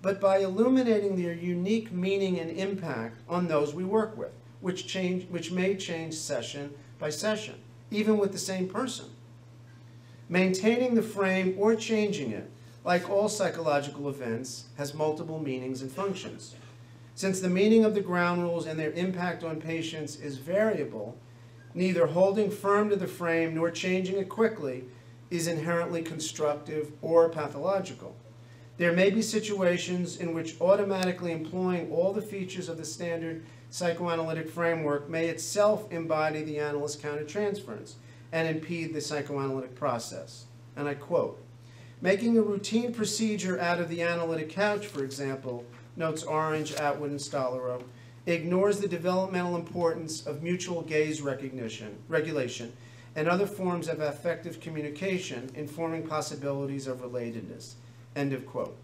but by illuminating their unique meaning and impact on those we work with, which may change session by session, even with the same person. Maintaining the frame or changing it, like all psychological events, has multiple meanings and functions. Since the meaning of the ground rules and their impact on patients is variable, neither holding firm to the frame nor changing it quickly is inherently constructive or pathological. There may be situations in which automatically employing all the features of the standard psychoanalytic framework may itself embody the analyst's countertransference and impede the psychoanalytic process. And I quote, "Making a routine procedure out of the analytic couch, for example," notes Orange, Atwood, and Stollerow, "ignores the developmental importance of mutual gaze regulation, and other forms of affective communication informing possibilities of relatedness." End of quote.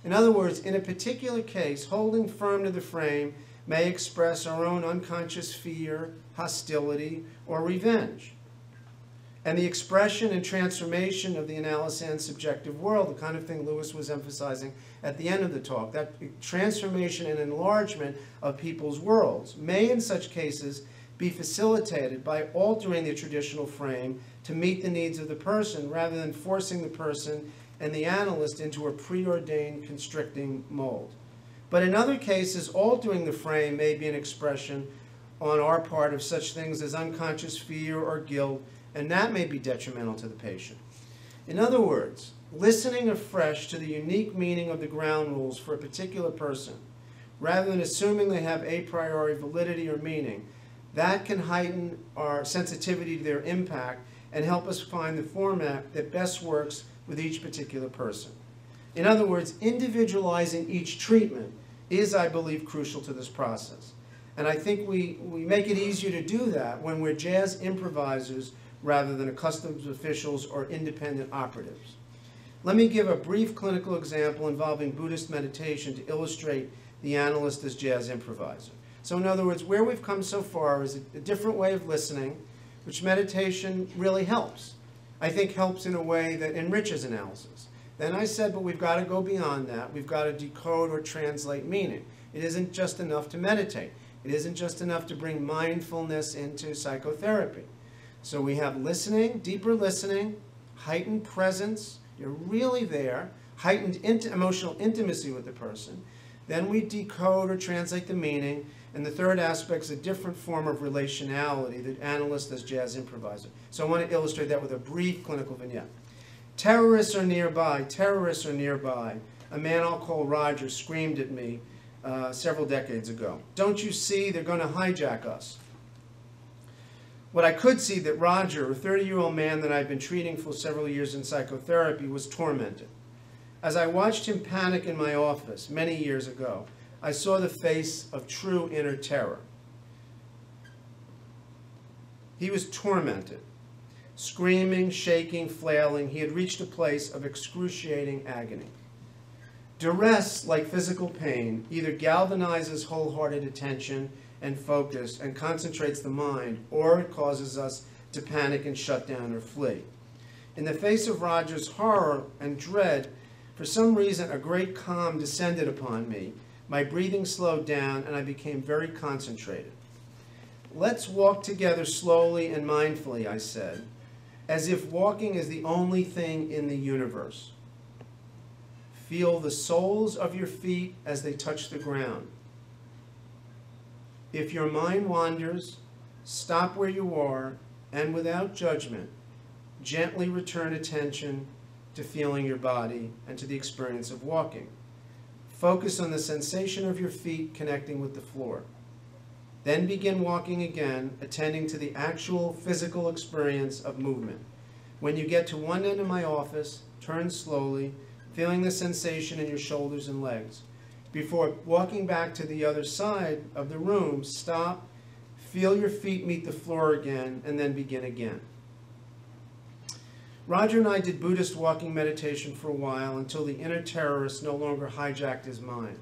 In other words, in a particular case, holding firm to the frame may express our own unconscious fear, hostility, or revenge. And the expression and transformation of the analysand's subjective world, the kind of thing Lewis was emphasizing at the end of the talk, that transformation and enlargement of people's worlds may in such cases be facilitated by altering the traditional frame to meet the needs of the person rather than forcing the person and the analyst into a preordained constricting mold. But in other cases, altering the frame may be an expression on our part of such things as unconscious fear or guilt, and that may be detrimental to the patient. In other words, listening afresh to the unique meaning of the ground rules for a particular person, rather than assuming they have a priori validity or meaning, that can heighten our sensitivity to their impact and help us find the format that best works with each particular person. In other words, individualizing each treatment is, I believe, crucial to this process. And I think we make it easier to do that when we're jazz improvisers rather than accustomed officials or independent operatives. Let me give a brief clinical example involving Buddhist meditation to illustrate the analyst as jazz improviser. So in other words, where we've come so far is a different way of listening, which meditation really helps. I think helps in a way that enriches analysis. Then I said, but we've got to go beyond that. We've got to decode or translate meaning. It isn't just enough to meditate. It isn't just enough to bring mindfulness into psychotherapy. So we have listening, deeper listening, heightened presence, you're really there, heightened emotional intimacy with the person. Then we decode or translate the meaning, And the third aspect is a different form of relationality, the analyst as jazz improviser. So I want to illustrate that with a brief clinical vignette. Terrorists are nearby, terrorists are nearby. A man I'll call Roger screamed at me several decades ago. Don't you see, they're going to hijack us. What I could see that Roger, a 30-year-old man that I'd been treating for several years in psychotherapy, was tormented. As I watched him panic in my office many years ago, I saw the face of true inner terror. He was tormented. Screaming, shaking, flailing, he had reached a place of excruciating agony. Duress, like physical pain, either galvanizes wholehearted attention and focus and concentrates the mind, or it causes us to panic and shut down or flee. In the face of Roger's horror and dread, for some reason a great calm descended upon me. My breathing slowed down and I became very concentrated. Let's walk together slowly and mindfully, I said, as if walking is the only thing in the universe. Feel the soles of your feet as they touch the ground. If your mind wanders, stop where you are and without judgment, gently return attention to feeling your body and to the experience of walking. Focus on the sensation of your feet connecting with the floor. Then begin walking again, attending to the actual physical experience of movement. When you get to one end of my office, turn slowly, feeling the sensation in your shoulders and legs. Before walking back to the other side of the room, stop, feel your feet meet the floor again, and then begin again. Roger and I did Buddhist walking meditation for a while until the inner terrorist no longer hijacked his mind.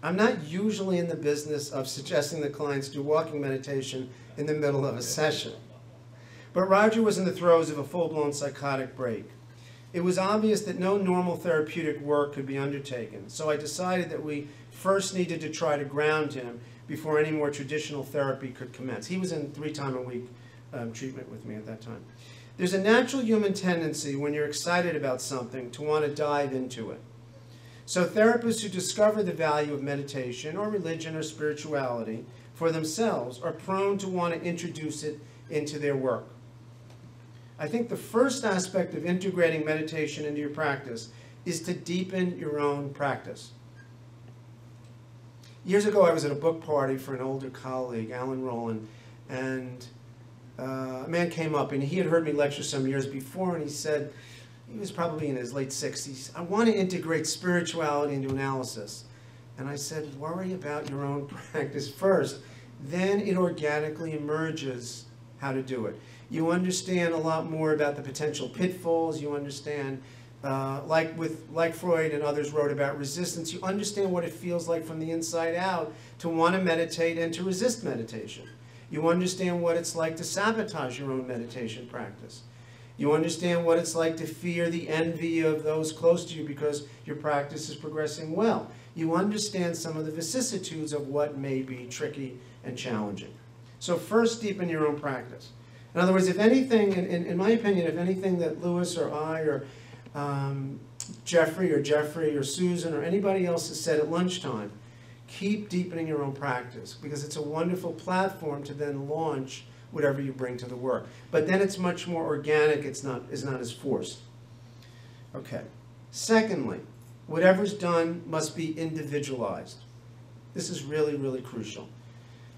I'm not usually in the business of suggesting that clients do walking meditation in the middle of a session. But Roger was in the throes of a full-blown psychotic break. It was obvious that no normal therapeutic work could be undertaken, so I decided that we first needed to try to ground him before any more traditional therapy could commence. He was in 3-time-a-week treatment with me at that time. There's a natural human tendency when you're excited about something to want to dive into it. So therapists who discover the value of meditation or religion or spirituality for themselves are prone to want to introduce it into their work. I think the first aspect of integrating meditation into your practice is to deepen your own practice. Years ago, I was at a book party for an older colleague, Alan Rowland, and a man came up, and he had heard me lecture some years before, and he said, he was probably in his late 60s, I want to integrate spirituality into analysis. And I said, worry about your own practice first. Then it organically emerges how to do it. You understand a lot more about the potential pitfalls. You understand, like Freud and others wrote about resistance, you understand what it feels like from the inside out to want to meditate and to resist meditation. You understand what it's like to sabotage your own meditation practice. You understand what it's like to fear the envy of those close to you because your practice is progressing well. You understand some of the vicissitudes of what may be tricky and challenging. So first, deepen your own practice. In other words, if anything, in my opinion, if anything that Lewis or I or Jeffrey or Susan or anybody else has said at lunchtime, keep deepening your own practice because it's a wonderful platform to then launch whatever you bring to the work. But then it's much more organic, it's not as forced. Okay. Secondly, whatever's done must be individualized. This is really, really crucial.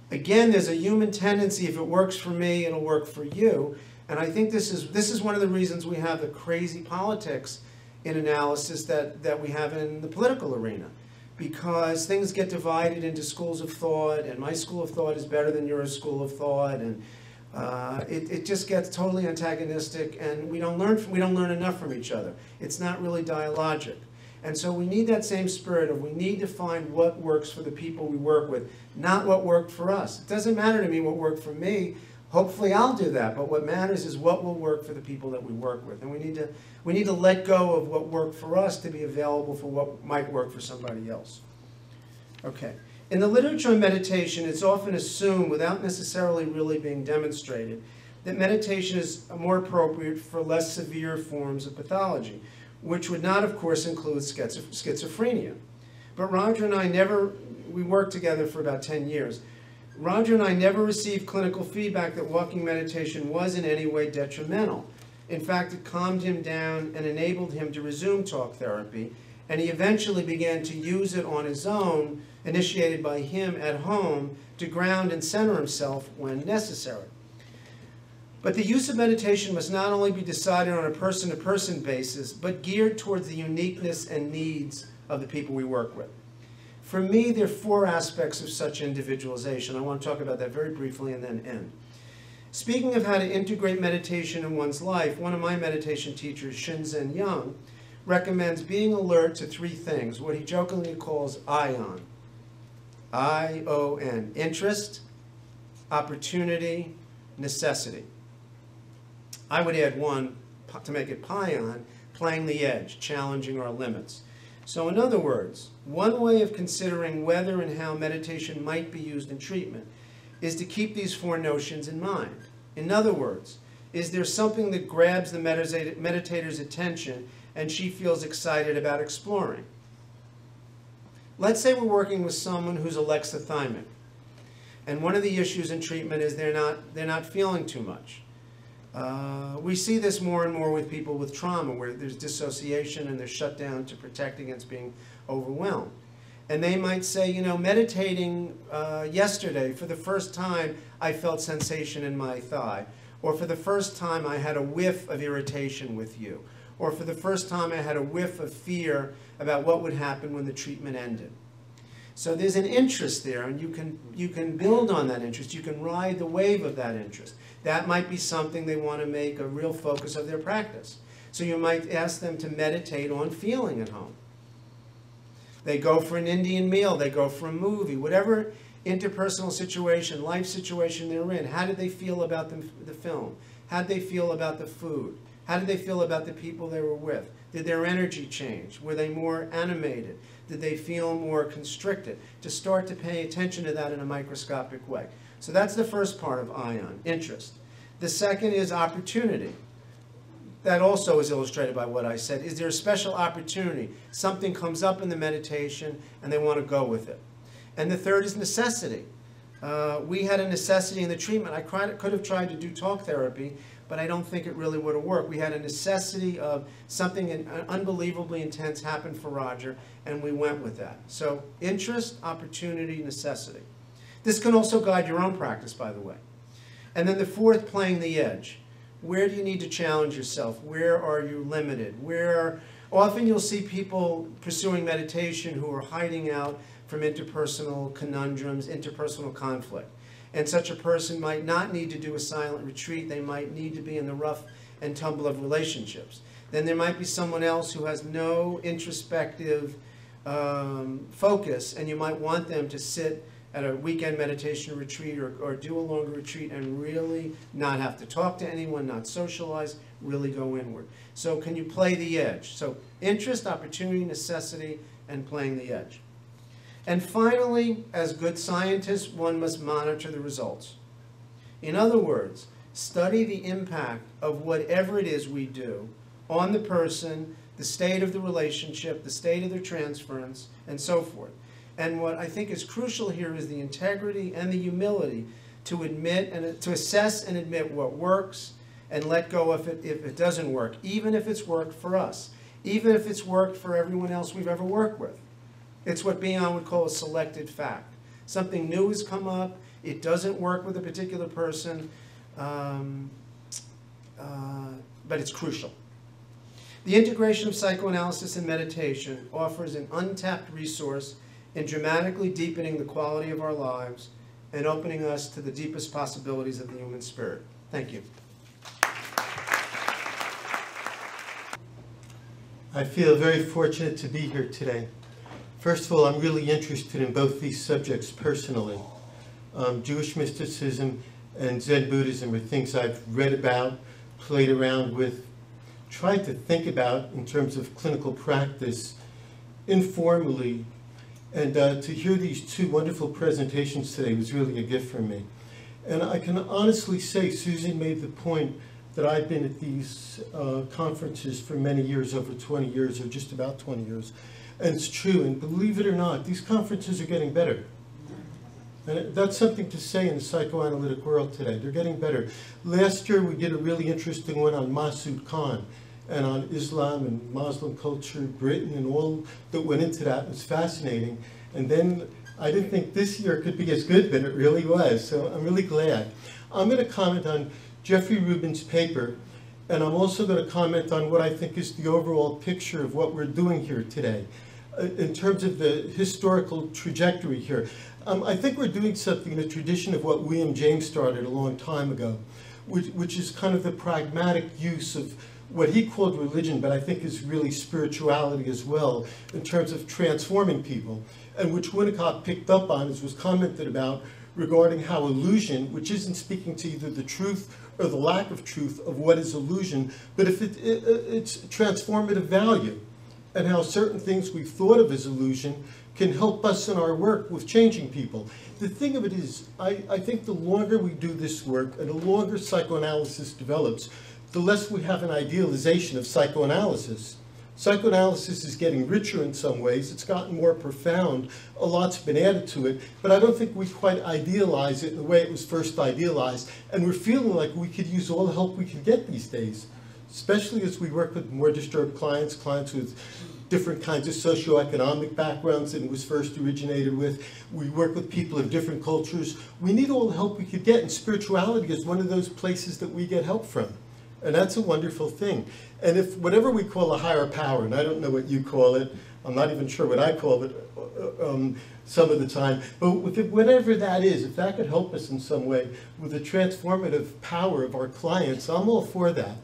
Again, there's a human tendency, if it works for me, it'll work for you. And I think this is one of the reasons we have the crazy politics in analysis that we have in the political arena. Because things get divided into schools of thought, and my school of thought is better than your school of thought, and it just gets totally antagonistic, and we don't learn enough from each other. It's not really dialogic. And so we need that same spirit of we need to find what works for the people we work with, not what worked for us. It doesn't matter to me what worked for me. Hopefully I'll do that, but what matters is what will work for the people that we work with. And we need to let go of what worked for us to be available for what might work for somebody else. Okay. In the literature on meditation, it's often assumed, without necessarily really being demonstrated, that meditation is more appropriate for less severe forms of pathology, which would not, of course, include schizophrenia. But Roger and I never we worked together for about 10 years. Roger and I never received clinical feedback that walking meditation was in any way detrimental. In fact, it calmed him down and enabled him to resume talk therapy, and he eventually began to use it on his own, initiated by him at home, to ground and center himself when necessary. But the use of meditation must not only be decided on a person-to-person basis, but geared towards the uniqueness and needs of the people we work with. For me, there are 4 aspects of such individualization. I want to talk about that very briefly and then end. Speaking of how to integrate meditation in one's life, one of my meditation teachers, Shinzen Young, recommends being alert to 3 things, what he jokingly calls ION. I-O-N, interest, opportunity, necessity. I would add 1 to make it PION, playing the edge, challenging our limits. So in other words, one way of considering whether and how meditation might be used in treatment is to keep these 4 notions in mind. In other words, is there something that grabs the meditator's attention and she feels excited about exploring? Let's say we're working with someone who's alexithymic, and one of the issues in treatment is they're not feeling too much. We see this more and more with people with trauma, where there's dissociation and they're shut down to protect against being overwhelmed. And they might say, you know, meditating yesterday, for the first time, I felt sensation in my thigh. Or for the first time, I had a whiff of irritation with you. Or for the first time, I had a whiff of fear about what would happen when the treatment ended. So there's an interest there, and you can build on that interest. You can ride the wave of that interest. That might be something they want to make a real focus of their practice. So you might ask them to meditate on feeling at home. They go for an Indian meal, they go for a movie, whatever interpersonal situation, life situation they're in. How did they feel about the film? How did they feel about the food? How did they feel about the people they were with? Did their energy change? Were they more animated? Did they feel more constricted? To start to pay attention to that in a microscopic way. So that's the first part of ION, interest. The second is opportunity. That also is illustrated by what I said. Is there a special opportunity? Something comes up in the meditation and they want to go with it. And the third is necessity. We had a necessity in the treatment. I could have tried to do talk therapy, but I don't think it really would have worked. We had a necessity of something unbelievably intense happened for Roger, and we went with that. So interest, opportunity, necessity. This can also guide your own practice, by the way. And then the fourth, playing the edge. Where do you need to challenge yourself? Where are you limited? Often you'll see people pursuing meditation who are hiding out from interpersonal conundrums, interpersonal conflict. And such a person might not need to do a silent retreat. They might need to be in the rough and tumble of relationships. Then there might be someone else who has no introspective focus, and you might want them to sit at a weekend meditation retreat or do a longer retreat and really not have to talk to anyone, not socialize, really go inward. So can you play the edge? So interest, opportunity, necessity, and playing the edge. And finally, as good scientists, one must monitor the results. In other words, study the impact of whatever it is we do on the person, the state of the relationship, the state of their transference, and so forth. And what I think is crucial here is the integrity and the humility to admit and to assess and admit what works and let go if it doesn't work, even if it's worked for us, even if it's worked for everyone else we've ever worked with. It's what Bion would call a selected fact. Something new has come up, it doesn't work with a particular person, but it's crucial. The integration of psychoanalysis and meditation offers an untapped resource in dramatically deepening the quality of our lives and opening us to the deepest possibilities of the human spirit. Thank you. I feel very fortunate to be here today. First of all, I'm really interested in both these subjects personally. Jewish mysticism and Zen Buddhism are things I've read about, played around with, tried to think about in terms of clinical practice informally. And to hear these 2 wonderful presentations today was really a gift for me. And I can honestly say, Susan made the point that I've been at these conferences for many years, over 20 years, or just about 20 years. And it's true, and believe it or not, these conferences are getting better. And that's something to say in the psychoanalytic world today. They're getting better. Last year we did a really interesting one on Masood Khan and on Islam and Muslim culture, Britain, and all that went into that. It was fascinating. And then I didn't think this year could be as good, but it really was. So I'm really glad. I'm going to comment on Jeffrey Rubin's paper, and I'm also going to comment on what I think is the overall picture of what we're doing here today in terms of the historical trajectory here. I think we're doing something in a tradition of what William James started a long time ago, which is kind of the pragmatic use of what he called religion, but I think is really spirituality as well, in terms of transforming people, and which Winnicott picked up on, as was commented about, regarding how illusion, which isn't speaking to either the truth or the lack of truth of what is illusion, but if it's transformative value, and how certain things we've thought of as illusion can help us in our work with changing people. The thing of it is, I think the longer we do this work and the longer psychoanalysis develops, the less we have an idealization of psychoanalysis. Psychoanalysis is getting richer in some ways. It's gotten more profound. A lot's been added to it, but I don't think we quite idealize it in the way it was first idealized. And we're feeling like we could use all the help we can get these days, especially as we work with more disturbed clients, clients with different kinds of socioeconomic backgrounds than it was first originated with. We work with people of different cultures. We need all the help we could get, and spirituality is one of those places that we get help from. And that's a wonderful thing. And if whatever we call a higher power, and I don't know what you call it, I'm not even sure what I call it some of the time, but whatever that is, if that could help us in some way with the transformative power of our clients, I'm all for that.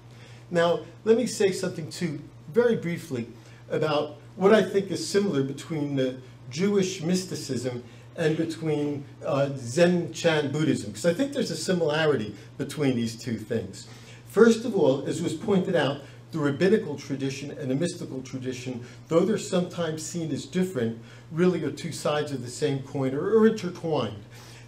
Now, let me say something too, very briefly, about what I think is similar between the Jewish mysticism and between Zen Chan Buddhism, because I think there's a similarity between these two things. First of all, as was pointed out, the rabbinical tradition and the mystical tradition, though they're sometimes seen as different, really are two sides of the same coin, or are intertwined.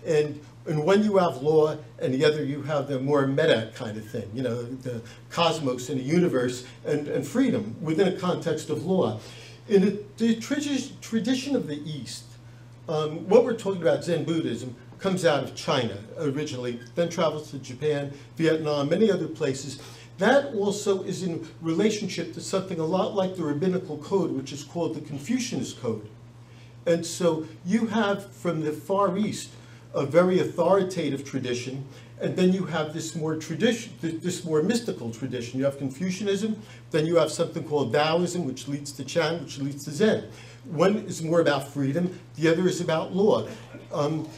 And in one you have law, and the other you have the more meta kind of thing, you know, the cosmos and the universe and freedom within a context of law. In the tradition of the East, what we're talking about, Zen Buddhism, comes out of China originally, then travels to Japan, Vietnam, many other places. That also is in relationship to something a lot like the rabbinical code, which is called the Confucianist code. And so you have from the Far East a very authoritative tradition, and then you have this more mystical tradition. You have Confucianism, then you have something called Taoism, which leads to Chan, which leads to Zen. One is more about freedom, the other is about law.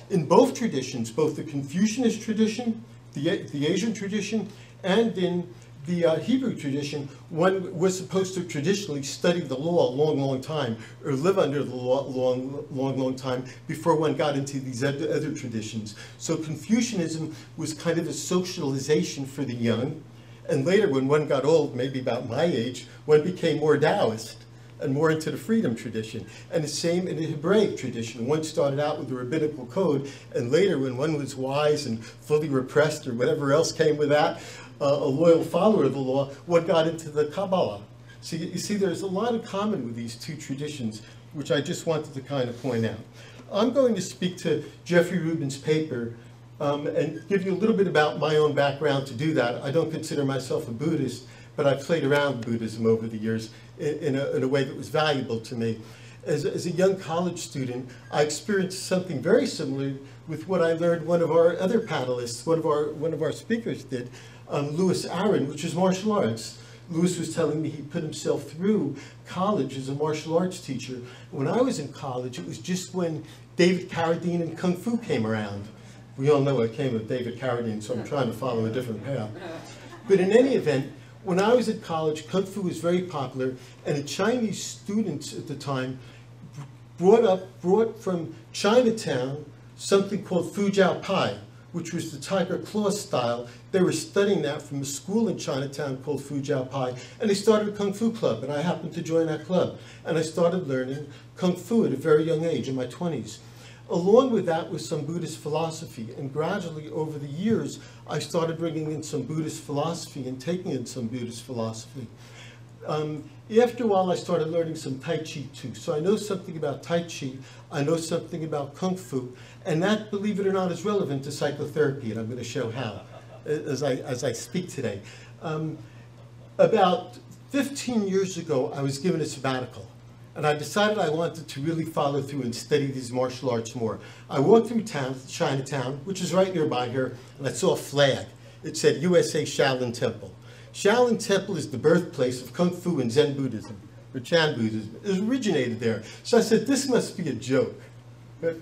In both traditions, both the Confucianist tradition, the Asian tradition, and in the Hebrew tradition, one was supposed to traditionally study the law a long, long time, or live under the law a long, long time before one got into these other traditions. So Confucianism was kind of a socialization for the young, and later when one got old, maybe about my age, one became more Taoist and more into the freedom tradition. And the same in the Hebraic tradition. One started out with the rabbinical code, and later when one was wise and fully repressed or whatever else came with that, a loyal follower of the law, one got into the Kabbalah. So you see there's a lot in common with these two traditions, which I just wanted to kind of point out. I'm going to speak to Jeffrey Rubin's paper and give you a little bit about my own background to do that. I don't consider myself a Buddhist, but I've played around with Buddhism over the years in a way that was valuable to me. As a young college student, I experienced something very similar with what I learned one of our other panelists, one of our speakers did, Aron, which is martial arts. Lewis was telling me he put himself through college as a martial arts teacher. When I was in college, it was just when David Carradine and Kung Fu came around. We all know what came of David Carradine, so I'm trying to follow a different path. But in any event, when I was at college, Kung Fu was very popular, and the Chinese students at the time brought from Chinatown something called Fu Jiao Pai, which was the tiger claw style. They were studying that from a school in Chinatown called Fu Jiao Pai, and they started a Kung Fu club, and I happened to join that club. And I started learning Kung Fu at a very young age, in my 20s. Along with that was some Buddhist philosophy, and gradually over the years, I started bringing in some Buddhist philosophy and taking in some Buddhist philosophy. After a while, I started learning some Tai Chi too. So I know something about Tai Chi, I know something about Kung Fu, and that, believe it or not, is relevant to psychotherapy, and I'm going to show how as I speak today. About 15 years ago, I was given a sabbatical, and I decided I wanted to really follow through and study these martial arts more. I walked through town, Chinatown, which is right nearby here, and I saw a flag. It said USA Shaolin Temple. Shaolin Temple is the birthplace of Kung Fu and Zen Buddhism, or Chan Buddhism. It originated there. So I said, this must be a joke.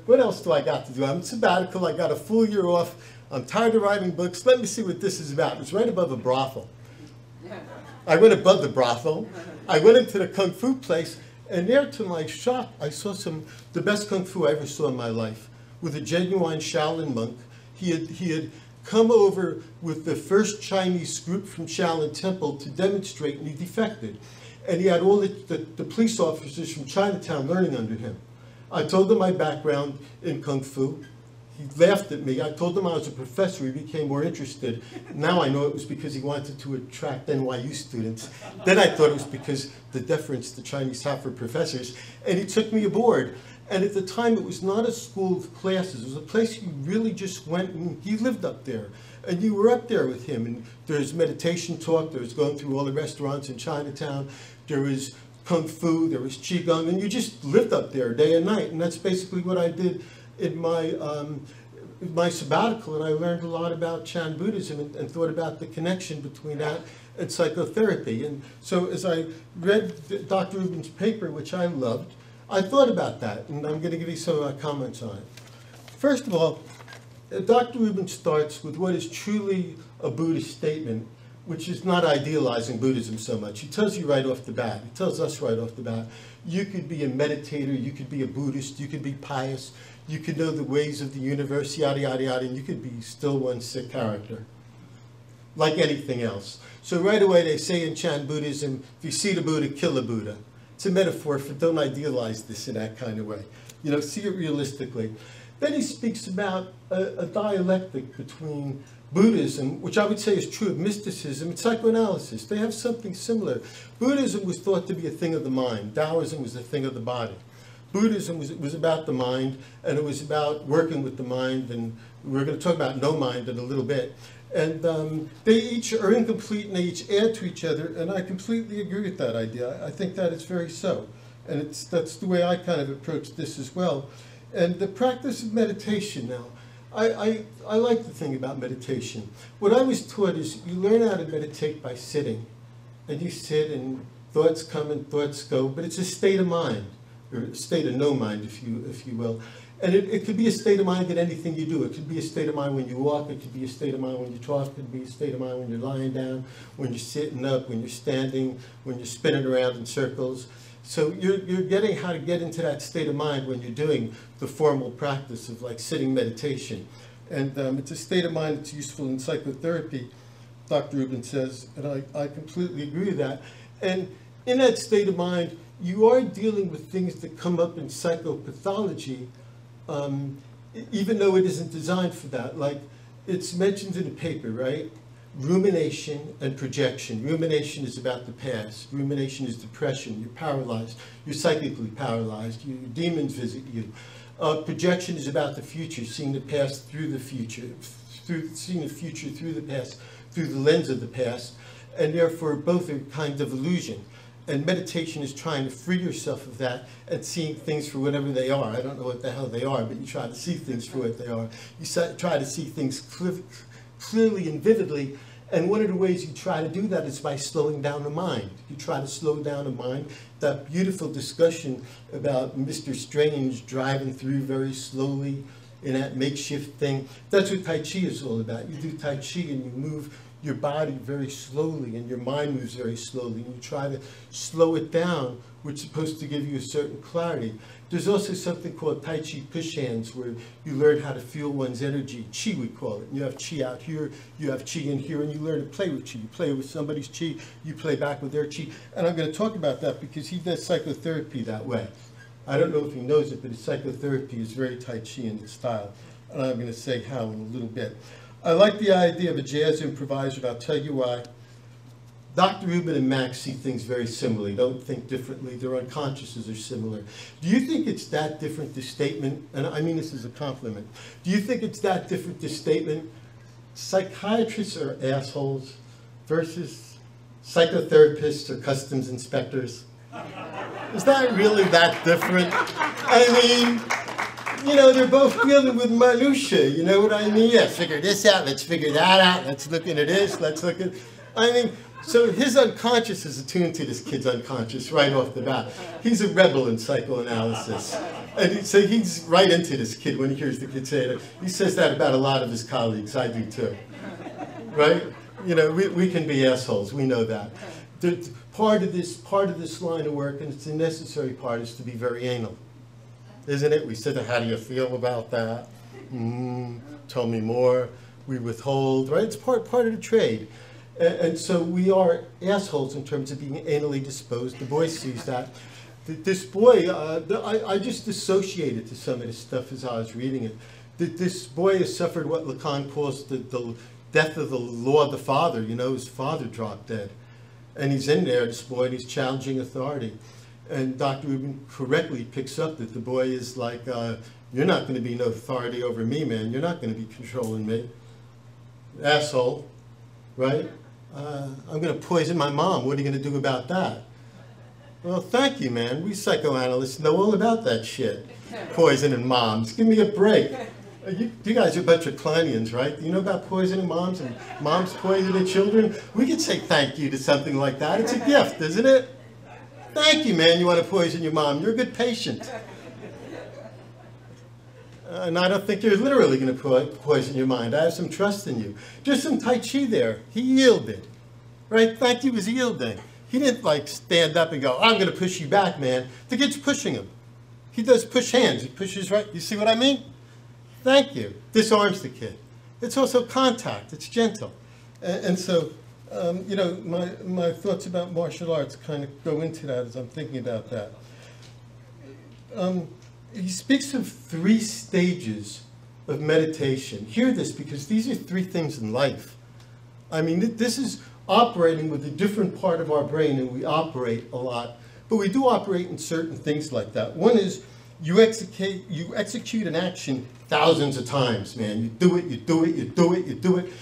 What else do I got to do? I'm sabbatical, I got a full year off, I'm tired of writing books, let me see what this is about. It's right above a brothel. I went above the brothel, I went into the Kung Fu place, and there, to my shock, I saw the best Kung Fu I ever saw in my life, with a genuine Shaolin monk. He had come over with the first Chinese group from Shaolin Temple to demonstrate, and he defected. And he had all the police officers from Chinatown learning under him. I told them my background in Kung Fu. He laughed at me. I told him I was a professor. He became more interested. Now I know it was because he wanted to attract NYU students. Then I thought it was because the deference the Chinese have for professors. And he took me aboard. And at the time, it was not a school of classes. It was a place you really just went, and he lived up there. And you were up there with him. And there's meditation talk. There was going through all the restaurants in Chinatown. There was Kung Fu. There was Qigong. And you just lived up there day and night. And that's basically what I did in my sabbatical. And I learned a lot about Chan Buddhism and thought about the connection between that and psychotherapy. And so as I read Dr. Rubin's paper, which I loved, I thought about that, and I'm going to give you some of my comments on it. First of all, Dr. Rubin starts with what is truly a Buddhist statement, which is not idealizing Buddhism so much. He tells you right off the bat, he tells us right off the bat, you could be a meditator, you could be a Buddhist, you could be pious, you could know the ways of the universe, yada, yada, yada, and you could be still one sick character, like anything else. So right away they say in Chan Buddhism, if you see the Buddha, kill the Buddha. It's a metaphor for don't idealize this in that kind of way. You know, see it realistically. Then he speaks about a dialectic between Buddhism, which I would say is true of mysticism, and psychoanalysis. They have something similar. Buddhism was thought to be a thing of the mind. Taoism was a thing of the body. Buddhism was about the mind, and it was about working with the mind, and we're going to talk about no mind in a little bit. And they each are incomplete, and they each add to each other, and I completely agree with that idea. I think that is very so. And that's the way I kind of approach this as well. And the practice of meditation now, I like the thing about meditation. What I was taught is you learn how to meditate by sitting. And you sit, and thoughts come and thoughts go, but it's a state of mind, or a state of no mind, if you will. And it could be a state of mind in anything you do. It could be a state of mind when you walk. It could be a state of mind when you talk. It could be a state of mind when you're lying down, when you're sitting up, when you're standing, when you're spinning around in circles. So you're getting how to get into that state of mind when you're doing the formal practice of like sitting meditation. And it's a state of mind that's useful in psychotherapy, Dr. Rubin says, and I completely agree with that. And in that state of mind, you are dealing with things that come up in psychopathology, even though it isn't designed for that. Like, it's mentioned in the paper, right? Rumination and projection. Rumination is about the past. Rumination is depression. You're paralyzed. You're psychically paralyzed. Your demons visit you. Projection is about the future, seeing the past through the future, seeing the future through the past, through the lens of the past, and therefore both are kinds of illusion. And meditation is trying to free yourself of that and seeing things for whatever they are. I don't know what the hell they are, but you try to see things for what they are. You try to see things clearly and vividly, and one of the ways you try to do that is by slowing down the mind. You try to slow down the mind. That beautiful discussion about Mr. Strange driving through very slowly in that makeshift thing, that's what Tai Chi is all about. You do Tai Chi and you move your body very slowly, and your mind moves very slowly, and you try to slow it down, which is supposed to give you a certain clarity. There's also something called Tai Chi push hands, where you learn how to feel one's energy. Chi, we call it. You have Chi out here, you have Chi in here, and you learn to play with Chi. You play with somebody's Chi, you play back with their Chi. And I'm going to talk about that because he does psychotherapy that way. I don't know if he knows it, but his psychotherapy is very Tai Chi in its style. And I'm going to say how in a little bit. I like the idea of a jazz improviser, and I'll tell you why. Dr. Rubin and Max see things very similarly, don't think differently, their unconsciouses are similar. Do you think it's that different, this statement, and I mean this as a compliment, do you think it's that different, this statement, psychiatrists are assholes versus psychotherapists or customs inspectors? Is that really that different? I mean, you know, they're both dealing with minutiae, you know what I mean? Yeah, figure this out, let's figure that out, let's look into this, let's look at, I mean, so his unconscious is attuned to this kid's unconscious right off the bat. He's a rebel in psychoanalysis. And so he's right into this kid when he hears the kid say it. He says that about a lot of his colleagues. I do too. Right? You know, we can be assholes. We know that. Part of this line of work, and it's a necessary part, is to be very anal. Isn't it? We said, how do you feel about that? Tell me more. We withhold, right? It's part of the trade. And so we are assholes in terms of being anally disposed. The boy sees that. This boy, I just dissociated to some of this stuff as I was reading it. This boy has suffered what Lacan calls the death of the law of the father. You know, his father dropped dead. And he's in there, this boy, and he's challenging authority. And Dr. Rubin correctly picks up that the boy is like, you're not going to be no authority over me, man. You're not going to be controlling me. Asshole, right? I'm going to poison my mom. What are you going to do about that? Well, thank you, man. We psychoanalysts know all about that shit. Poisoning moms. Give me a break. You guys are a bunch of Kleinians, right? You know about poisoning moms and moms poisoning children? We could say thank you to something like that. It's a gift, isn't it? Thank you, man. You want to poison your mom. You're a good patient. And I don't think you're literally going to poison your mind. I have some trust in you. Just some Tai Chi there. He yielded. Right? Thank you was yielding. He didn't like stand up and go, I'm going to push you back, man. The kid's pushing him. He does push hands. He pushes right. You see what I mean? Thank you. Disarms the kid. It's also contact. It's gentle. And so, you know, my thoughts about martial arts kind of go into that as I'm thinking about that. He speaks of 3 stages of meditation. Hear this, because these are 3 things in life. I mean, this is operating with a different part of our brain, and we operate a lot. But we do operate in certain things like that. One is you execute an action thousands of times, man. You do it, you do it, you do it, you do it.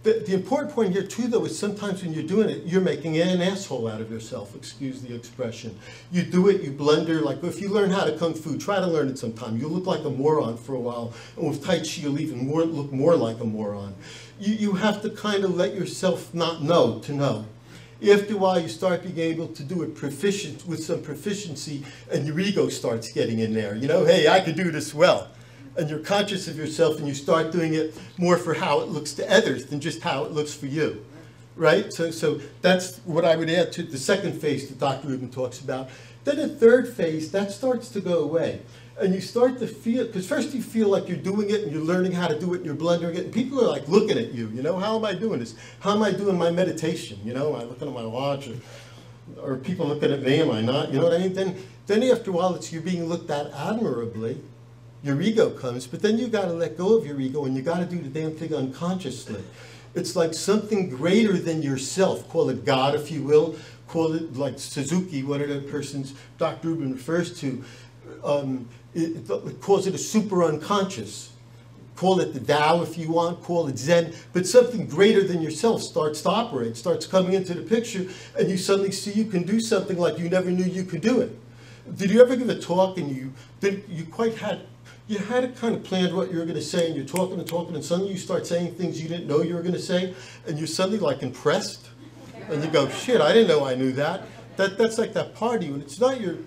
The important point here, too, though, is sometimes when you're doing it, you're making an asshole out of yourself, excuse the expression. You do it, you blunder. Like, if you learn how to Kung Fu, try to learn it sometime. You'll look like a moron for a while. And with Tai Chi, you'll even look more like a moron. You have to kind of let yourself not know to know. After a while, you start being able to do it with some proficiency, and your ego starts getting in there. You know, hey, I could do this well. And you're conscious of yourself, and you start doing it more for how it looks to others than just how it looks for you, right? So that's what I would add to the second phase that Dr. Rubin talks about. Then the third phase, that starts to go away. And you start to feel, because first you feel like you're doing it, and you're learning how to do it, and you're blundering it, and people are like looking at you, you know, how am I doing this? How am I doing my meditation? You know, am I looking at my watch, or people looking at me, am I not? You know what I mean? Then after a while, you're being looked at admirably. Your ego comes, but then you got to let go of your ego, and you got to do the damn thing unconsciously. It's like something greater than yourself. Call it God, if you will. Call it like Suzuki, one of the persons Dr. Rubin refers to. It calls it a super unconscious. Call it the Tao if you want, call it Zen, but something greater than yourself starts to operate, starts coming into the picture, and you suddenly see you can do something like you never knew you could do it. Did you ever give a talk and you had it kind of planned what you were going to say, and you're talking and talking, and suddenly you start saying things you didn't know you were going to say, and you're suddenly like impressed, and you go, shit, I didn't know I knew that. That's like that part of you, and it's not your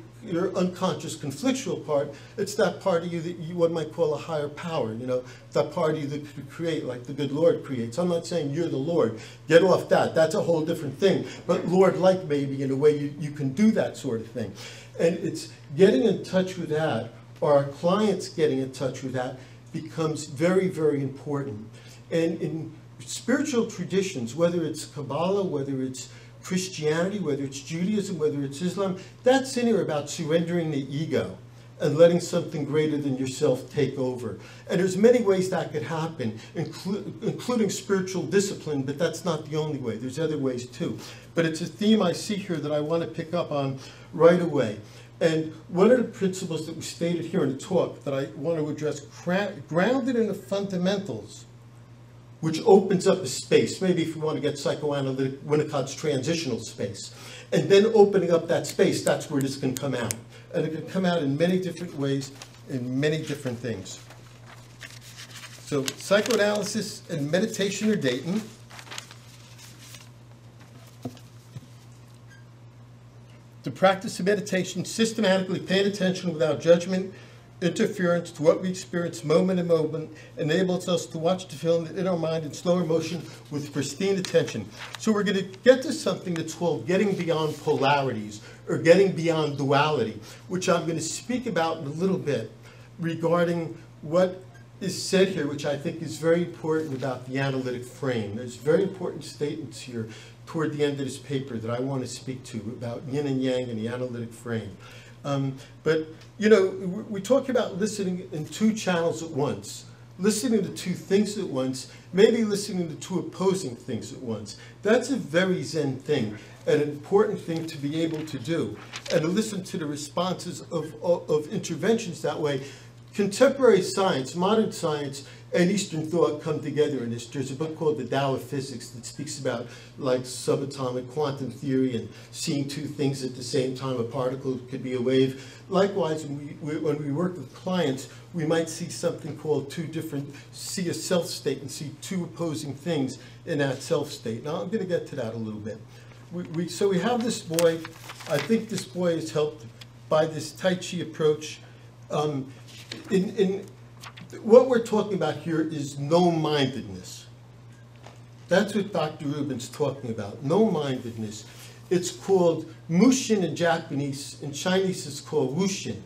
unconscious conflictual part, it's that part of you that you one might call a higher power, you know, that part of you that could create like the good Lord creates. I'm not saying you're the Lord. Get off that. That's a whole different thing. But Lord-like maybe in a way you can do that sort of thing. And it's getting in touch with that, or our clients getting in touch with that, becomes very, very important. And in spiritual traditions, whether it's Kabbalah, whether it's Christianity, whether it's Judaism, whether it's Islam, that's in here about surrendering the ego and letting something greater than yourself take over. And there's many ways that could happen, including spiritual discipline, but that's not the only way. There's other ways too. But it's a theme I see here that I want to pick up on right away. And one of the principles that was stated here in the talk that I want to address, grounded in the fundamentals, which opens up a space, maybe if you want to get psychoanalytic, Winnicott's transitional space. And then opening up that space, that's where this can come out. And it can come out in many different ways, in many different things. So psychoanalysis and meditation are dating. The practice of meditation, systematically paying attention without judgment, interference to what we experience moment to moment, enables us to watch the film in our mind in slower motion with pristine attention. So we're going to get to something that's called getting beyond polarities, or getting beyond duality, which I'm going to speak about in a little bit regarding what is said here, which I think is very important about the analytic frame. There's very important statements here toward the end of this paper that I want to speak to about yin and yang and the analytic frame. But, you know, we talk about listening in two channels at once, listening to two things at once, maybe listening to two opposing things at once. That's a very Zen thing, an important thing to be able to do, and to listen to the responses of interventions that way. Contemporary science, modern science, and Eastern thought come together in this. There's a book called The Tao of Physics that speaks about like subatomic quantum theory and seeing two things at the same time. A particle could be a wave. Likewise, when we work with clients, we might see something called see a self state and see two opposing things in that self state. Now I'm going to get to that a little bit. So we have this boy. I think this boy is helped by this Tai Chi approach. What we're talking about here is no-mindedness. That's what Dr. Rubin's talking about, no-mindedness. It's called mushin in Japanese. In Chinese, it's called wushin.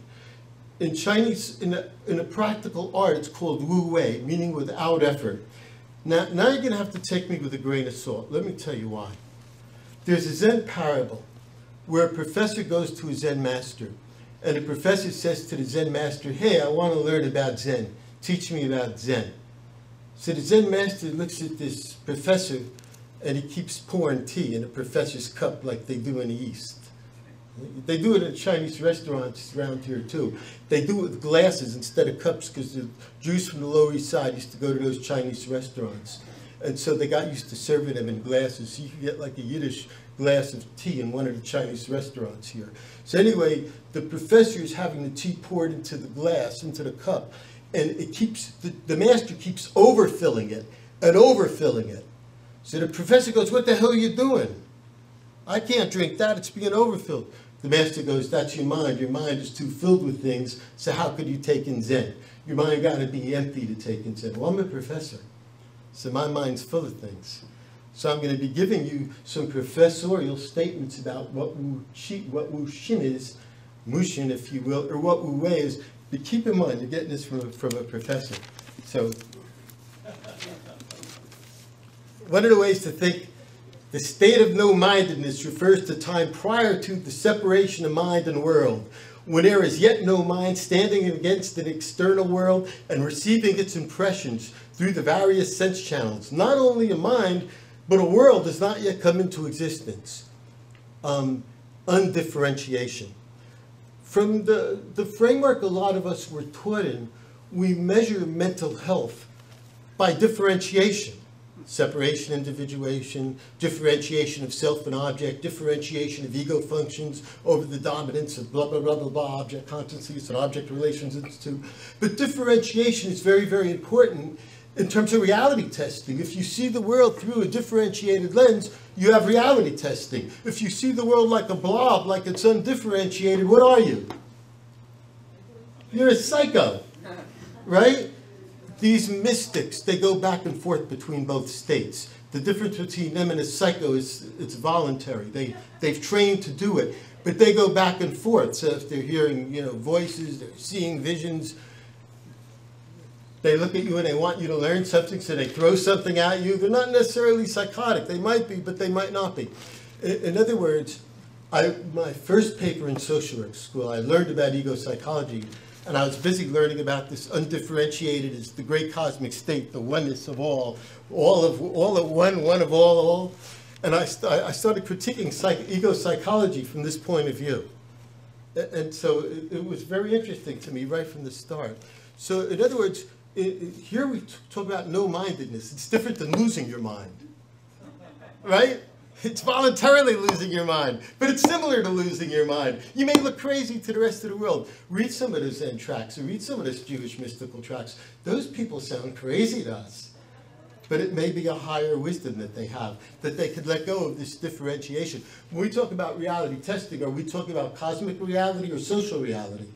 In Chinese, in a practical art, it's called wu wei, meaning without effort. Now you're going to have to take me with a grain of salt. Let me tell you why. There's a Zen parable where a professor goes to a Zen master, and the professor says to the Zen master, hey, I want to learn about Zen. Teach me about Zen. So the Zen master looks at this professor, and he keeps pouring tea in the professor's cup like they do in the East. They do it in Chinese restaurants around here too. They do it with glasses instead of cups because the Jews from the Lower East Side used to go to those Chinese restaurants. And so they got used to serving them in glasses. So you could get like a Yiddish glass of tea in one of the Chinese restaurants here. So anyway, the professor is having the tea poured into the glass, into the cup, and it keeps, the master keeps overfilling it and overfilling it. So the professor goes, what the hell are you doing? I can't drink that, it's being overfilled. The master goes, that's your mind. Your mind is too filled with things, so how could you take in Zen? Your mind got to be empty to take in Zen. Well, I'm a professor, so my mind's full of things. So I'm going to be giving you some professorial statements about what wushin is, mushin, if you will, or what wu wei is. But keep in mind, you're getting this from a professor. So one of the ways to think the state of no-mindedness refers to time prior to the separation of mind and world, when there is yet no mind standing against an external world and receiving its impressions through the various sense channels. Not only a mind, but a world does not yet come into existence. Undifferentiation. From the framework a lot of us were taught in, we measure mental health by differentiation. Separation, individuation, differentiation of self and object, differentiation of ego functions over the dominance of blah, blah, blah, blah, blah, object consciousness and object relations institute. But differentiation is very, very important in terms of reality testing. If you see the world through a differentiated lens, you have reality testing. If you see the world like a blob, like it's undifferentiated, what are you? You're a psycho, right? These mystics, they go back and forth between both states. The difference between them and a psycho is it's voluntary. They've trained to do it, but they go back and forth. So if they're hearing, voices, they're seeing visions, they look at you and they want you to learn something, so they throw something at you. They're not necessarily psychotic. They might be, but they might not be. In other words, my first paper in social work school, I learned about ego psychology and I was busy learning about this undifferentiated as the great cosmic state, the oneness of all at one of all. And I started critiquing ego psychology from this point of view. And so it was very interesting to me right from the start. So in other words, here we talk about no-mindedness. It's different than losing your mind, right? It's voluntarily losing your mind, but it's similar to losing your mind. You may look crazy to the rest of the world. Read some of the Zen tracts, or read some of those Jewish mystical tracts. Those people sound crazy to us. But it may be a higher wisdom that they have, that they could let go of this differentiation. When we talk about reality testing, are we talking about cosmic reality or social reality?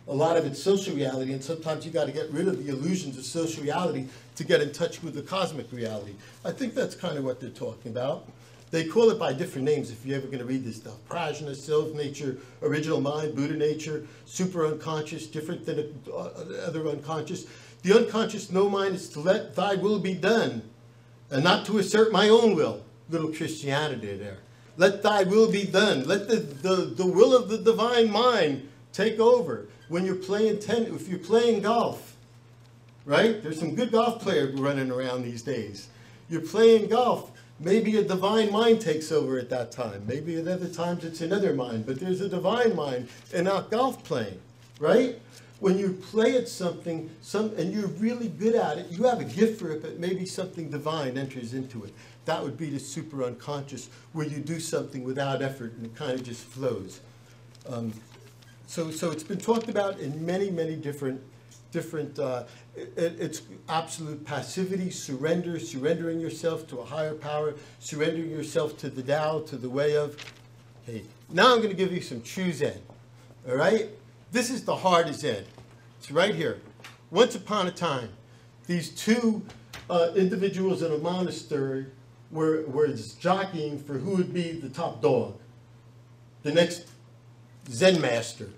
A lot of it's social reality, and sometimes you got to get rid of the illusions of social reality to get in touch with the cosmic reality. I think that's kind of what they're talking about. They call it by different names if you're ever going to read this stuff. Prajna, self-nature, original mind, Buddha nature, super unconscious, different than other unconscious. The unconscious no mind is to let thy will be done and not to assert my own will. Little Christianity there. Let thy will be done. Let the will of the divine mind take over. When you're playing if you're playing golf, right? There's some good golf players running around these days. You're playing golf. Maybe a divine mind takes over at that time. Maybe at other times it's another mind. But there's a divine mind in our golf playing, right? When you play at something, and you're really good at it, you have a gift for it, but maybe something divine enters into it. That would be the super unconscious, where you do something without effort and it kind of just flows. So it's been talked about in many, many different it's absolute passivity, surrendering yourself to a higher power, surrendering yourself to the Tao, to the way of. Okay, now I'm going to give you some true Zen, all right? This is the heart of Zen. It's right here. Once upon a time, these two individuals in a monastery were jockeying for who would be the top dog, the next Zen master,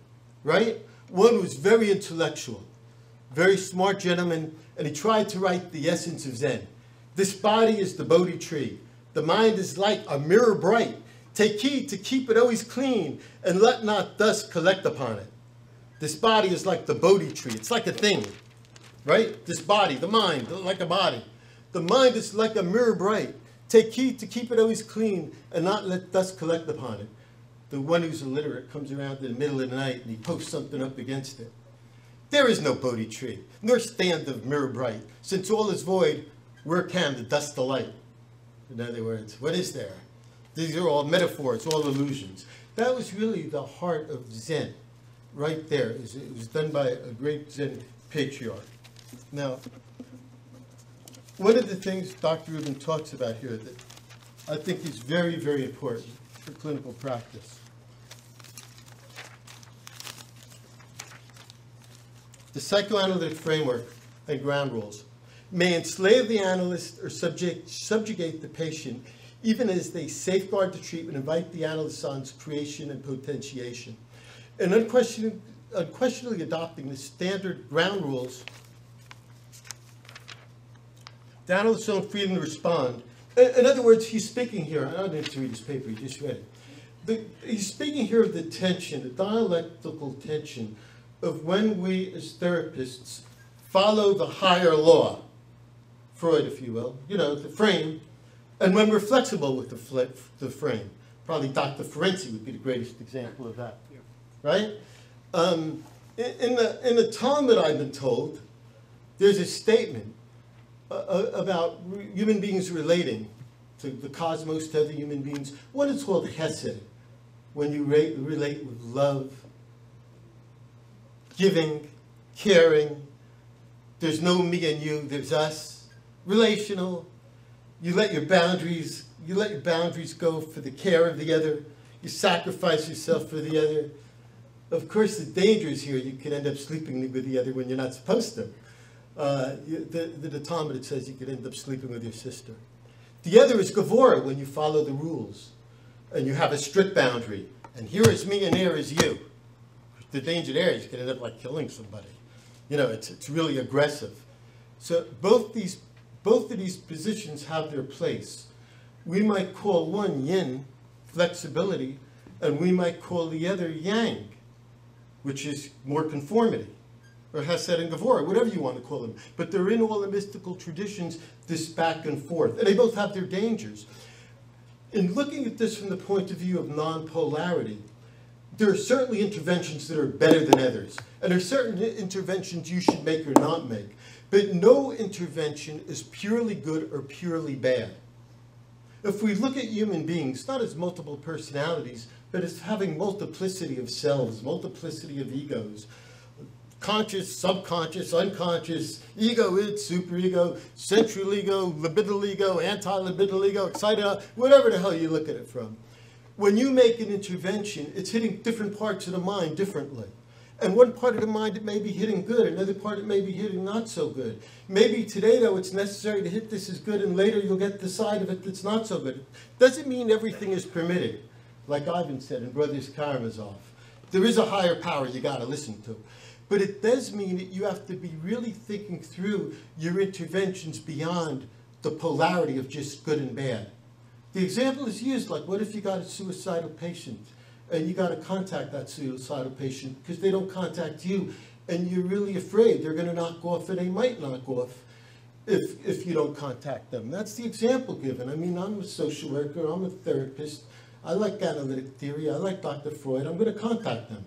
right? One was very intellectual, very smart gentleman, and he tried to write the essence of Zen. This body is the Bodhi tree. The mind is like a mirror bright. Take heed to keep it always clean, and let not dust collect upon it. This body is like the Bodhi tree. It's like a thing, right? This body, the mind, like a body. The mind is like a mirror bright. Take heed to keep it always clean, and not let dust collect upon it. The one who's illiterate comes around in the middle of the night and he posts something up against it. There is no Bodhi tree, nor stand of mirror bright. Since all is void, where can the dust delight? In other words, what is there? These are all metaphors, all illusions. That was really the heart of Zen, right there. It was done by a great Zen patriarch. Now, one of the things Dr. Rubin talks about here that I think is very, very important for clinical practice. The psychoanalytic framework and ground rules may enslave the analyst or subjugate the patient, even as they safeguard the treatment, invite the analyst on creation and potentiation. And unquestionably adopting the standard ground rules, the analyst's own freedom to respond. In other words, he's speaking here, I don't need to read his paper, he just read it. He's speaking here of the tension, the dialectical tension of when we as therapists follow the higher law, Freud, if you will, the frame, and when we're flexible with the frame. Probably Dr. Ferenczi would be the greatest example of that, right? In the Talmud, I've been told, there's a statement about human beings relating to the cosmos, to other human beings. One is called Hesed, when you relate with love, giving, caring. There's no me and you, there's us. Relational. You let your boundaries go for the care of the other. You sacrifice yourself for the other. Of course, the danger is here. You could end up sleeping with the other when you're not supposed to. The Talmud, it says you could end up sleeping with your sister. The other is Gavora, when you follow the rules and you have a strict boundary. And here is me and here is you. The danger there is you could end up like killing somebody. It's really aggressive. So both of these positions have their place. We might call one yin, flexibility, and we might call the other yang, which is more conformity, or Hesed and Gevurah, whatever you want to call them. But they're in all the mystical traditions, this back and forth. And they both have their dangers. In looking at this from the point of view of non-polarity, there are certainly interventions that are better than others. And there are certain interventions you should make or not make. But no intervention is purely good or purely bad. If we look at human beings, not as multiple personalities, but as having multiplicity of selves, multiplicity of egos, conscious, subconscious, unconscious, egoid, superego, central ego, libidinal ego, anti-libidinal ego, excited, whatever the hell you look at it from. When you make an intervention, it's hitting different parts of the mind differently. And one part of the mind it may be hitting good, another part it may be hitting not so good. Maybe today, though, it's necessary to hit this as good, and later you'll get the side of it that's not so good. Doesn't mean everything is permitted, like Ivan said in Brothers Karamazov. There is a higher power you got to listen to. But it does mean that you have to be really thinking through your interventions beyond the polarity of just good and bad. The example is used, like, what if you got a suicidal patient and you got to contact that suicidal patient because they don't contact you, and you're really afraid they're going to knock off, and they might knock off if you don't contact them. That's the example given. I mean, I'm a social worker, I'm a therapist, I like analytic theory, I like Dr. Freud, I'm going to contact them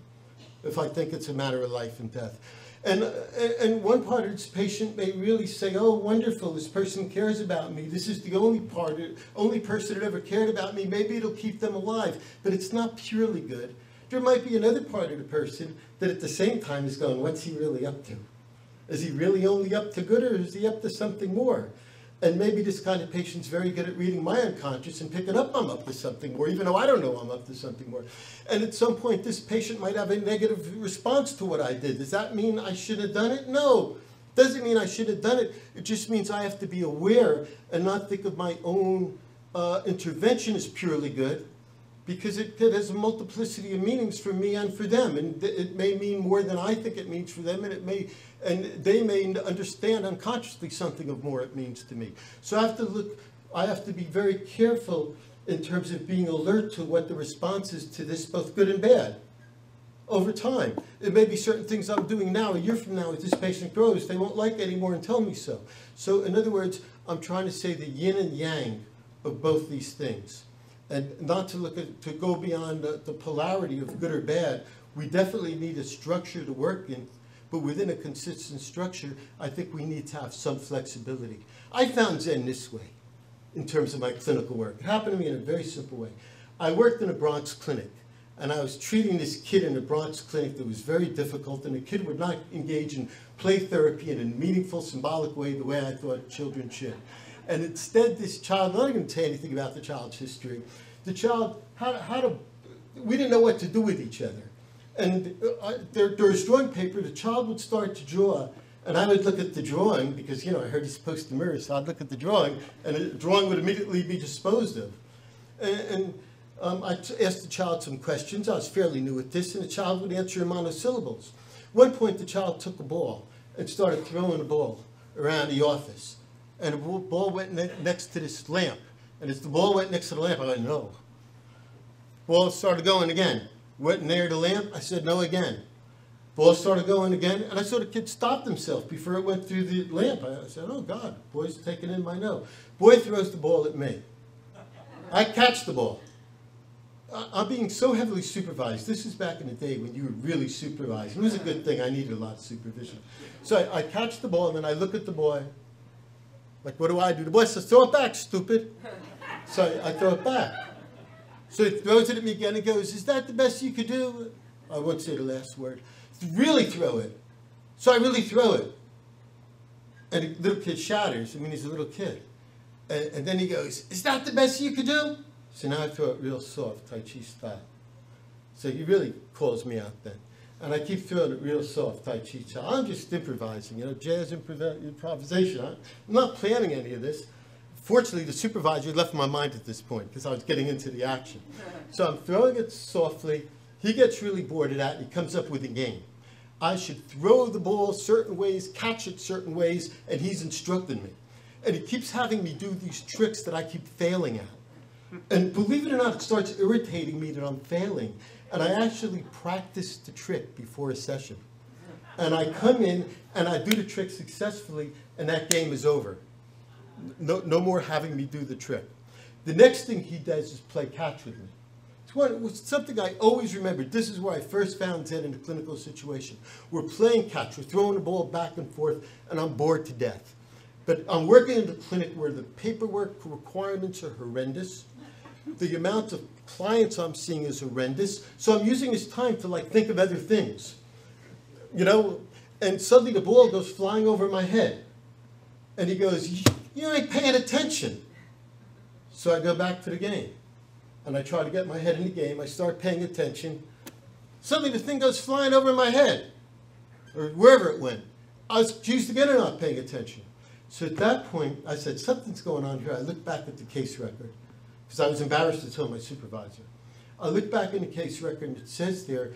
if I think it's a matter of life and death. And one part of this patient may really say, oh, wonderful, this person cares about me. This is the only person that ever cared about me. Maybe it'll keep them alive. But it's not purely good. There might be another part of the person that at the same time is going, what's he really up to? Is he really only up to good, or is he up to something more? And maybe this kind of patient's very good at reading my unconscious and picking up I'm up to something more, even though I don't know I'm up to something more. And at some point, this patient might have a negative response to what I did. Does that mean I should have done it? No. Doesn't mean I should have done it. It just means I have to be aware and not think of my own intervention as purely good, because it has a multiplicity of meanings for me and for them. And it may mean more than I think it means for them, and they may understand unconsciously something of more it means to me. So I have to be very careful in terms of being alert to what the response is to this, both good and bad, over time. It may be certain things I'm doing now, a year from now, as this patient grows, they won't like anymore and tell me so. So in other words, I'm trying to say the yin and yang of both these things. And not to go beyond the polarity of good or bad. We definitely need a structure to work in, but within a consistent structure, I think we need to have some flexibility. I found Zen this way, in terms of my clinical work. It happened to me in a very simple way. I worked in a Bronx clinic, and I was treating this kid in a Bronx clinic that was very difficult, and the kid would not engage in play therapy in a meaningful, symbolic way, the way I thought children should. And instead, this child, I'm not going to tell you anything about the child's history. The child, we didn't know what to do with each other. And there was drawing paper, the child would start to draw, and I would look at the drawing, because, I heard he's supposed to mirror, so I'd look at the drawing, and the drawing would immediately be disposed of. I asked the child some questions. I was fairly new at this, and the child would answer in monosyllables. At one point, the child took a ball and started throwing the ball around the office. And the ball went next to this lamp. And as the ball went next to the lamp, I went, no. Ball started going again. Went near the lamp, I said, no again. Ball started going again, and I saw the kid stop himself before it went through the lamp. I said, oh, God, boy's taking in my no. Boy throws the ball at me. I catch the ball. I'm being so heavily supervised. This is back in the day when you were really supervised. It was a good thing. I needed a lot of supervision. So I catch the ball, and then I look at the boy. Like, what do? The boy says, throw it back, stupid. So I throw it back. So he throws it at me again and goes, is that the best you could do? I won't say the last word. Really throw it. So I really throw it. And the little kid shatters. I mean, he's a little kid. And then he goes, is that the best you could do? So now I throw it real soft, Tai Chi style. So he really calls me out then. And I keep throwing it real soft, Tai Chi style. I'm just improvising, jazz improvisation. I'm not planning any of this. Fortunately, the supervisor left my mind at this point because I was getting into the action. So I'm throwing it softly. He gets really bored of that, and he comes up with a game. I should throw the ball certain ways, catch it certain ways, and he's instructing me. And he keeps having me do these tricks that I keep failing at. And believe it or not, it starts irritating me that I'm failing. and I actually practice the trick before a session. And I come in and I do the trick successfully, and that game is over. No more having me do the trick. The next thing he does is play catch with me. It was something I always remembered. This is where I first found Zen in a clinical situation. We're playing catch, we're throwing the ball back and forth, and I'm bored to death. But I'm working in the clinic where the paperwork requirements are horrendous. The amount of clients I'm seeing is horrendous. So I'm using this time to like think of other things. You know, and suddenly the ball goes flying over my head. And he goes, "You ain't paying attention." So I go back to the game. And I try to get my head in the game. I start paying attention. Suddenly the thing goes flying over my head, or wherever it went. I was accused again of not paying attention. So at that point, I said, something's going on here. I looked back at the case record, because I was embarrassed to tell my supervisor. I looked back in the case record, and it says there,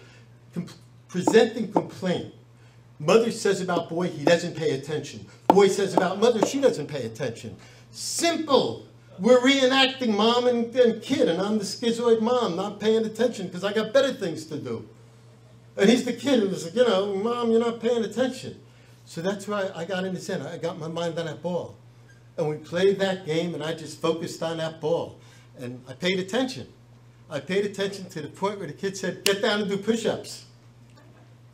presenting complaint. Mother says about boy, he doesn't pay attention. Boy says about mother, she doesn't pay attention. Simple. We're reenacting mom and kid, and I'm the schizoid mom, not paying attention because I got better things to do. And he's the kid who was like, you know, Mom, you're not paying attention. So that's why I got into Zen. I got my mind on that ball. And we played that game, and I just focused on that ball. And I paid attention. I paid attention to the point where the kid said, "Get down and do push-ups."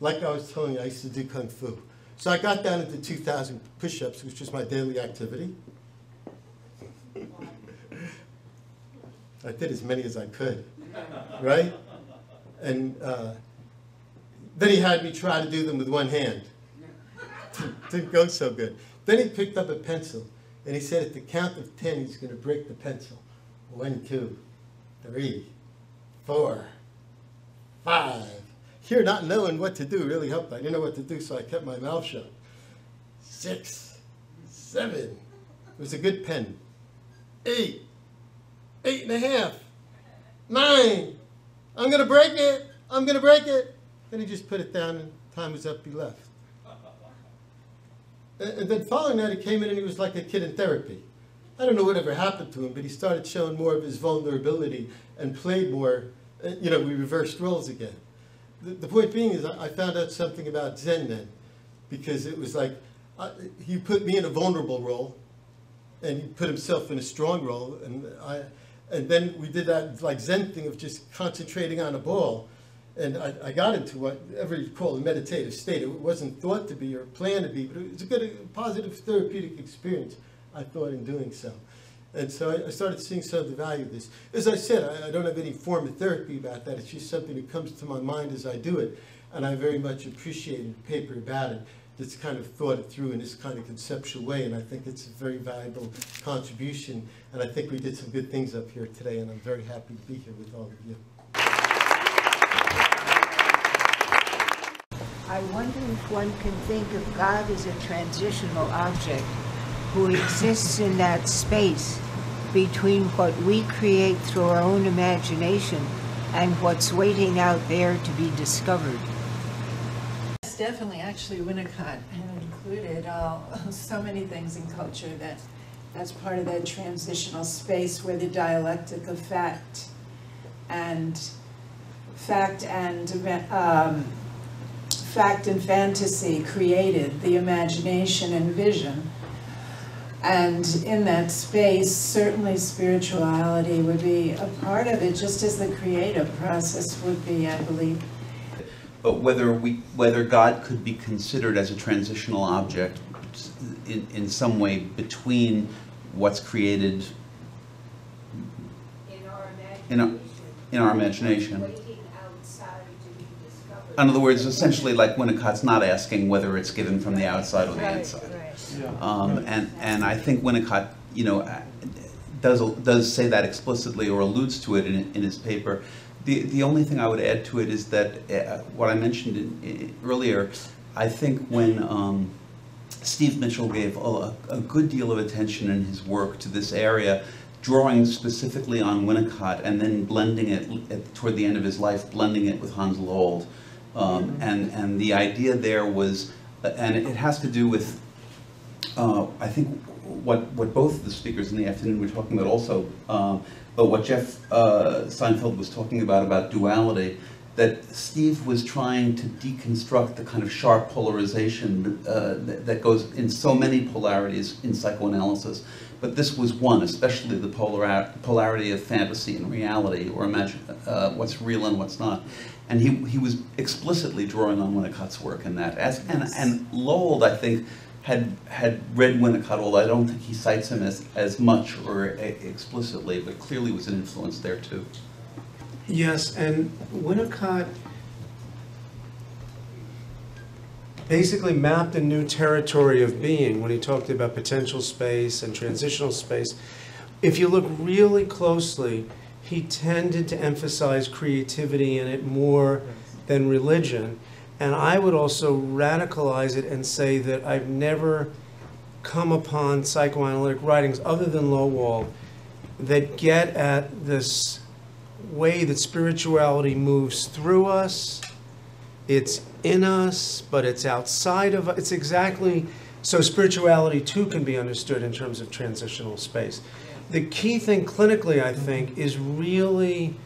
Like I was telling you, I used to do Kung Fu. So I got down into 2,000 push-ups, which was my daily activity. I did as many as I could, right? And then he had me try to do them with one hand. Didn't go so good. Then he picked up a pencil, and he said at the count of 10, he's going to break the pencil. 1, 2, 3, 4, 5. Here, not knowing what to do really helped. I didn't know what to do, so I kept my mouth shut. 6, 7. It was a good pen. 8. 8.5. 9. I'm going to break it. I'm going to break it. Then he just put it down, and time was up, he left. And then following that, he came in and he was like a kid in therapy. I don't know whatever happened to him, but he started showing more of his vulnerability and played more. You know, we reversed roles again. The point being is I found out something about Zen then, because it was like he put me in a vulnerable role, and he put himself in a strong role, and then we did that like Zen thing of just concentrating on a ball, and I got into whatever you call a meditative state. It wasn't thought to be or planned to be, but it was a good, positive therapeutic experience, I thought, in doing so. And so I started seeing some of the value of this. As I said, I don't have any form of therapy about that. It's just something that comes to my mind as I do it, and I very much appreciated the paper about it that's kind of thought it through in this kind of conceptual way, and I think it's a very valuable contribution, and I think we did some good things up here today, and I'm very happy to be here with all of you. I wonder if one can think of God as a transitional object who exists in that space between what we create through our own imagination and what's waiting out there to be discovered. Yes, definitely. Actually, Winnicott included so many things in culture that's part of that transitional space where the dialectic of fact and fantasy created the imagination and vision. And in that space, certainly spirituality would be a part of it, just as the creative process would be, I believe. But whether God could be considered as a transitional object in some way between what's created in our imagination. In other words, essentially, like Winnicott's not asking whether it's given from the outside or the inside. And I think Winnicott, you know, does say that explicitly or alludes to it in his paper. The only thing I would add to it is that what I mentioned earlier, I think when Steve Mitchell gave a good deal of attention in his work to this area, drawing specifically on Winnicott and then blending it toward the end of his life, blending it with Hans Lowell. And the idea there was, and it has to do with, I think, what both of the speakers in the afternoon were talking about also, but what Jeff Seinfeld was talking about duality, that Steve was trying to deconstruct the kind of sharp polarization that goes in so many polarities in psychoanalysis. But this was one, especially the polarity of fantasy and reality, or imagine what's real and what's not. And he was explicitly drawing on Winnicott's work in that. And Lowell, I think, had read Winnicott, although I don't think he cites him as much or explicitly, but clearly was an influence there too. Yes, and Winnicott basically mapped a new territory of being when he talked about potential space and transitional space. If you look really closely, he tended to emphasize creativity in it more than religion. And I would also radicalize it and say that I've never come upon psychoanalytic writings other than Lowell that get at this way that spirituality moves through us. It's in us, but it's outside of us. It's exactly, so spirituality too can be understood in terms of transitional space. The key thing clinically, I think, is really,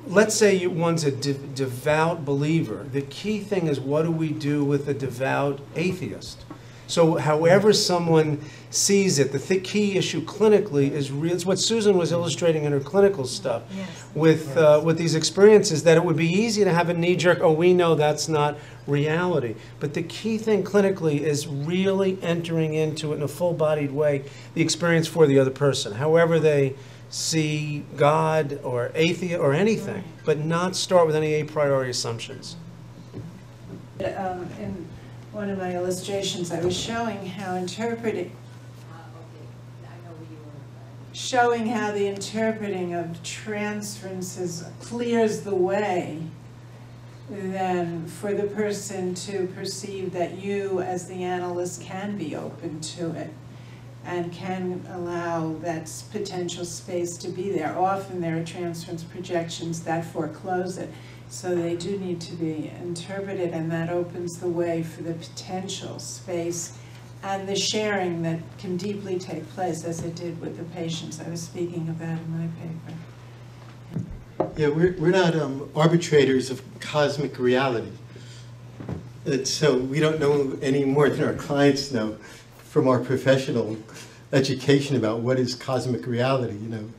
let's say one's a devout believer. The key thing is, what do we do with a devout atheist? So however someone sees it, the key issue clinically is real. It's what Susan was illustrating in her clinical stuff. Yes. With these experiences, that it would be easy to have a knee-jerk, oh, we know that's not reality. But the key thing clinically is really entering into it in a full-bodied way, the experience for the other person, however they see God or atheist or anything, but not start with any a priori assumptions. In one of my illustrations, I was showing how the interpreting of transferences clears the way then for the person to perceive that you as the analyst can be open to it and can allow that potential space to be there. Often there are transference projections that foreclose it, so they do need to be interpreted, and that opens the way for the potential space and the sharing that can deeply take place, as it did with the patients I was speaking about in my paper. Yeah, we're not arbitrators of cosmic reality. So we don't know any more than our clients know from our professional education about what is cosmic reality, you know.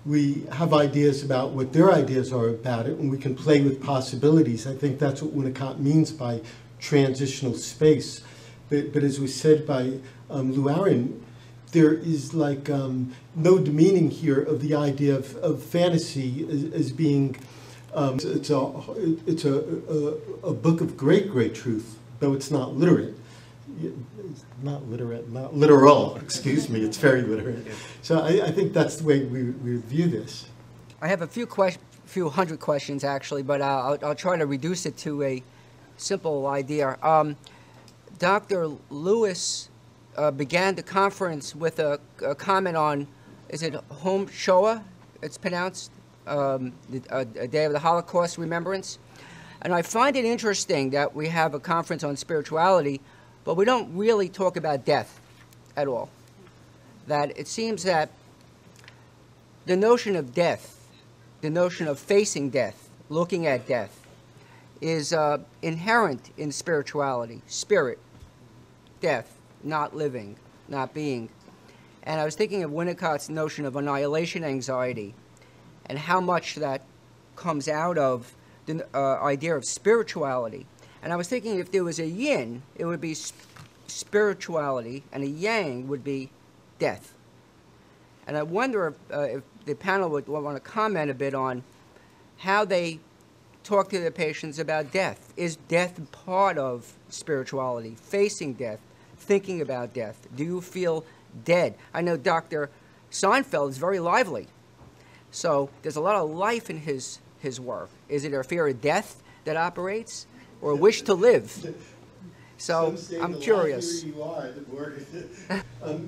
We have ideas about what their ideas are about it, and we can play with possibilities. I think that's what Winnicott means by transitional space. But as was said by Lou Aron, there is like no demeaning here of the idea of fantasy as being, it's a book of great truth, though it's not literate. It's not literal, excuse me, it's very literate. So I think that's the way we view this. I have a few hundred questions actually, but I'll try to reduce it to a simple idea. Dr. Lewis began the conference with a comment on, is it Hom Shoah, it's pronounced, a Day of the Holocaust Remembrance? And I find it interesting that we have a conference on spirituality, but we don't really talk about death at all. That it seems that the notion of death, the notion of facing death, looking at death, is inherent in spirituality, spirit, death, not living, not being. And I was thinking of Winnicott's notion of annihilation anxiety and how much that comes out of the idea of spirituality. And I was thinking if there was a yin, it would be spirituality, and a yang would be death. And I wonder if the panel would want to comment a bit on how they talk to their patients about death. Is death part of spirituality, facing death, thinking about death? Do you feel dead? I know Dr. Seinfeld is very lively, so there's a lot of life in his work. Is it a fear of death that operates, or a wish to live? So I'm curious. You are, the more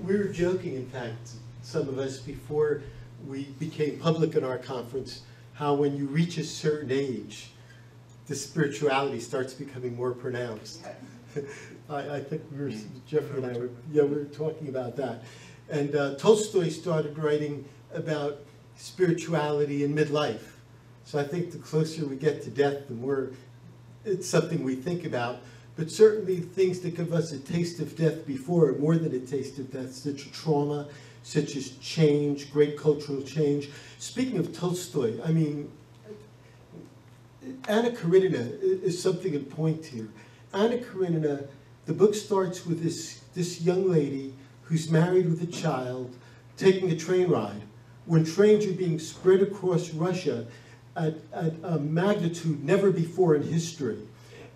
we were joking, in fact, some of us, before we became public in our conference, how when you reach a certain age, the spirituality starts becoming more pronounced. I think Jeffrey and I we were talking about that. And Tolstoy started writing about spirituality in midlife. So I think the closer we get to death, the more it's something we think about. But certainly things that give us a taste of death before are more than a taste of death, such as trauma, such as change, great cultural change. Speaking of Tolstoy, I mean, Anna Karenina is something in point here. Anna Karenina, the book starts with this young lady who's married with a child, taking a train ride, when trains are being spread across Russia at a magnitude never before in history.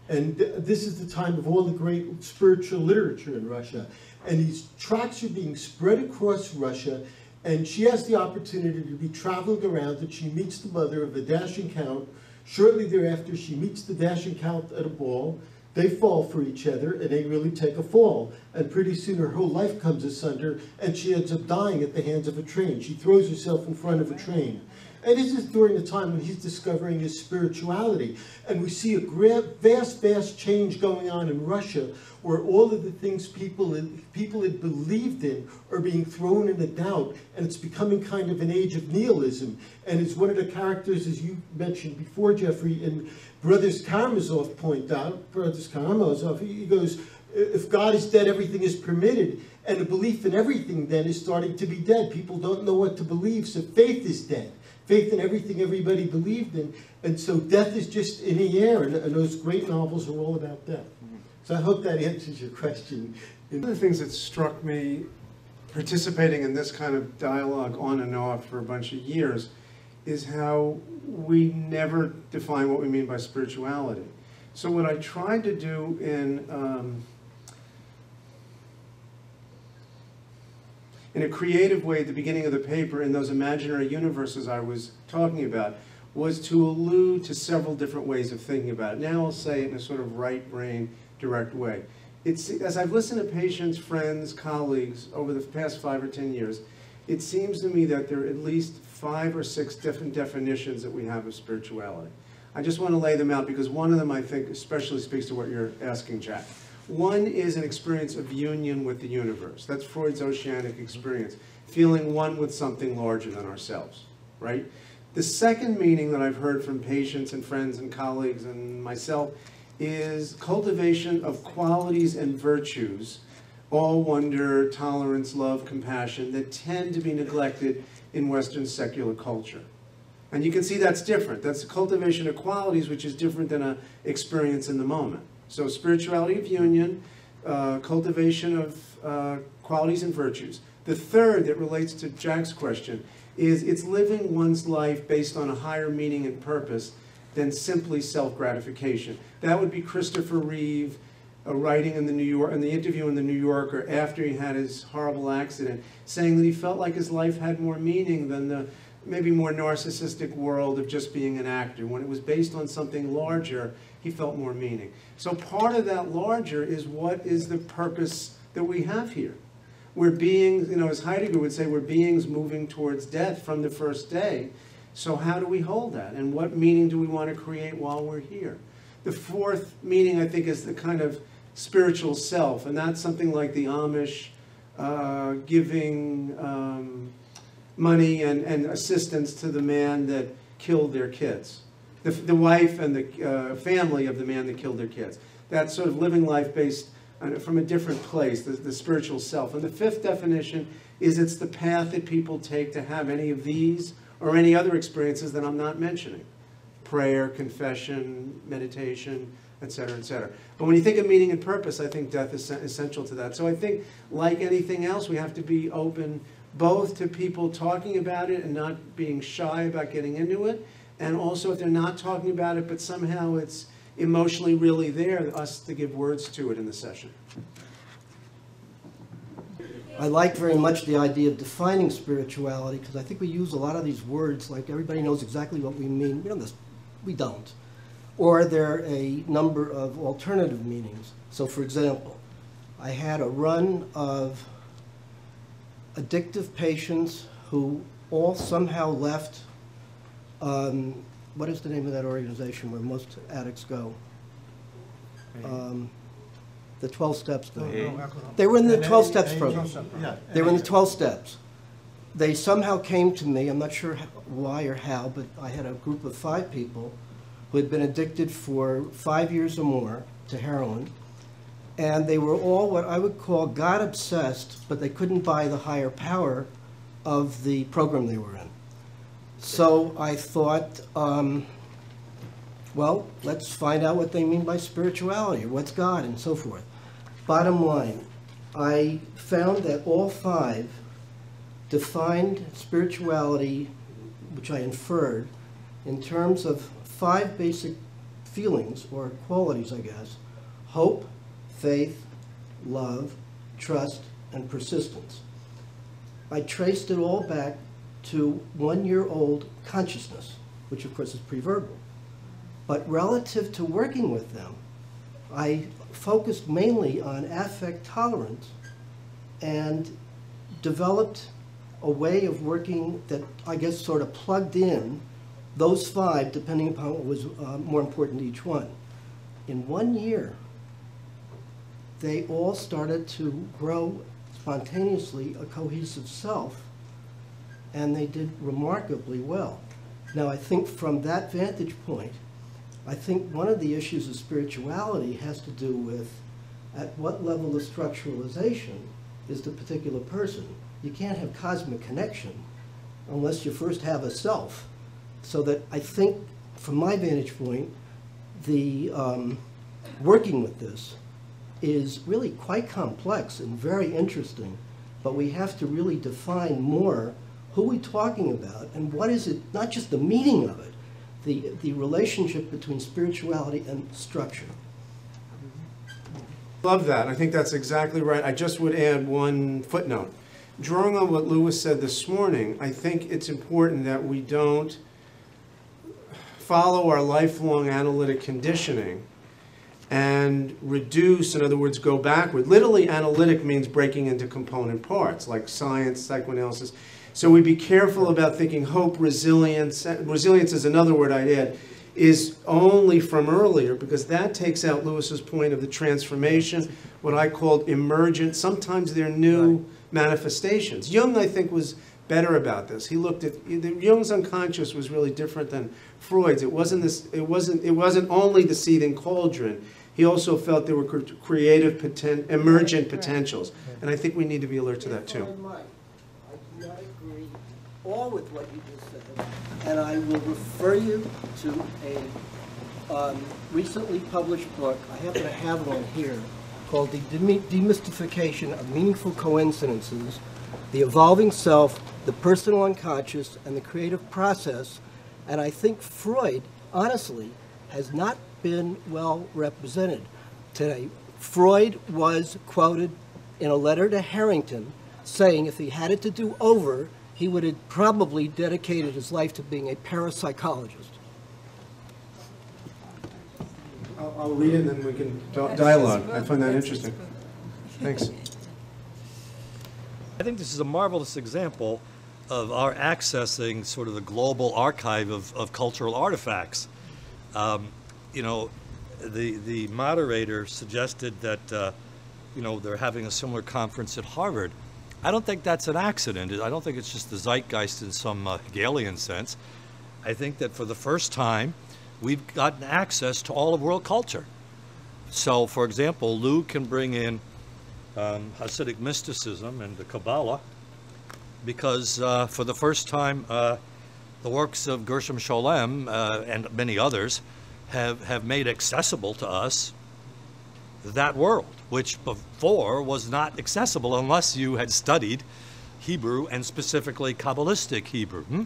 And this is the time of all the great spiritual literature in Russia. And these tracks are being spread across Russia, and she has the opportunity to be traveling around, and she meets the mother of a dashing count. Shortly thereafter, she meets the dashing count at a ball. They fall for each other, and they really take a fall. And pretty soon her whole life comes asunder, and she ends up dying at the hands of a train. She throws herself in front of a train. And this is during the time when he's discovering his spirituality. And we see a vast, vast change going on in Russia, where all of the things people had believed in are being thrown into doubt, and it's becoming kind of an age of nihilism. And it's one of the characters, as you mentioned before, Jeffrey, and Brothers Karamazov point out, Brothers Karamazov, he goes, if God is dead, everything is permitted. And the belief in everything then is starting to be dead. People don't know what to believe, so faith is dead. Faith in everything everybody believed in. And so death is just in the air, and those great novels are all about death. So I hope that answers your question. One of the things that struck me participating in this kind of dialogue on and off for a bunch of years is how we never define what we mean by spirituality. So what I tried to do in a creative way at the beginning of the paper, in those imaginary universes I was talking about, was to allude to several different ways of thinking about it. Now I'll say it in a sort of right brain, direct way. As I've listened to patients, friends, colleagues over the past 5 or 10 years, it seems to me that there are at least 5 or 6 different definitions that we have of spirituality. I just want to lay them out because one of them I think especially speaks to what you're asking, Jack. One is an experience of union with the universe. That's Freud's oceanic experience, feeling one with something larger than ourselves, right? The second meaning that I've heard from patients and friends and colleagues and myself is cultivation of qualities and virtues, all wonder, tolerance, love, compassion, that tend to be neglected in Western secular culture. And you can see that's different. That's the cultivation of qualities, which is different than an experience in the moment. So spirituality of union, cultivation of qualities and virtues. The third that relates to Jack's question is it's living one's life based on a higher meaning and purpose than simply self-gratification. That would be Christopher Reeve writing in the interview in the New Yorker after he had his horrible accident, saying that he felt like his life had more meaning than the maybe more narcissistic world of just being an actor. When it was based on something larger, he felt more meaning. So part of that larger is what is the purpose that we have here. We're beings, as Heidegger would say, we're beings moving towards death from the first day. So how do we hold that? And what meaning do we want to create while we're here? The fourth meaning, I think, is the kind of spiritual self, and that's something like the Amish giving money and assistance to the man that killed their kids. The wife and the family of the man that killed their kids. That sort of living life based from a different place, the spiritual self. And the fifth definition is it's the path that people take to have any of these or any other experiences that I'm not mentioning. Prayer, confession, meditation, etc., etc. But when you think of meaning and purpose, I think death is essential to that. So I think, like anything else, we have to be open both to people talking about it and not being shy about getting into it, and also if they're not talking about it, but somehow it's emotionally really there, us to give words to it in the session. I like very much the idea of defining spirituality, because I think we use a lot of these words like everybody knows exactly what we mean. We don't. Or there are a number of alternative meanings. So for example, I had a run of addictive patients who all somehow left, what is the name of that organization where most addicts go? The 12 Steps thing. They were in the 12 Steps program. They were in the 12 Steps. they somehow came to me, I'm not sure why or how, but I had a group of 5 people who had been addicted for 5 years or more to heroin, and they were all what I would call God-obsessed, but they couldn't buy the higher power of the program they were in. So I thought, well, let's find out what they mean by spirituality, or what's God, and so forth. Bottom line, I found that all 5 defined spirituality, which I inferred, in terms of 5 basic feelings, or qualities, I guess: hope, faith, love, trust, and persistence. I traced it all back to 1-year-old consciousness, which of course is pre-verbal. But relative to working with them, I focused mainly on affect tolerance and developed a way of working that I guess sort of plugged in those 5, depending upon what was more important to each one. In 1 year, they all started to grow spontaneously a cohesive self, and they did remarkably well. Now, I think from that vantage point, I think one of the issues of spirituality has to do with at what level of structuralization is the particular person. You can't have cosmic connection unless you first have a self. So that I think, from my vantage point, the working with this is really quite complex and very interesting, but we have to really define more who we're talking about and what is it, not just the meaning of it, the relationship between spirituality and structure. Love that. I think that's exactly right. I just would add one footnote. Drawing on what Lewis said this morning, I think it's important that we don't follow our lifelong analytic conditioning and reduce, in other words, go backward. Literally, analytic means breaking into component parts, like science, psychoanalysis. So we be careful about thinking hope, resilience is another word I'd add, is only from earlier, because that takes out Lewis's point of the transformation, what I called emergent. Sometimes they're new manifestations. Jung, I think, was better about this. He looked at Jung's unconscious was really different than Freud's. It wasn't only the seething cauldron. He also felt there were creative, emergent potentials, and I think we need to be alert to that too. I do not agree all with what you just said, and I will refer you to a recently published book. I happen to have one here called The Demystification of Meaningful Coincidences, The Evolving Self, the Personal Unconscious, and the Creative Process. And I think Freud, honestly, has not been well represented today. Freud was quoted in a letter to Harrington saying if he had it to do over, he would have probably dedicated his life to being a parapsychologist. I'll read it and then we can dialogue. I find that interesting. Thanks. I think this is a marvelous example of our accessing sort of the global archive of cultural artifacts. You know, the moderator suggested that, you know, they're having a similar conference at Harvard. I don't think that's an accident. I don't think it's just the zeitgeist in some Hegelian sense. I think that for the first time, we've gotten access to all of world culture. So, for example, Lou can bring in Hasidic mysticism and the Kabbalah because for the first time, the works of Gershom Scholem and many others have made accessible to us that world, which before was not accessible unless you had studied Hebrew and specifically Kabbalistic Hebrew.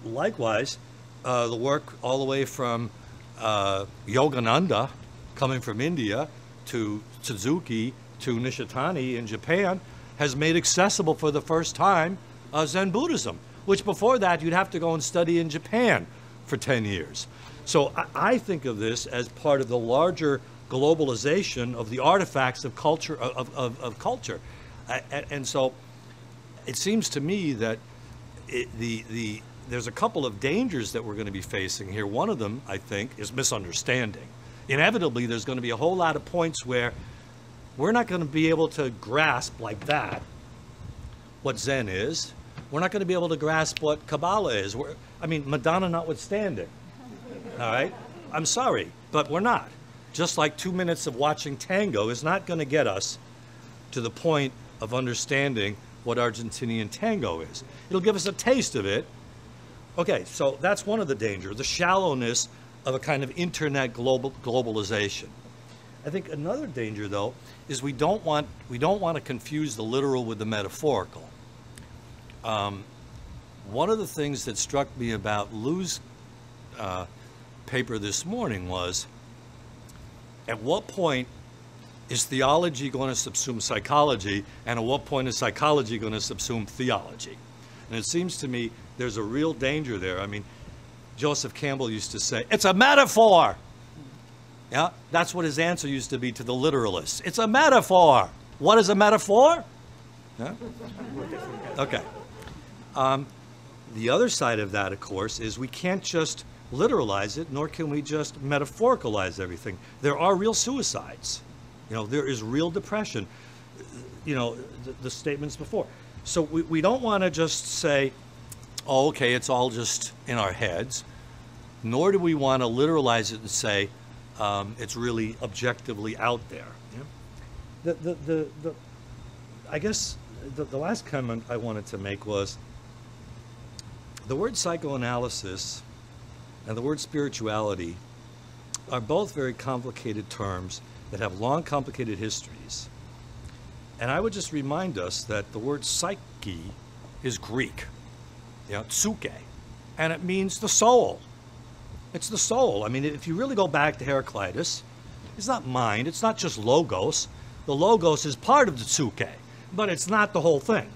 Likewise, the work all the way from Yogananda, coming from India, to Suzuki, to Nishitani in Japan, has made accessible for the first time Zen Buddhism, which before that you'd have to go and study in Japan for 10 years. So I think of this as part of the larger globalization of the artifacts of culture, of culture. And so it seems to me that there's a couple of dangers that we're going to be facing here. One of them, I think, is misunderstanding. Inevitably, there's going to be a whole lot of points where we're not going to be able to grasp like that what Zen is, We're not going to be able to grasp what Kabbalah is. I mean, Madonna notwithstanding. All right? I'm sorry, but we're not. Just like 2 minutes of watching tango is not going to get us to the point of understanding what Argentinian tango is. It'll give us a taste of it. Okay, so that's one of the dangers, the shallowness of a kind of internet globalization. I think another danger, though, is we don't want to confuse the literal with the metaphorical. One of the things that struck me about Lou's paper this morning was, at what point is theology going to subsume psychology, and at what point is psychology going to subsume theology? And it seems to me there's a real danger there. I mean, Joseph Campbell used to say, it's a metaphor. Yeah, that's what his answer used to be to the literalists. It's a metaphor. What is a metaphor? Yeah? Okay. The other side of that, of course, is we can't just literalize it, nor can we just metaphoricalize everything. There are real suicides. You know, there is real depression. You know, the statements before. So we don't want to just say, oh, okay, it's all just in our heads, nor do we want to literalize it and say it's really objectively out there. Yeah? I guess the last comment I wanted to make was the word psychoanalysis and the word spirituality are both very complicated terms that have long, complicated histories. And I would just remind us that the word psyche is Greek, you know, psyche, and it means the soul. It's the soul. I mean, if you really go back to Heraclitus, it's not mind, it's not just logos. The logos is part of the psyche, but it's not the whole thing.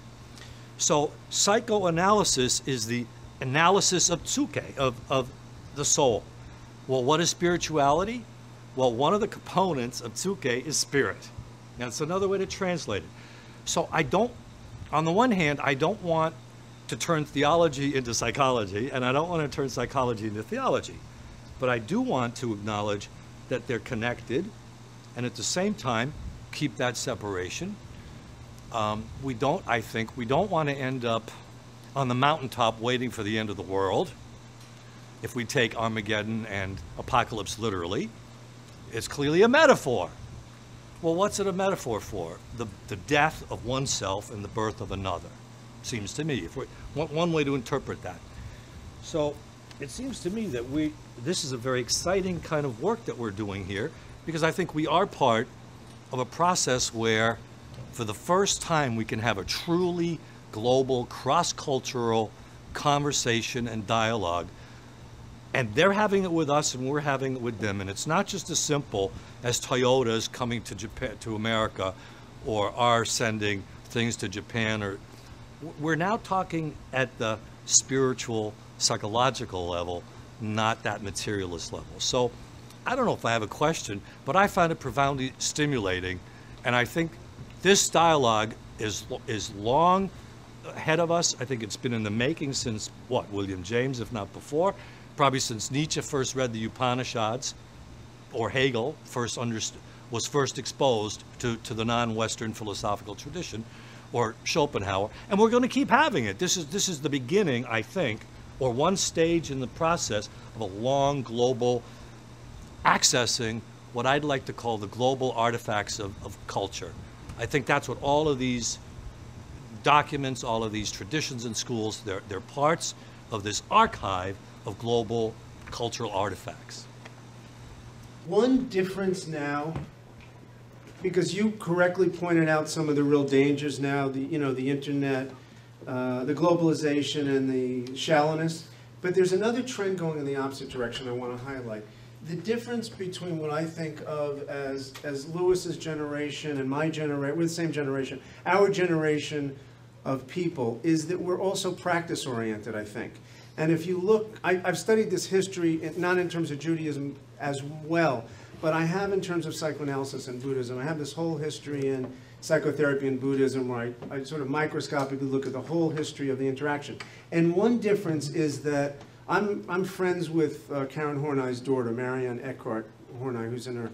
So psychoanalysis is the analysis of psyche, of the soul. Well, what is spirituality? Well, one of the components of psyche is spirit. That's another way to translate it. So on the one hand, I don't want to turn theology into psychology, and I don't want to turn psychology into theology. But I do want to acknowledge that they're connected, and at the same time, keep that separation. I think we don't want to end up on the mountaintop waiting for the end of the world. If we take Armageddon and apocalypse literally, it's clearly a metaphor. Well, what's it a metaphor for? The death of oneself and the birth of another, seems to me. One way to interpret that. So it seems to me that this is a very exciting kind of work that we're doing here, because I think we are part of a process where, for the first time, we can have a truly global, cross-cultural conversation and dialogue. And they're having it with us, and we're having it with them. And it's not just as simple as Toyota's coming to Japan, to America, or are sending things to Japan. We're now talking at the spiritual, psychological level, not that materialist level. So I don't know if I have a question, but I find it profoundly stimulating. And I think this dialogue is long ahead of us. I think it's been in the making since, William James, if not before. Probably since Nietzsche first read the Upanishads, or Hegel was first exposed to the non-Western philosophical tradition, or Schopenhauer, and we're going to keep having it. This is the beginning, I think, or one stage in the process of a long global accessing what I'd like to call the global artifacts of culture. I think that's what all of these documents, all of these traditions and schools, they're parts of this archive of global cultural artifacts. One difference now, because you correctly pointed out some of the real dangers now, the internet, the globalization and the shallowness, but there's another trend going in the opposite direction I want to highlight. The difference between what I think of as Lewis's generation and my generation, we're the same generation, our generation of people, is that we're also practice-oriented, I think. And if you look, I've studied this history, not in terms of Judaism as well, but I have in terms of psychoanalysis and Buddhism. I have this whole history in psychotherapy and Buddhism where I sort of microscopically look at the whole history of the interaction. And one difference is that I'm friends with Karen Horney's daughter, Marianne Eckhart Horney, who's in her,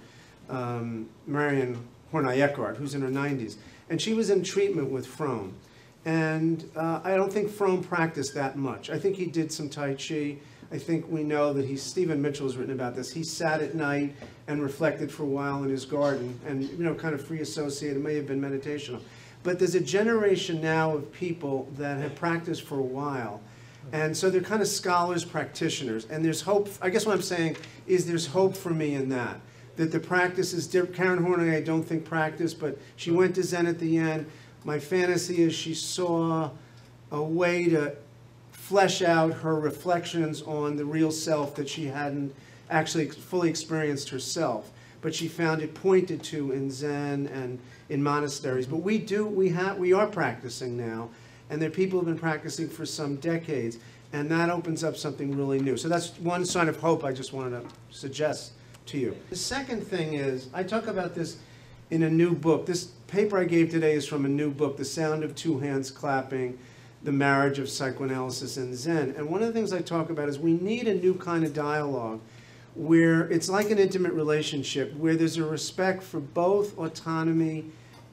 Marianne Horney Eckhart, who's in her 90s. And she was in treatment with Freud. And I don't think Fromm practiced that much. I think he did some Tai Chi. I think we know that Stephen Mitchell has written about this. He sat at night and reflected for a while in his garden and, you know, kind of free associated. It may have been meditational. But there's a generation now of people that have practiced for a while. And so they're kind of scholars, practitioners. And there's hope. I guess what I'm saying is there's hope for me in that. That the practice is different. Karen Horney, I don't think practiced, but she went to Zen at the end. My fantasy is she saw a way to flesh out her reflections on the real self that she hadn't actually fully experienced herself. But she found it pointed to in Zen and in monasteries. But we are practicing now. And there are people who have been practicing for some decades. And that opens up something really new. So that's one sign of hope I just wanted to suggest to you. The second thing is, I talk about this in a new book. This paper I gave today is from a new book, The Sound of Two Hands Clapping, The Marriage of Psychoanalysis and Zen. And one of the things I talk about is we need a new kind of dialogue where it's like an intimate relationship, where there's a respect for both autonomy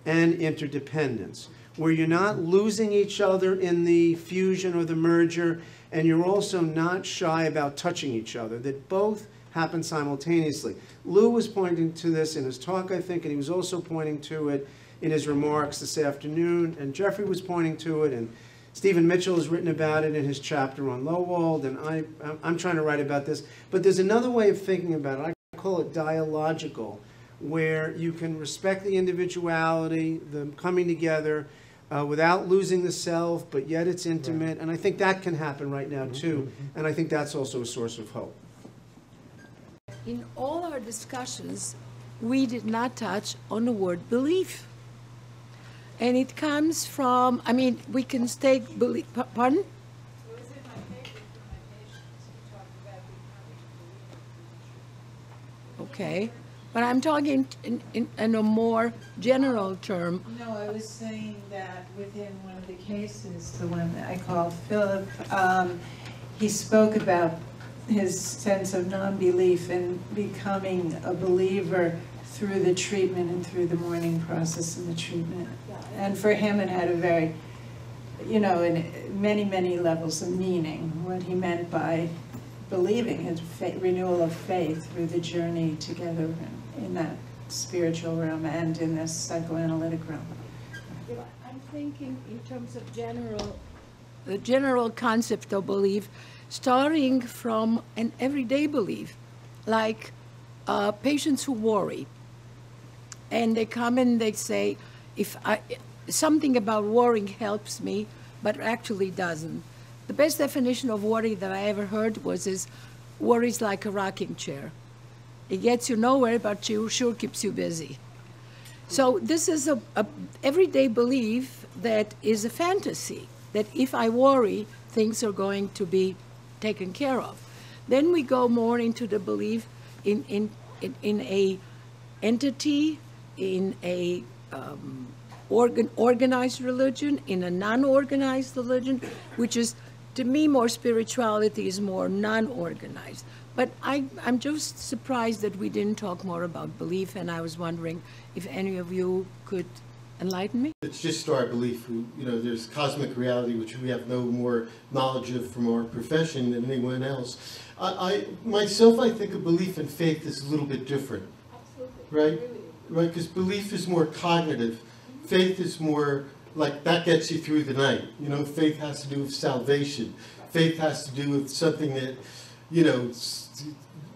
and interdependence, where you're not losing each other in the fusion or the merger, and you're also not shy about touching each other, that both happen simultaneously. Lou was pointing to this in his talk, I think, and he was also pointing to it in his remarks this afternoon, and Jeffrey was pointing to it, and Stephen Mitchell has written about it in his chapter on Lowald, and I'm trying to write about this. But there's another way of thinking about it. I call it dialogical, where you can respect the individuality, the coming together, without losing the self, but yet it's intimate. And I think that can happen right now, too. And I think that's also a source of hope. In all our discussions, we did not touch on the word belief. And it comes from, I mean, we can take belief, pardon? Okay, but I'm talking in a more general term. No, I was saying that within one of the cases, the one that I called Philip, he spoke about his sense of non-belief and becoming a believer through the treatment and through the mourning process and the treatment. And for him it had a very, you know, in many, many levels of meaning, what he meant by believing, his renewal of faith through the journey together in that spiritual realm and in this psychoanalytic realm. I'm thinking in terms of the general concept of belief, starting from an everyday belief, like patients who worry. And they come and they say, something about worrying helps me, but actually doesn't. The best definition of worry that I ever heard was worry's like a rocking chair. It gets you nowhere, but sure keeps you busy. So this is a everyday belief that is a fantasy, that if I worry, things are going to be taken care of. Then we go more into the belief in a entity, in a organized religion, in a non-organized religion, which is, to me, more spirituality is more non-organized. But I'm just surprised that we didn't talk more about belief, and I was wondering if any of you could enlighten me. It's just our belief. You know, there's cosmic reality, which we have no more knowledge of from our profession than anyone else. Myself, I think a belief and faith is a little bit different. Absolutely. Right, because belief is more cognitive. Faith is more like that gets you through the night. You know, faith has to do with salvation. Faith has to do with something that, you know,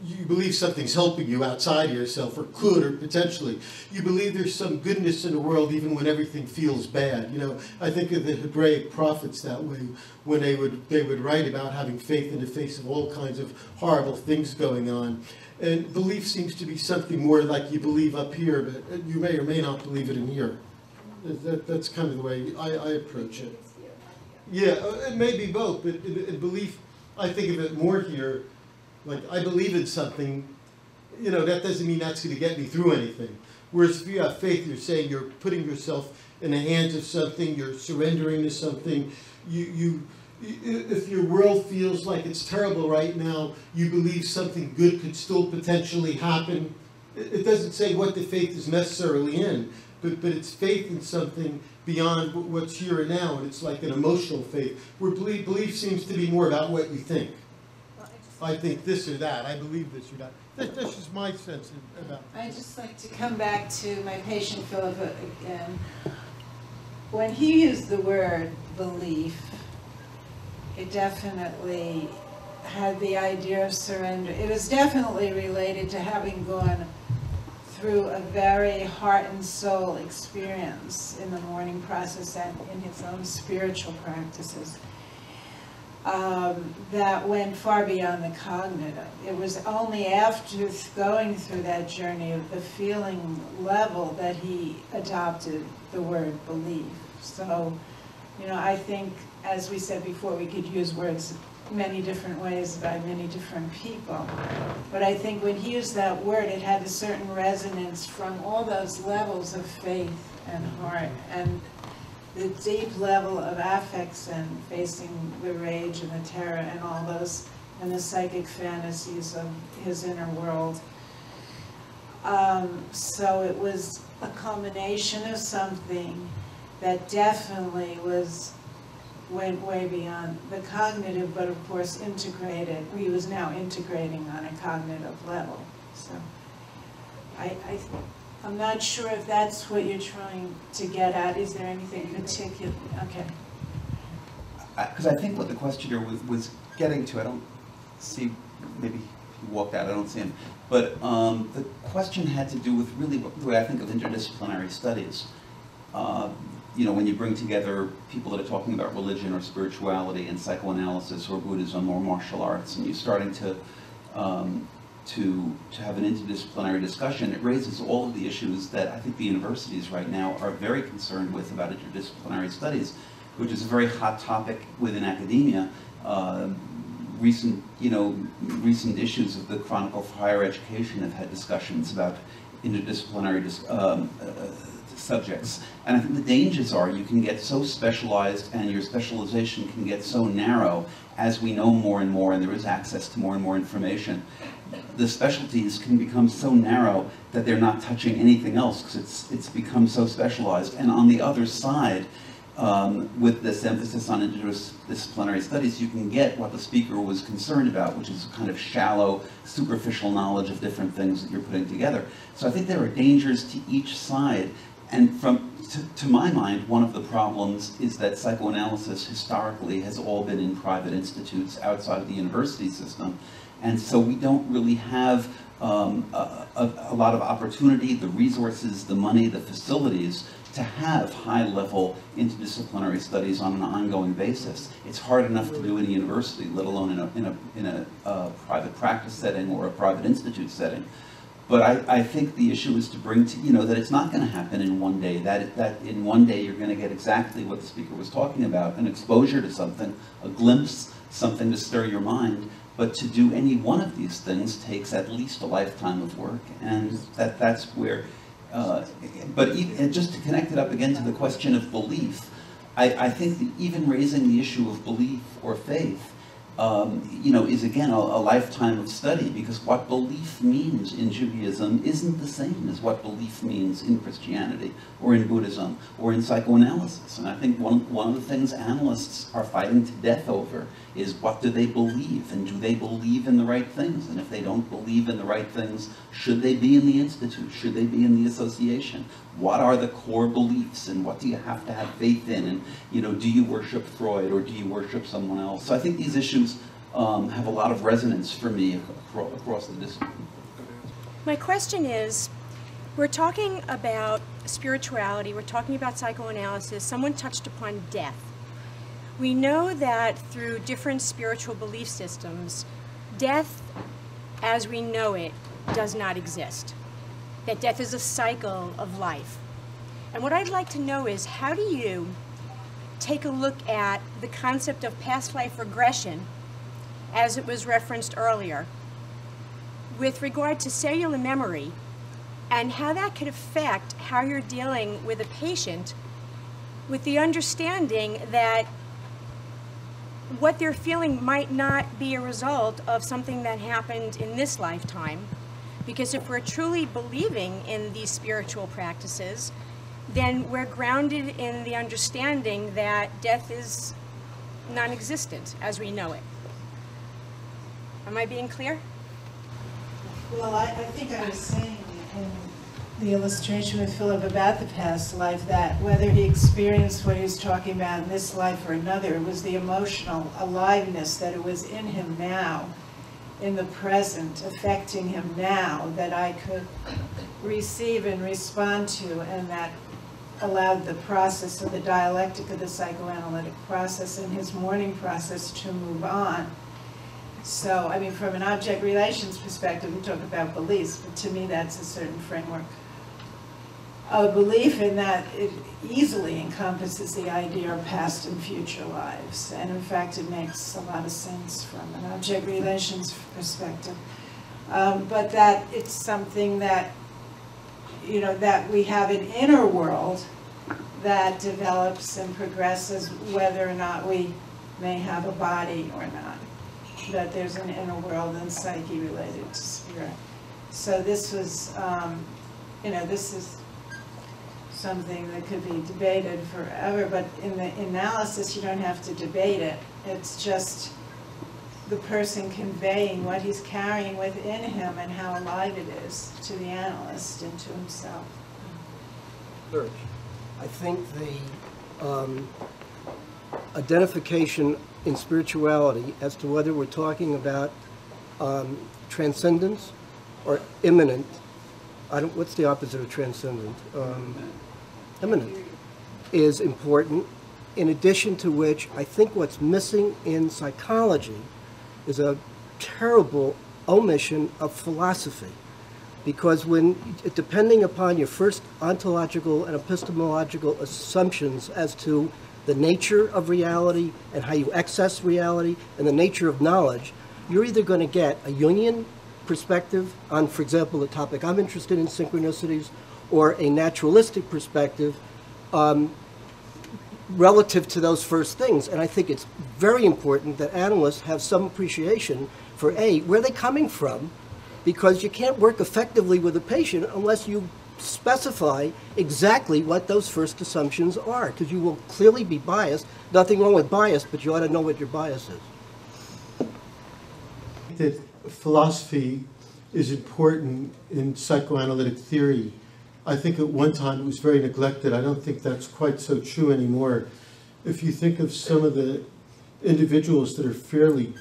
you believe something's helping you outside of yourself, or could, or potentially. You believe there's some goodness in the world even when everything feels bad. You know, I think of the Hebraic prophets that way, when they would write about having faith in the face of all kinds of horrible things going on. And belief seems to be something more like you believe up here, but you may or may not believe it in here. That's kind of the way I approach it. Yeah, it may be both, but in belief, I think of it more here. Like, I believe in something, you know, that doesn't mean that's going to get me through anything. Whereas if you have faith, you're saying you're putting yourself in the hands of something, you're surrendering to something. If your world feels like it's terrible right now, you believe something good could still potentially happen. It doesn't say what the faith is necessarily in, but it's faith in something beyond what's here and now, and it's like an emotional faith, where belief seems to be more about what you think. I think this or that, I believe this or that. That's just my sense about it. I'd just like to come back to my patient Philip again. When he used the word belief, it definitely had the idea of surrender. It was definitely related to having gone through a very heart and soul experience in the mourning process and in his own spiritual practices that went far beyond the cognitive. It was only after going through that journey of the feeling level that he adopted the word belief. So, you know, I think, as we said before, we could use words many different ways by many different people. But I think when he used that word, it had a certain resonance from all those levels of faith and heart and the deep level of affects and facing the rage and the terror and all those and the psychic fantasies of his inner world. So it was a combination of something that definitely went way beyond the cognitive, but of course integrated. He was now integrating on a cognitive level. So I'm not sure if that's what you're trying to get at. Is there anything particular? Okay. Because I think what the questioner was getting to, I don't see, maybe he walked out, I don't see him, but the question had to do with really the way I think of interdisciplinary studies. You know, when you bring together people that are talking about religion or spirituality and psychoanalysis or Buddhism or martial arts, and you're starting to have an interdisciplinary discussion, it raises all of the issues that I think the universities right now are very concerned with about interdisciplinary studies, which is a very hot topic within academia. Recent issues of the Chronicle for Higher Education have had discussions about interdisciplinary subjects. And I think the dangers are you can get so specialized and your specialization can get so narrow as we know more and more and there is access to more and more information. The specialties can become so narrow that they're not touching anything else because it's become so specialized. And on the other side, with this emphasis on interdisciplinary studies, you can get what the speaker was concerned about, which is kind of shallow, superficial knowledge of different things that you're putting together. So I think there are dangers to each side. And to my mind, one of the problems is that psychoanalysis historically has all been in private institutes outside of the university system. And so we don't really have a lot of opportunity, the resources, the money, the facilities to have high-level interdisciplinary studies on an ongoing basis. It's hard enough to do in a university, let alone in a private practice setting or a private institute setting. But I think the issue is to bring to, that it's not going to happen in one day, that in one day you're going to get exactly what the speaker was talking about, an exposure to something, a glimpse, something to stir your mind. But to do any one of these things takes at least a lifetime of work, and that's where, and just to connect it up again to the question of belief, I think that even raising the issue of belief or faith, is again a lifetime of study, because what belief means in Judaism isn't the same as what belief means in Christianity or in Buddhism or in psychoanalysis. And I think one of the things analysts are fighting to death over is what do they believe, and do they believe in the right things? And if they don't believe in the right things, should they be in the institute? Should they be in the association? What are the core beliefs, and what do you have to have faith in? And do you worship Freud or do you worship someone else? So I think these issues have a lot of resonance for me across the discipline. My question is, we're talking about spirituality, we're talking about psychoanalysis, someone touched upon death. We know that through different spiritual belief systems, death as we know it does not exist. That death is a cycle of life. And what I'd like to know is, how do you take a look at the concept of past life regression, as it was referenced earlier, with regard to cellular memory, and how that could affect how you're dealing with a patient, with the understanding that what they're feeling might not be a result of something that happened in this lifetime. Because if we're truly believing in these spiritual practices, then we're grounded in the understanding that death is non-existent as we know it. Am I being clear? Well, I think I was saying in the illustration with Philip about the past life that whether he experienced what he was talking about in this life or another, it was the emotional aliveness that it was in him now, in the present, affecting him now, that I could receive and respond to, and that allowed the process of the dialectic of the psychoanalytic process and his mourning process to move on. So, I mean, from an object relations perspective, we talk about beliefs, but to me that's a certain framework. A belief in that it easily encompasses the idea of past and future lives. And in fact, it makes a lot of sense from an object relations perspective. But that it's something that, you know, that we have an inner world that develops and progresses whether or not we may have a body or not. That there's an inner world and psyche related to spirit. So this was, you know, this is something that could be debated forever, but in the analysis you don't have to debate it. It's just the person conveying what he's carrying within him and how alive it is to the analyst and to himself. Third, I think the identification in spirituality as to whether we're talking about transcendence or immanent. What's the opposite of transcendent? Immanent is important, in addition to which I think what's missing in psychology is a terrible omission of philosophy. Because depending upon your first ontological and epistemological assumptions as to the nature of reality and how you access reality and the nature of knowledge, you're either going to get a Jungian perspective on, for example, the topic I'm interested in, synchronicities, or a naturalistic perspective relative to those first things. And I think it's very important that analysts have some appreciation for where they're coming from, because you can't work effectively with a patient unless you specify exactly what those first assumptions are, because you will clearly be biased. Nothing wrong with bias, but you ought to know what your bias is. That philosophy is important in psychoanalytic theory. I think at one time it was very neglected. I don't think that's quite so true anymore. If you think of some of the individuals that are fairly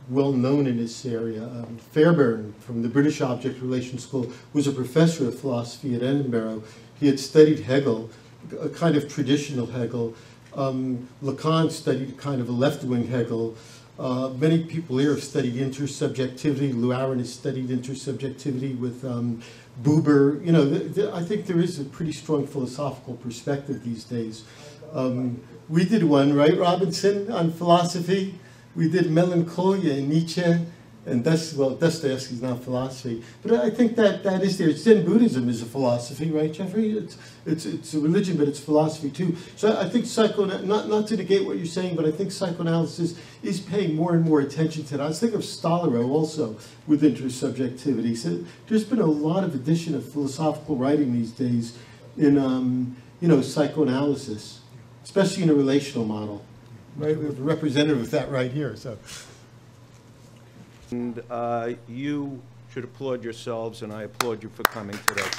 well known in this area, Fairbairn from the British Object Relations School was a professor of philosophy at Edinburgh. He had studied Hegel, a kind of traditional Hegel. Lacan studied kind of a left-wing Hegel. Many people here have studied intersubjectivity. Aron has studied intersubjectivity with Buber. You know, I think there is a pretty strong philosophical perspective these days. We did one, right, Robinson, on philosophy? We did Melancholia and Nietzsche, and Dostoevsky's not philosophy. But I think that is there. Zen Buddhism is a philosophy, right, Jeffrey? It's a religion, but it's philosophy too. So I think not to negate what you're saying, but I think psychoanalysis is paying more and more attention to that. I was thinking of Stollerow also with intersubjectivity. So there's been a lot of addition of philosophical writing these days in psychoanalysis, especially in a relational model. Right, we have a representative of that right here. So, and you should applaud yourselves, and I applaud you for coming today.